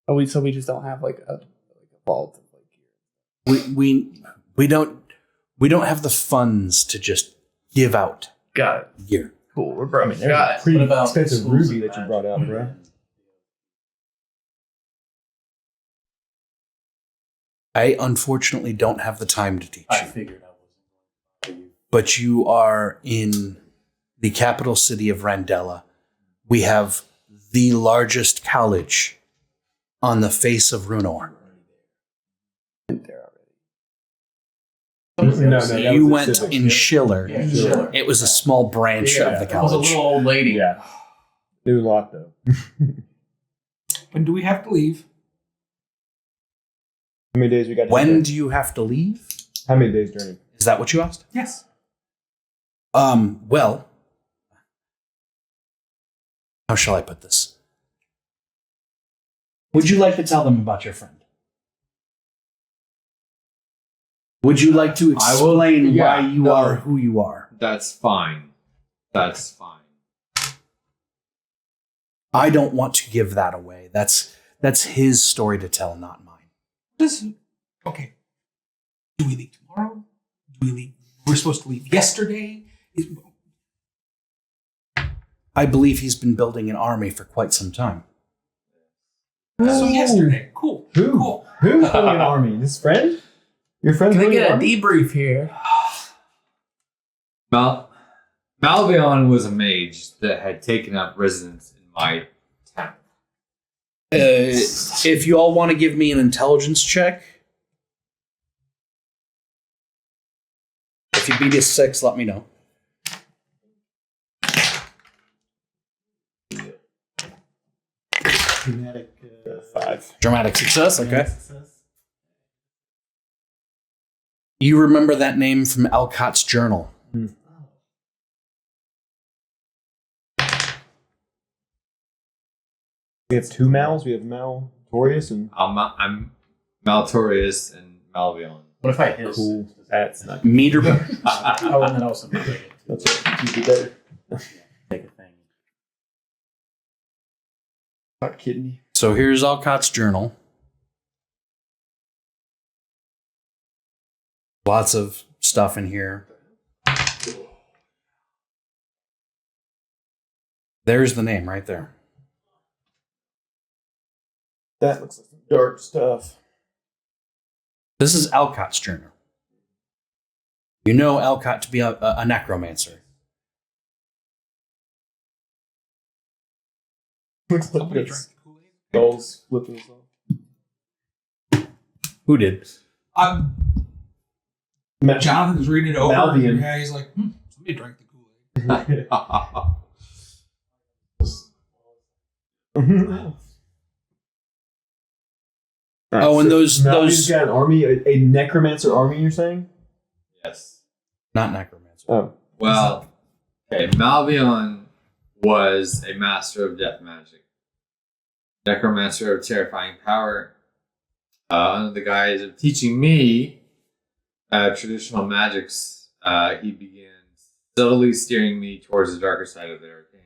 Oh, so we just don't have like a vault of like gear. We don't have the funds to just give out Got it. gear. Cool. We're broke. There's Got a it. pretty What about expensive schools ruby of that you brought out, bro. I unfortunately don't have the time to teach I you, figured I wasn't. but you are in the capital city of Randella. We have the largest college on the face of Runor. You went in Schiller. Yeah, Schiller. It was a small branch of the I was a college. little old lady. Yeah. New lot though. When do we have to leave? How many days we got? When do you have to leave? How many days journey? Is that what you asked? Yes. Well, how shall I put this? Would you like to tell them about your friend? Would you like to I will- explain yeah, why you no. are who you are? That's fine. That's fine. I don't want to give that away. That's his story to tell, not mine. This. Okay. Do we leave tomorrow? Do we leave? We're supposed to leave yesterday. I believe he's been building an army for quite some time. So yesterday. Cool. Who? Cool. Who's building an army? This friend? Your friend's Can I building get an a army? debrief here? Malvion was a mage that had taken up residence in my town. If you all want to give me an intelligence check, if you beat a 6, let me know. Dramatic 5. Dramatic success, okay. success. You remember that name from Alcott's journal. We have 2 Mals. We have Mal Torius and I'm Maltorius and Malvion. What if I hiss? cool. That's not. Meter. Oh, and then also make it. That's it. You do better. Take a thing. Not kidding me. So here's Alcott's journal. Lots of stuff in here. There's the name right there. That looks like some dark stuff. This is Alcott's journal. You know Alcott to be a necromancer. Looks like Somebody it's drank the Kool-Aid. skulls flipping off. Who did? Jonathan's reading it over. Malvion. Yeah, he's like, somebody drank the Kool-Aid. Oh, and those Malvian's got an army, a necromancer army. You're saying? Yes. not necromancer. Oh, Well, okay, Malvion was a master of death magic, necromancer of terrifying power. Under the guise of teaching me traditional magics, he began subtly steering me towards the darker side of the arcane.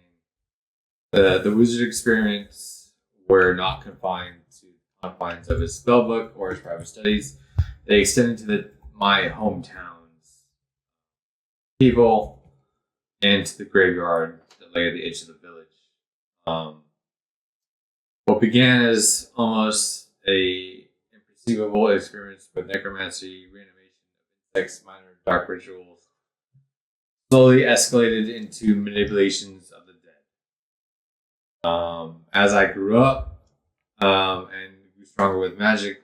The wizard experiments were not confined to the confines of his spellbook or his private studies. They extended to my hometown's people and to the graveyard that lay at the edge of the village. What began as almost a imperceivable experience with necromancy, reanimation of insects, minor dark rituals, slowly escalated into manipulations of the dead. As I grew up and grew stronger with magic,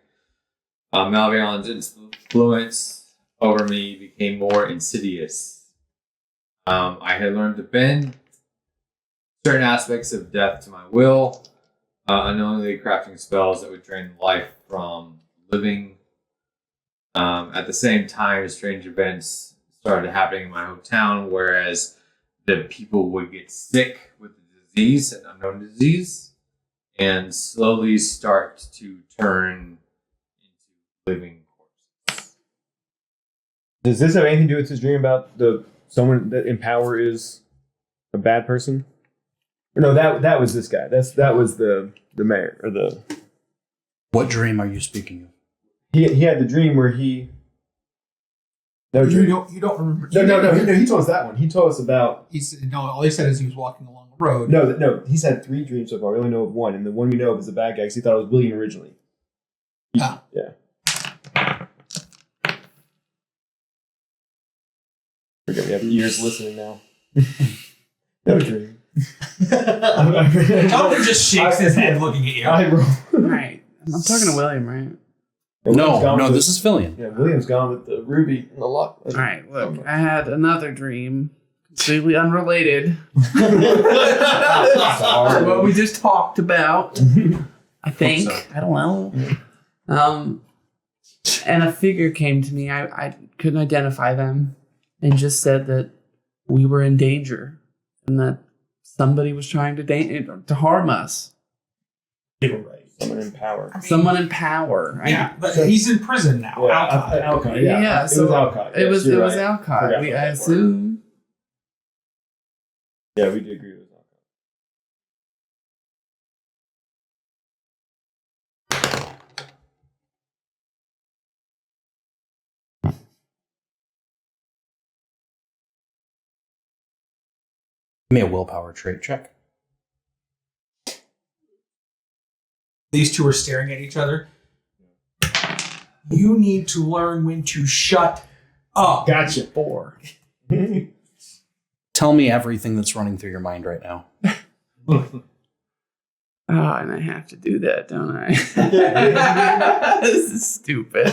Malvion's influence over me became more insidious. I had learned to bend certain aspects of death to my will, unknowingly crafting spells that would drain life from living. At the same time, strange events started happening in my hometown, whereas the people would get sick with the disease, an unknown disease, and slowly start to turn into living corpses. does this have anything to do with his dream about someone that in power is a bad person? Or no, that was this guy. That was the mayor or the. What dream are you speaking of? He had the dream where he. No You dream. don't remember. No. He told us that one. He told us about. All he said is he was walking along the road. No. He's had 3 dreams so far. We only know of one, and the one we know of is the bad guy because he thought it was William originally. Ah. Yeah. Forget we have ears listening now. No dream. Jonathan just shakes his head looking at you. Right. I'm talking to William, right? No, this is Fillion. Yeah, William's gone with the ruby and the lock. All right, look, I had another dream, completely unrelated to what we just talked about. I think. I don't know. And a figure came to me. I couldn't identify them, and just said that we were in danger and that somebody was trying to harm us. You were right. Someone in power. Someone in power. Yeah, but he's in prison now. Alcott. Alcott. Yeah, Yeah, so it was Alcott. It was Yes, you're right. Alcott. Forgot I about that part. assume. Yeah, we do agree with Alcott. Give me a willpower trait check. These two are staring at each other. You need to learn when to shut up. Gotcha. 4. Tell me everything that's running through your mind right now. Oh, and I have to do that, don't I? This is stupid.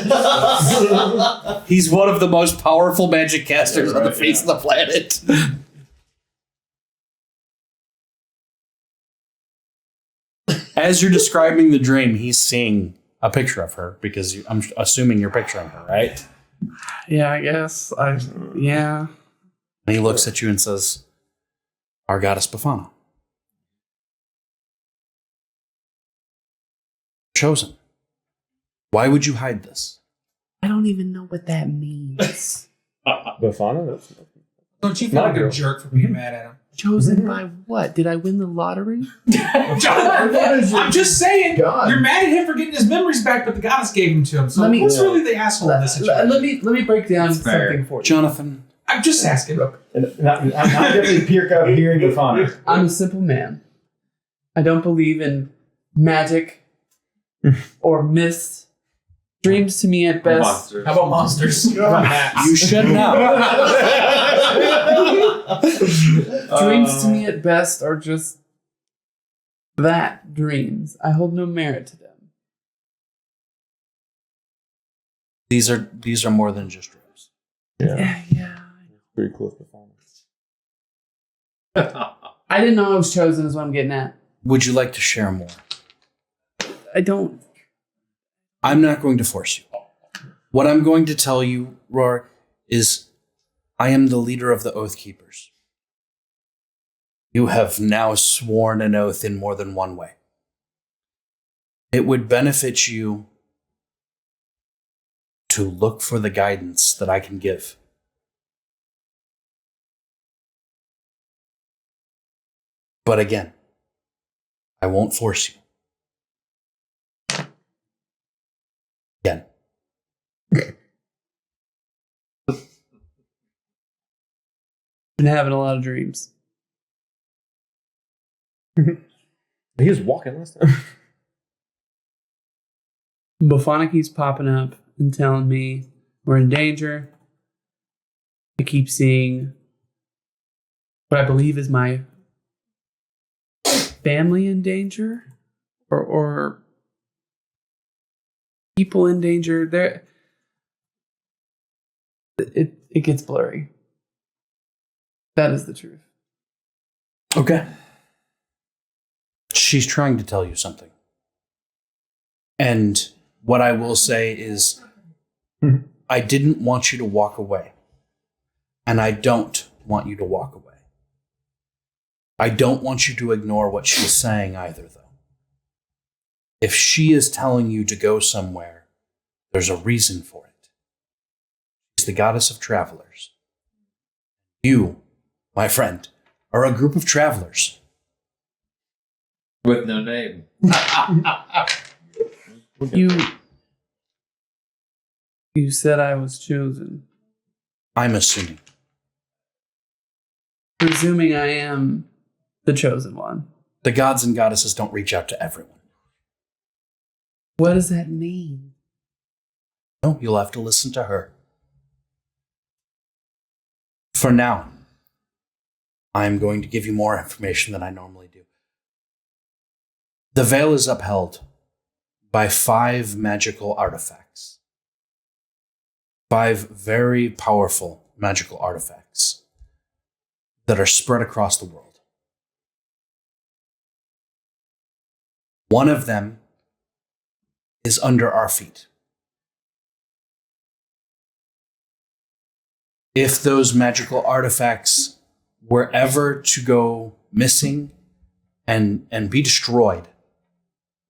He's one of the most powerful magic casters on the face of the planet. As you're describing the dream, he's seeing a picture of her because I'm assuming you're picturing her, right? Yeah, I guess. Yeah. And he looks at you and says, "Our goddess Bafana. Chosen. Why would you hide this?" I don't even know what that means. Bafana? Don't you feel like a jerk for being mad at him? Chosen by what? Did I win the lottery? John, I'm just saying, you're mad at him for getting his memories back, but the goddess gave them to him. So who's really the asshole in this situation? Let me break down something for you. Jonathan. I'm just asking. I'm definitely Pirka of hearing Bafana. I'm a simple man. I don't believe in magic or myths. Dreams to me at best. Monsters. How about monsters? You should know. Dreams to me at best are just that, dreams. I hold no merit to them. These are more than just dreams. Yeah. Pretty close Bafana. I didn't know I was chosen is what I'm getting at. Would you like to share more? I don't. I'm not going to force you. What I'm going to tell you, Roar, is I am the leader of the Oathkeepers. You have now sworn an oath in more than one way. It would benefit you to look for the guidance that I can give. But again, I won't force you. Again. Been having a lot of dreams. He was walking last time. Bafana keeps popping up and telling me we're in danger. I keep seeing what I believe is my family in danger, or people in danger. It gets blurry. That is the truth. Okay. She's trying to tell you something. And what I will say is, I didn't want you to walk away. And I don't want you to walk away. I don't want you to ignore what she's saying either, though. If she is telling you to go somewhere, there's a reason for it. She's the goddess of travelers. You, my friend, are a group of travelers. With no name. You said I was chosen. I'm assuming. Presuming I am the chosen one. The gods and goddesses don't reach out to everyone. What does that mean? No, you'll have to listen to her. For now, I'm going to give you more information than I normally do. The veil is upheld by 5 magical artifacts. 5 very powerful magical artifacts that are spread across the world. One of them is under our feet. If those magical artifacts were ever to go missing and be destroyed,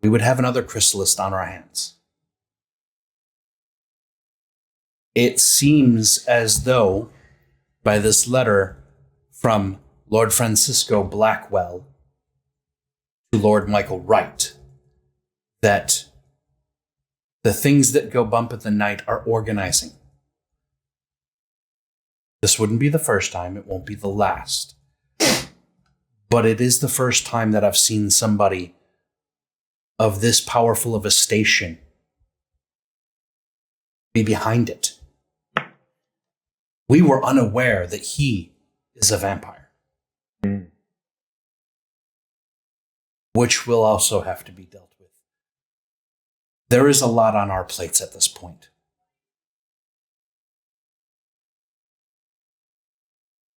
we would have another chrysalis on our hands. It seems as though, by this letter from Lord Francisco Blackwell to Lord Michael Wright, that the things that go bump at the night are organizing. This wouldn't be the first time, it won't be the last. but it is the first time that I've seen somebody of this powerful of a station be behind it. We were unaware that he is a vampire. Which will also have to be dealt with. There is a lot on our plates at this point.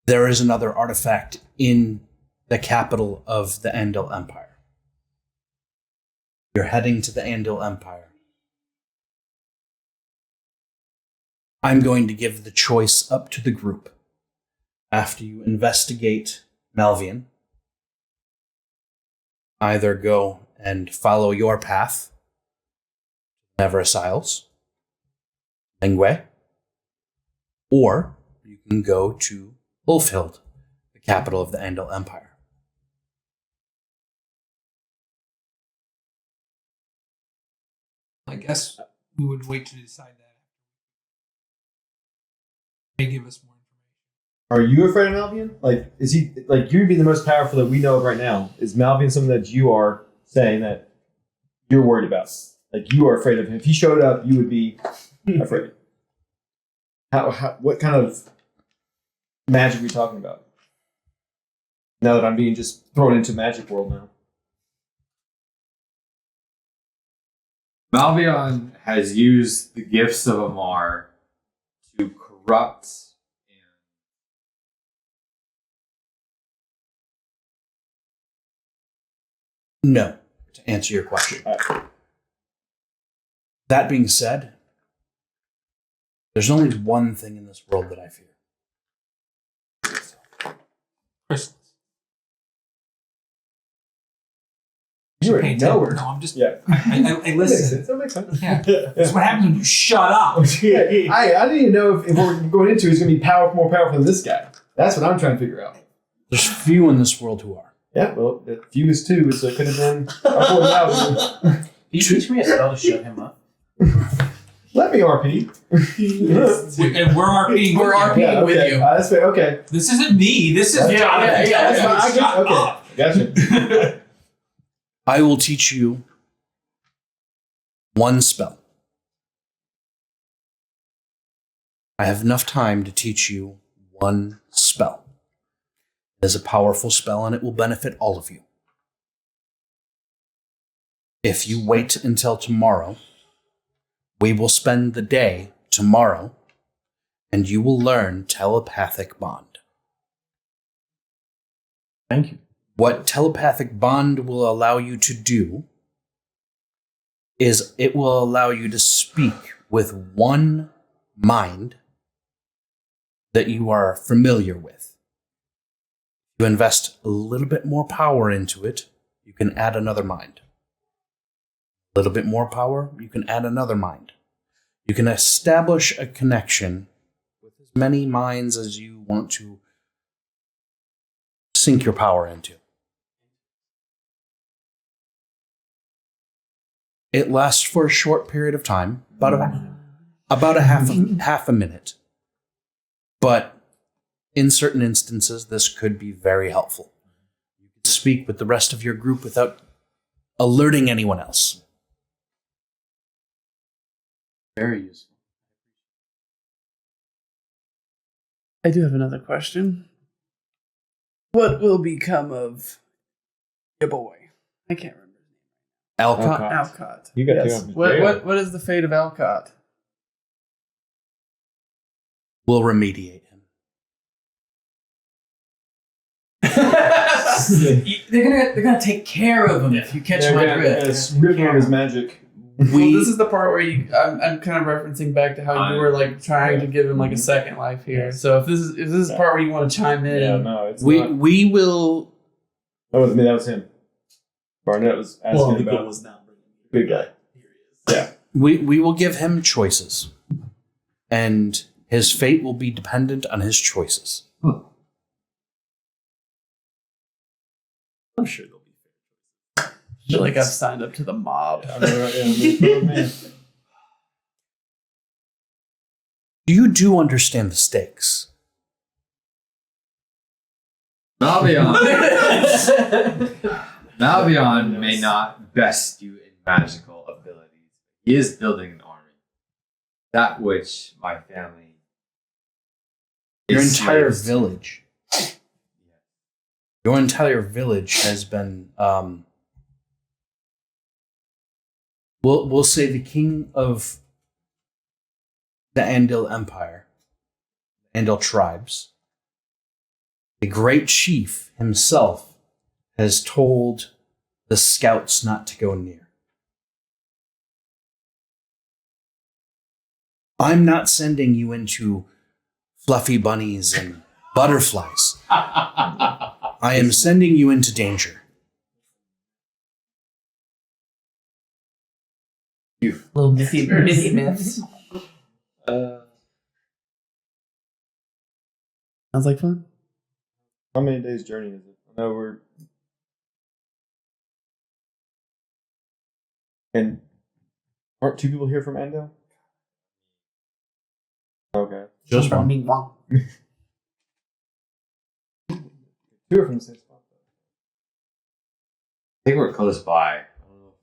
There is another artifact in the capital of the Andal Empire. You're heading to the Andal Empire. I'm going to give the choice up to the group after you investigate Malvian. Either go and follow your path, Neverus Isles, Lingwe, or you can go to Ulfhild, the capital of the Andal Empire. I guess we would wait to decide that. May give us more information. Are you afraid of Malvian? Like, is he like you'd be the most powerful that we know of right now? Is Malvian something that you are saying that you're worried about? Like, you are afraid of him. If he showed up, you would be afraid. What kind of magic are we talking about? Now that I'm being just thrown into magic world now. Malvion has used the gifts of Amar to corrupt No, to answer your question. That being said, there's only one thing in this world that I fear. Crystals. You already know her. No, I'm just. Yeah. I listen. That makes sense. Yeah. That's what happens when you shut up. I didn't even know if what we're going into is going to be more powerful than this guy. That's what I'm trying to figure out. There's few in this world who are. Yeah, well, few is two, so it could have been 4,000. Can you teach me a spell to shut him up? Let me RP. And we're RPing. We're RPing with you. That's fair. Okay. This isn't me. This is Jonathan. That's fine. I guess, okay. Gotcha. I will teach you one spell. I have enough time to teach you one spell. It is a powerful spell and it will benefit all of you. If you wait until tomorrow, we will spend the day tomorrow and you will learn telepathic bond. Thank you. What telepathic bond will allow you to do is it will allow you to speak with one mind that you are familiar with. If you invest a little bit more power into it, you can add another mind. A little bit more power, you can add another mind. You can establish a connection with as many minds as you want to sink your power into. It lasts for a short period of time, about a half a minute. But in certain instances, this could be very helpful. You can speak with the rest of your group without alerting anyone else. Very useful. I do have another question. What will become of your boy? I can't remember. Alcott. Alcott. You got Yes. two of What is the fate of Alcott? will remediate him. They're gonna take care of him if you catch my drift. Rip him of his magic. Well, this is the part where I'm kind of referencing back to how you were like trying to give him like a second life here. So if this is the part where you want to chime in, Yeah, no, it's We not. will. That wasn't me. That was him. Barnett was asking about was not big guy. Yeah. We will give him choices, and his fate will be dependent on his choices. I'm sure they'll be fair. I feel like I've signed up to the mob. You do understand the stakes. Malvion. Malvion may not best you in magical abilities. He is building an army. That which my family. Your is entire slaves to. village. Your entire village has been, we'll say the king of the Andal Empire, Andal tribes, the great chief himself has told the scouts not to go near. I'm not sending you into fluffy bunnies and butterflies. I am sending you into danger. Little mini myths. Sounds like fun. How many days journey is it? I know we're. And aren't 2 people here from Endo? Okay. Just one. 2 are from the same spot. I think we're close by. I don't know if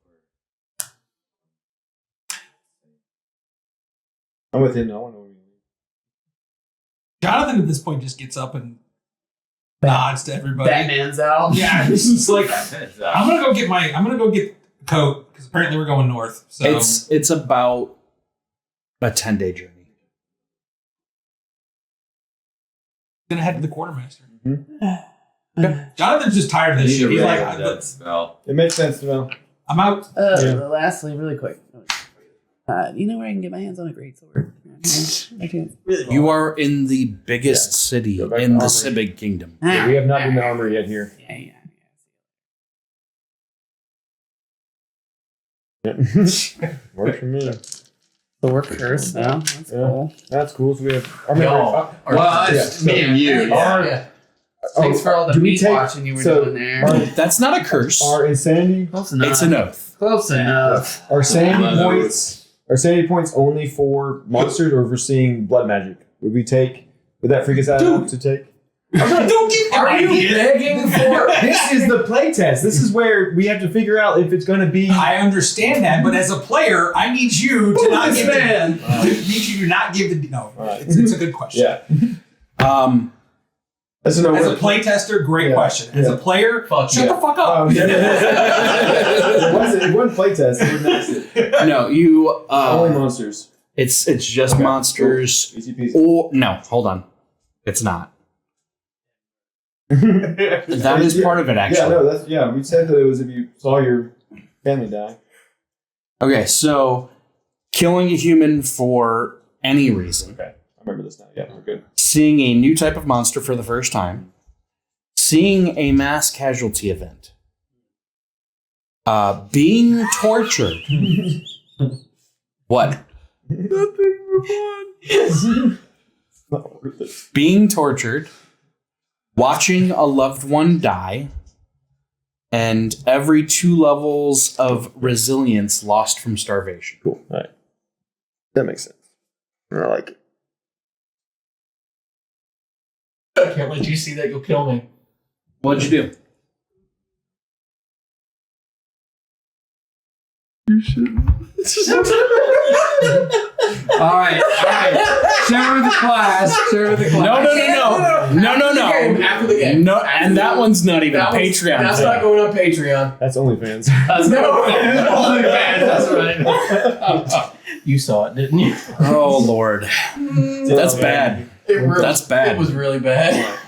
I'm with him. I want to know where you Jonathan at this point just gets up and nods to everybody. Batman's out. Yeah, this is like we're. I'm gonna go get the coat because apparently we're going north. So It's about a 10-day journey. gonna head to the quartermaster. Mm-hmm. Jonathan's just tired of I this need shit. to He's like, realize that spell. It makes sense to know. I'm out. Lastly, really quick. Do you know where I can get my hands on a great sword? I can't. You are in the biggest city Go back in to the armory. Sibig Kingdom. Yeah, we have not been to armory yet here. Yeah. Works for me. So we're cursed now. That's Yeah. cool. That's cool. So we have armory. Y'all. Well, it's me and you. Yeah. Thanks for all the do we meat take- watching you were so doing there. That's not a curse. Our insanity. Close enough. It's an oath. Close enough. Our sanity Love points. Our sanity points only for monsters, or if we're seeing blood magic. Would we take? Would that freak us out enough to take? Don't give Are you begging for? This is the playtest. This is where we have to figure out if it's going to be. I understand that, but as a player, I need you to not give man. need you to not give the no. Right. It's a good question. Yeah. That's a no. As a playtester, great Yeah. question. As Yeah. a player, Fuck shut yeah. the fuck up. It wasn't playtest. It wouldn't ask it. No, you. Only monsters. It's just Okay, monsters. Easy peasy. Or no, hold on. It's not. That is part of it, Yeah, actually. no, that's we said that it was if you saw your family die. Okay, so killing a human for any reason, Okay, I remember this now. Yeah, we're good. seeing a new type of monster for the first time, seeing a mass casualty event, being tortured. What? Not worth it. Being tortured, watching a loved one die, and every 2 levels of resilience lost from starvation. Cool. All right, that makes sense. I like it. I can't let you see that. You'll kill me. What'd you do? All right. Share with the class. Share with the class. No. After the game. No, and that one's not even a Patreon That's thing. not going on Patreon. That's OnlyFans. That's right. You saw it, didn't you? Oh Lord, that's bad. That's bad. It was really bad.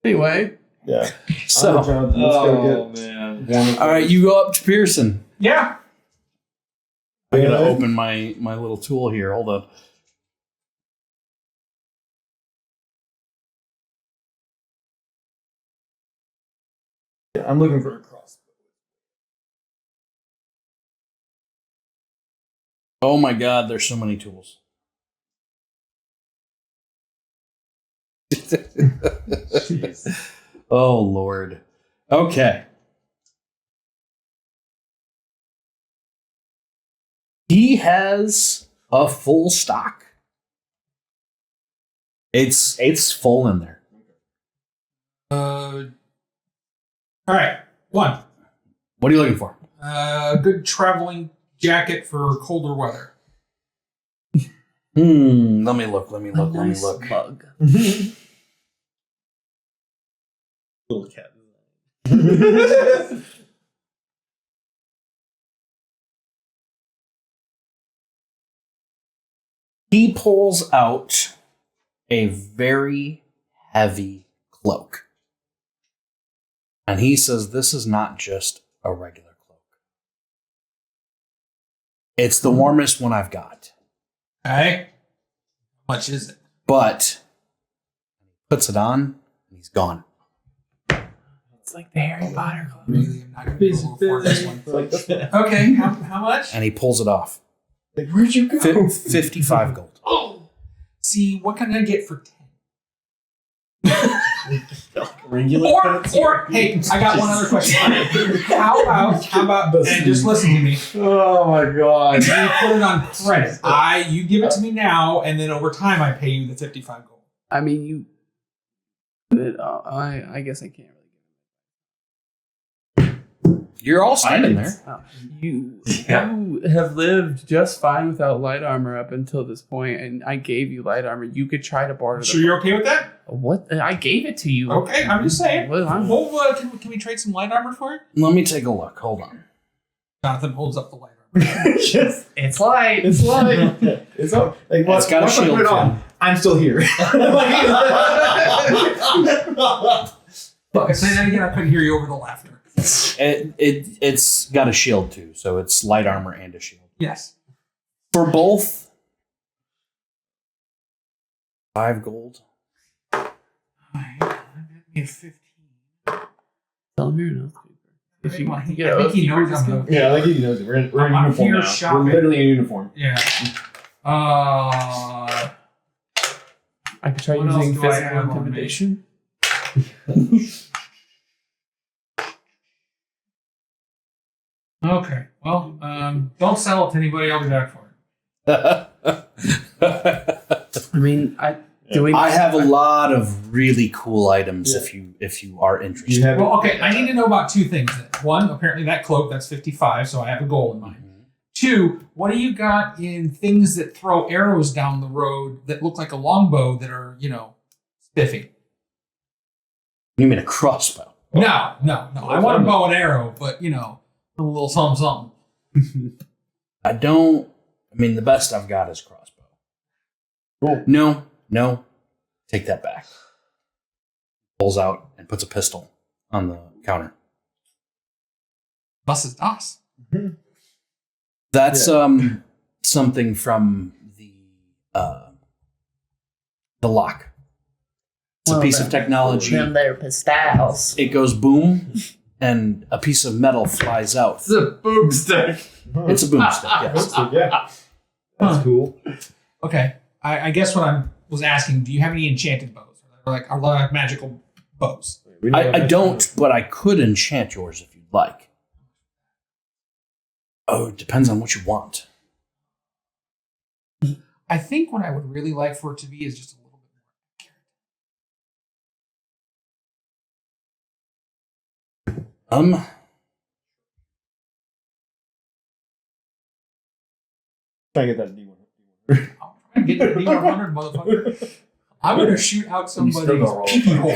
Anyway, Yeah. So, Let's go get man. all right, you go up to Pearson. Yeah. I gotta Yeah. open my little tool here. Hold up. I'm looking for a cross. Oh my God, there's so many tools. Oh Lord. Okay. He has a full stock. It's full in there. All right, 1. What are you looking for? Good traveling jacket for colder weather. Let me look. Let me look. Mug. Little cat. He pulls out a very heavy cloak. And he says, this is not just a regular cloak. It's the warmest one I've got. Okay. How much is it? But he puts it on and he's gone. It's like the Harry Potter club. Really, I'm not going to be able to afford this one. Okay, how much? And he pulls it off. Like, where'd you go? 55 gold. Oh, see, what can I get for 10? or hey, I got one other question. How about, and just listen to me. Oh my god. You put it on credit. You give it to me now, and then over time I pay you the 55 gold. I mean, you. But I guess I can't really. You're all standing there. You have lived just fine without light armor up until this point, and I gave you light armor. You could try to barter. Sure, you're okay with that? What? I gave it to you. Okay, I'm just saying. Well, Can we trade some light armor for it? Let me take a look. Hold on. Jonathan holds up the light armor. It's light. It's like it's up. Like It's got a once I shield put it too. on, I'm still here. Look, I say that again. I couldn't hear you over the laughter. It's got a shield too, so it's light armor and a shield. Yes. For both, 5 gold. Me 15. Tell him you're an Oathkeeper. If you I get think he knows Oathkeeper I'm discount. Yeah, like he knows it. We're in I'm uniform here now. shopping. We're literally in uniform. Yeah. I could try What else using do I physical have on me? intimidation. Okay. Well, don't sell it to anybody. I'll be back for it. I mean, I have a lot of really cool items if you are interested. You have Well, okay. I need to know about 2 things. Then. 1, apparently that cloak, that's 55, so I have a goal in mind. 2, what do you got in things that throw arrows down the road that look like a longbow that are, spiffy? You mean a crossbow? No. I want a bow and arrow, but, a little something. The best I've got is crossbow. Cool. No. Take that back. Pulls out and puts a pistol on the counter. Was ist das? That's something from the lock. It's a piece of technology. Them there pistols. It goes boom, and a piece of metal flies out. It's a boomstick. It's a boomstick, yes. Yeah. That's cool. Okay. I guess what I was asking, do you have any enchanted bows? Are like magical bows? I don't, but I could enchant yours if you'd like. Oh, it depends on what you want. I think what I would really like for it to be is just a little bit more accurate. Try to get that D1. I'm trying to get the D100, motherfucker. I'm going to shoot out somebody's pee hole.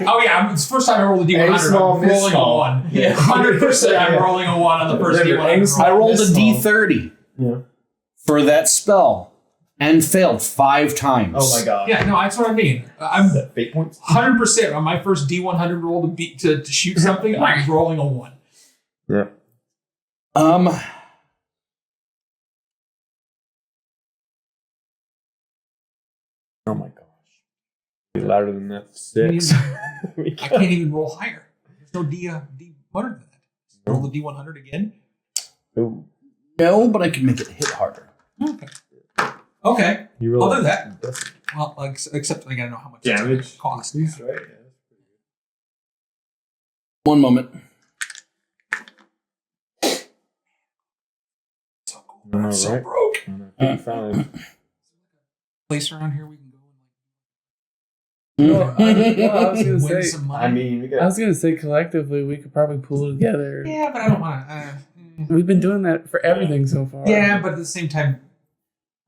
Oh, yeah. It's the first time I rolled a D100. small, I'm rolling a 1. Yeah. 100% I'm rolling a 1 on the first D100. I rolled a D30 Yeah. for that spell and failed 5 times. Oh my god. Yeah, no, that's what I mean. I'm Fate points. 100% on my first D100 roll to shoot something. I'm rolling a 1. Yeah. Oh my gosh. Be louder than that. 6. I can't even roll higher. There's no D100 than that. Roll the D100 again. Ooh. No, but I can make it hit harder. Okay. You roll. I'll do that. Well, except I gotta know how much Damage. it costs. Right. Yeah. One moment. So cool. I know, I'm so right? broke. 55. Place around here we can go. Well, I was gonna Win say. some money. I mean, we I got. was gonna say collectively we could probably pull together. yeah, but I don't want to. We've been doing that for everything so far. Yeah, but at the same time,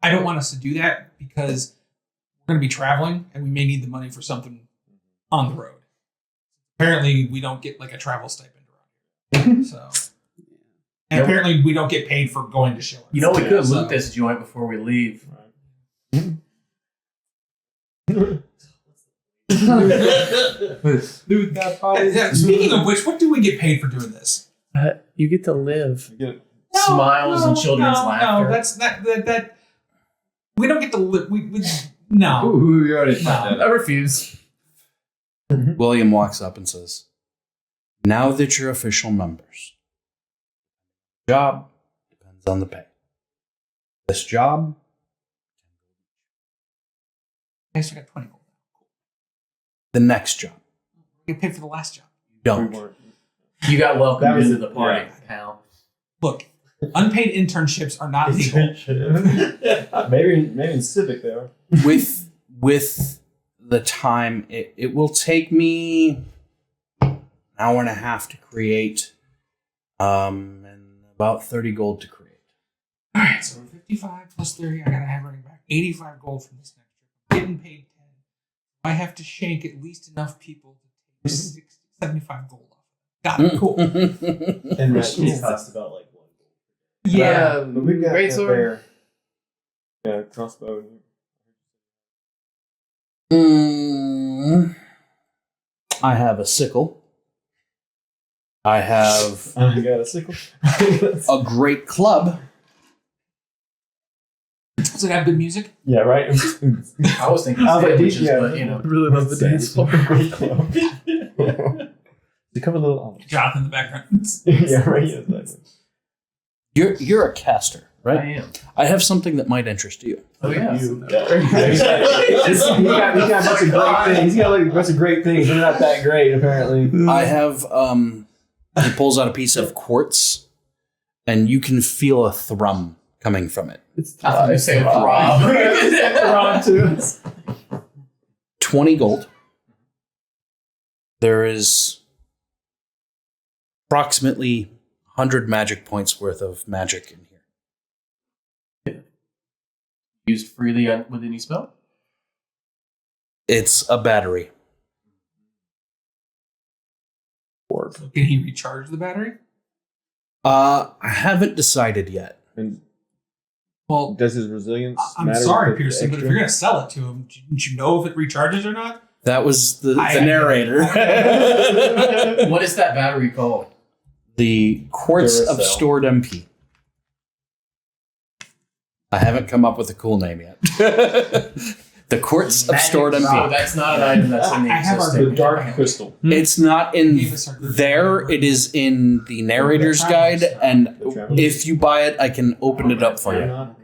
I don't want us to do that because we're going to be traveling and we may need the money for something on the road. Apparently, we don't get like a travel stipend around here. So, and apparently, we don't get paid for going to shows. You know, we could So- loot this joint before we leave. Dude, that probably. Speaking of which, what do we get paid for doing this? You get to live. Smiles and children's laughter. No, that's that. We don't get to live. No. Ooh, you already No. I refuse. William walks up and says, "Now that you're official members, job depends on the pay. This job, Okay, so I got 20 gold. the next job, You get paid for the last job. you don't. You got welcomed That was- into the party, pal. Look, unpaid internships are not legal. maybe in Civic they are. With the time, it will take me an hour and a half to create, and about 30 gold to create. All right, so 55 plus 30. I gotta have running back 85 gold from this next trip. I'm getting paid 10. I have to shank at least enough people to take 60, 75 gold off. Got it. Cool. And that costs about like one. Yeah. But we've got Great that sword. there. Yeah, crossbow. I have a sickle. I have I got a sickle. a great club. Does it have good music? Yeah, right. I was thinking I was like, sandwiches, yeah. but you know. I really love the dance floor. Great club. They come a little on. Jonathan in the background. Yeah, right. Yeah, exactly. You're a caster, right? I am. I have something that might interest you. Oh, yeah. He's got a bunch of great things. He's got a bunch of great things. They're not that great, apparently. I have he pulls out a piece of quartz and you can feel a thrum coming from it. It's I thought you said Rob. Rob to us. 20 gold. There is approximately 100 magic points worth of magic in here. Used freely with any spell? It's a battery. So can he recharge the battery? I haven't decided yet. And Well, does his resilience I'm matter sorry, with the Pearson, but if extra? you're going to sell it to him, didn't you know if it recharges or not? That was the I- narrator. What is that battery called? The quartz of Duracell. stored MP. I haven't come up with a cool name yet. The quartz of stored Oh, MP. that's not an item that's in the I have our- existing. The dark crystal. It's not in Gave us our group there. It is in the narrator's guide, and if you buy it, I can open it up for you.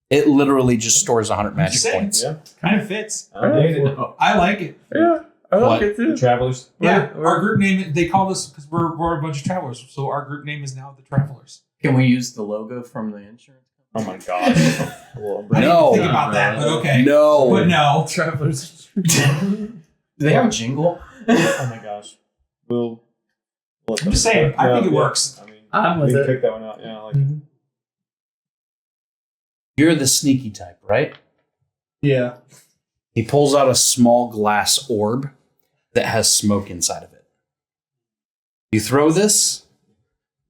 It literally just stores 100 magic saying. points. Yeah. Kind of fits. I made it. I like it. Yeah, I like What? it too. The Travelers. Yeah, our group name, they call us, because we're a bunch of travelers, so our group name is now the Travelers. Can we use the logo from the insurance? Oh my gosh. Well, I No. didn't think about that, but okay. No. But no. Travelers. Do they have a jingle? Oh my gosh. We'll I'm just saying, I think it works. I mean, I'm we with can it. pick that one out. Yeah, I like it. You're the sneaky type, right? Yeah. He pulls out a small glass orb that has smoke inside of it. You throw this,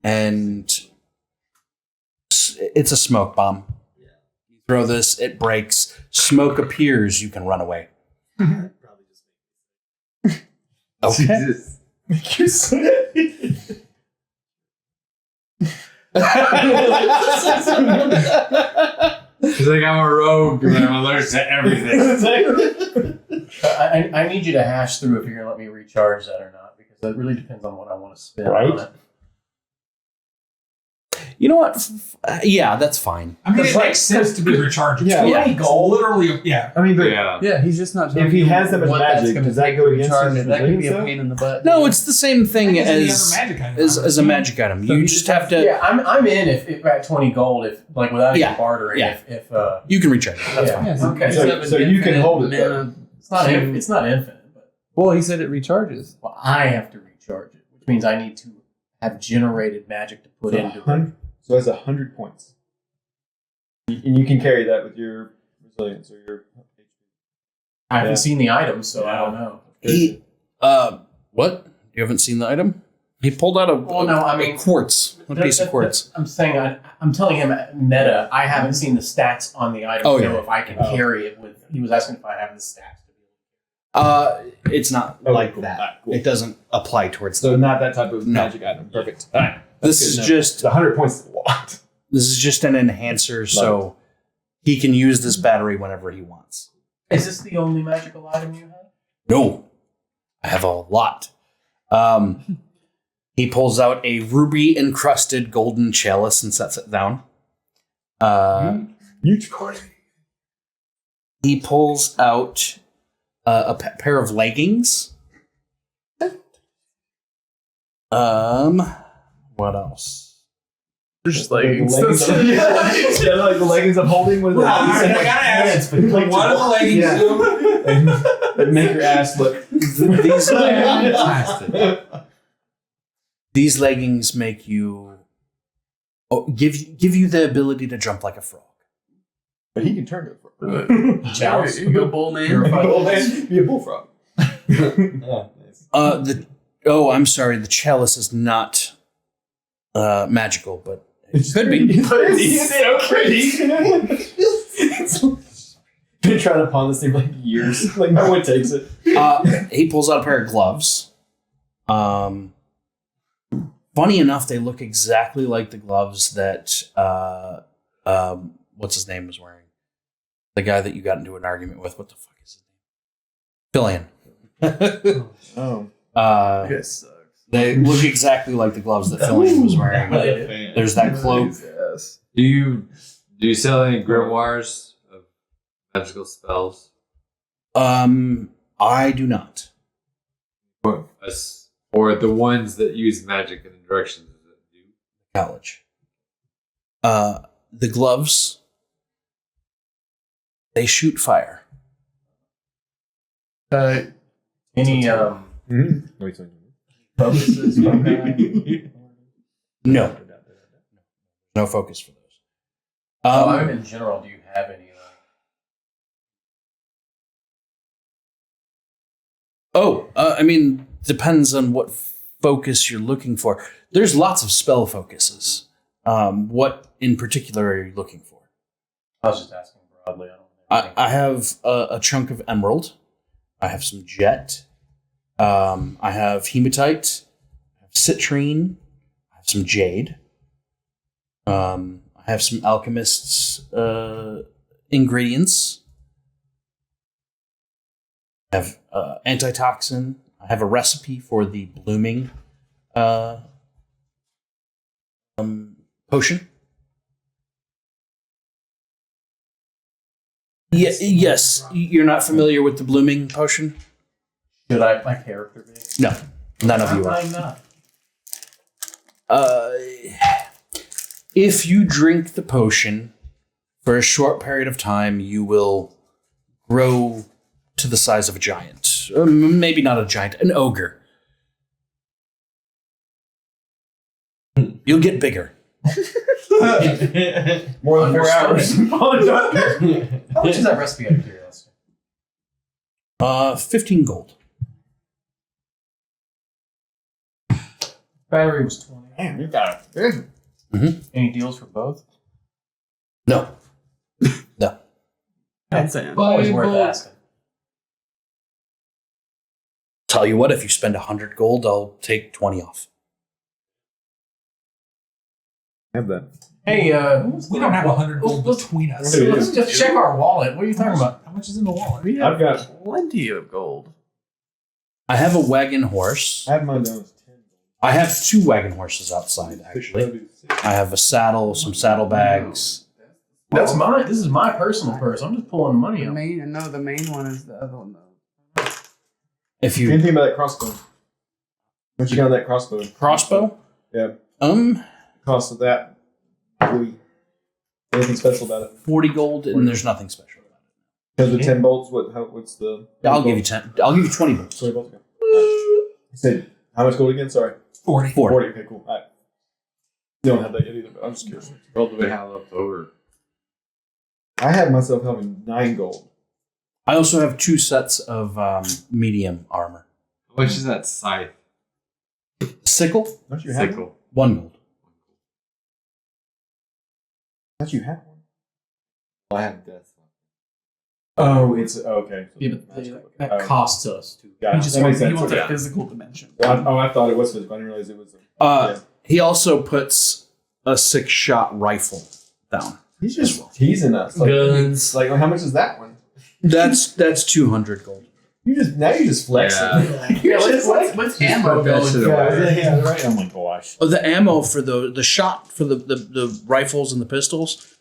and it's a smoke bomb. You throw this, it breaks. Smoke appears, you can run away. Okay. He's like, I'm a rogue, and I'm allergic to everything. I need you to hash through if you're going to let me recharge that or not, because that really depends on what I want to spend Right. on it. You know what? Yeah, that's fine. I mean, it makes sense to be recharged. Yeah. 20 gold. Literally, yeah. I mean, but Yeah. Yeah, he's just not. If he has that much magic, does that go against his That could be a resilience, pain in the butt. No, it's the same thing As any as other magic item. as a magic item. So You you just just have to. Yeah, I'm in if at 20 gold, if like without Yeah. even bartering. Yeah. If You can recharge. That's yeah. fine. Yeah, so, Okay. So you can hold it, Mana It's not infinite, but Well, he said it recharges. well, I have to recharge it, which means I need to have generated magic to put into it. So that's 100 points. And you can carry that with your resilience or your HP. I haven't seen the item, so I don't know. What? You haven't seen the item? He pulled out a quartz. A piece of quartz. I'm saying, I'm telling him meta. I haven't seen the stats on the item. Oh, to yeah. know if I can carry it with. He was asking if I have the stats. It's not like that. Cool. It doesn't apply towards So that. not that type of magic item. Perfect. All right. This is just the 100 points is a lot. This is just an enhancer, so he can use this battery whenever he wants. Is this the only magical item you have? No, I have a lot. He pulls out a ruby-encrusted golden chalice and sets it down. He pulls out a pair of leggings. What else? They're just leggings. Like the leggings I'm holding. What is that? I gotta ask. What are the leggings do? They make your ass look. These leggings make you give you the ability to jump like a frog. But he can turn it for Chalice. Here you go, bull man. Be a bullfrog. Nice. I'm sorry. The chalice is not magical, but it could be. Been trying to pawn this thing for like years. Like no one takes it. He pulls out a pair of gloves. Funny enough, they look exactly like the gloves that what's his name was wearing. The guy that you got into an argument with. What the fuck is his name? Fillion. This sucks. They look exactly like the gloves that Fillion was wearing. There's that cloak. Yes. Do you sell any grimoires of magical spells? I do not. Or the ones that use magic in the directions that do? College. The gloves, they shoot fire. Any focuses? No. No focus for those. In general, do you have any? Depends on what focus you're looking for. There's lots of spell focuses. What in particular are you looking for? I was just asking broadly. I have a chunk of emerald. I have some jet. I have hematite. I have citrine. I have some jade. I have some alchemist's ingredients. I have antitoxin. I have a recipe for the blooming potion. Yes, you're not familiar with the blooming potion? Should my character be? No, none of you are. I'm not. If you drink the potion for a short period of time, you will grow to the size of a giant. Maybe not a giant, an ogre. You'll get bigger. More than 4 hours. How much is that recipe out of curiosity? 15 gold. Battery was 20. Damn, you got it. Any deals for both? No. No. That's it. Always worth asking. Tell you what, if you spend 100 gold, I'll take 20 off. Have that. Hey, We don't have 100 gold between us. let's just check our wallet. What are you talking about? How much is in the wallet? We I've have got. plenty of gold. I have a wagon horse. I have mine down as 10. I have 2 wagon horses outside, actually. I have a saddle, some saddlebags. That's mine. This is my personal purse. I'm just pulling money The out. main one is the other one though. If you Anything about that crossbow? What you got on that crossbow? crossbow, Yeah. Cost of that. Anything special about it? 40 gold, and there's nothing special about Because the 10 bolts, what's the? I'll give you 10. I'll give you 20 bolts. 20 bolts. Okay. You said how much gold again? Sorry. 40. 40. Okay, cool. All right. You don't have that yet either, but I'm just curious. What do we have left over? I had myself having 9 gold. I also have 2 sets of medium armor. How much is that scythe? Sickle, Don't you have one? Sickle. 1 gold. Don't you have one? Well, I have death. Oh, it's okay. So Yeah, but that costs us to. Yeah, He just that makes wants, he sense. wants Okay. a physical dimension. I thought it was physical. I didn't realize it was. Yeah. He also puts a 6-shot rifle down. He's just teasing us. Like, Guns. Like, how much is that one? That's 200 gold. You're just flexing. Yeah, let's ammo put that going. shit away. Yeah, right. Oh my gosh. Oh, the ammo for the shot for the rifles and the pistols,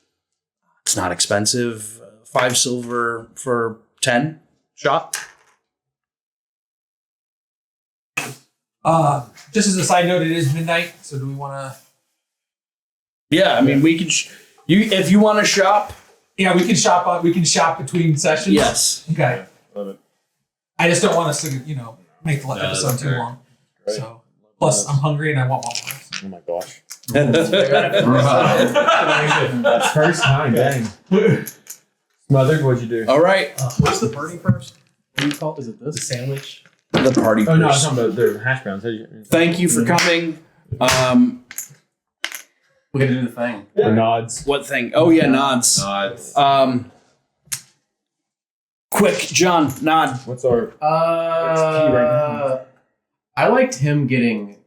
it's not expensive. 5 silver for 10 shot. Just as a side note, it is midnight, so do we want to? Yeah, I mean we can. If you want to shop. Yeah, we can shop. We can shop between sessions. Yes. Okay. Love it. I just don't want us to, make the Yeah, episode that's too fair. long. Great. So, plus I'm hungry and I want waffles. Oh my gosh. Right. That's first time, dang. Smothered, what'd you do? All right. What's the birdie first? What do you call it? Is it this? The sandwich? The party. Oh no, I was person. talking about the hash browns. Thank you for coming. We gotta do the thing. The nods. What thing? Oh yeah, nods. Nods. Quick, John, nod. What's our? I liked him getting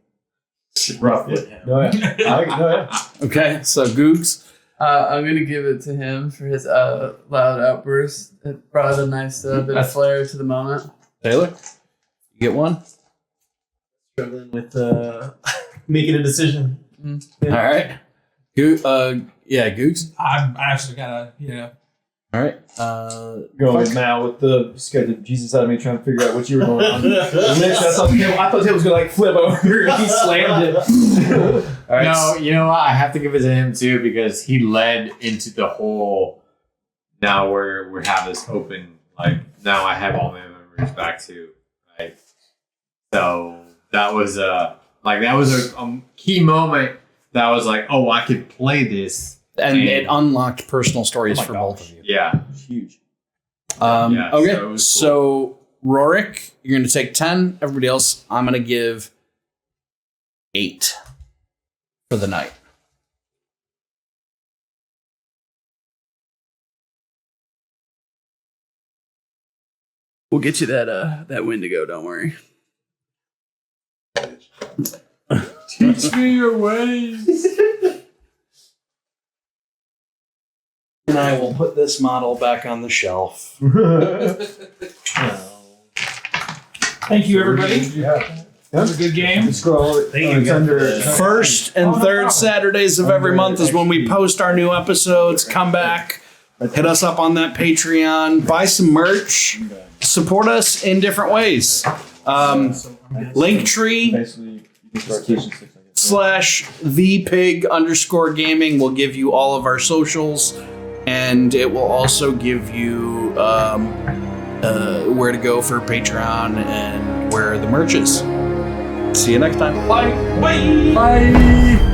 rough with him. No, yeah. Yeah. Okay, so Googs. I'm gonna give it to him for his loud outburst. It brought a nice bit of flair to the moment. Taylor, you get one. Struggling with making a decision. All right. Googs. I actually gotta, All right. Going with Mal with the scared the Jesus out of me trying to figure out what you were going on. I thought Taylor was gonna flip over. He slammed it. All right. No, you know what? I have to give it to him too because he led into the whole. Now we're having this open. Like now I have all my memories back too. Right. So that was a key moment. That was like, oh, I could play this, And it unlocked personal stories for both of you. Yeah. Huge. Yeah, Okay. so it was So Rorik, you're going to take 10. Everybody else, I'm going to give 8 for the night. We'll get you that Wendigo. Don't worry. Teach me your ways. And I will put this model back on the shelf. Thank you, everybody. Yeah. It was a good game. Scroll. It's under. First and third Saturdays of every month is when we post our new episodes. Come back. Hit us up on that Patreon. Buy some merch. Support us in different ways. Linktree Basically, you can start teaching 6 /thepig_gaming will give you all of our socials, and it will also give you where to go for Patreon and where the merch is. See you next time. Bye. Bye.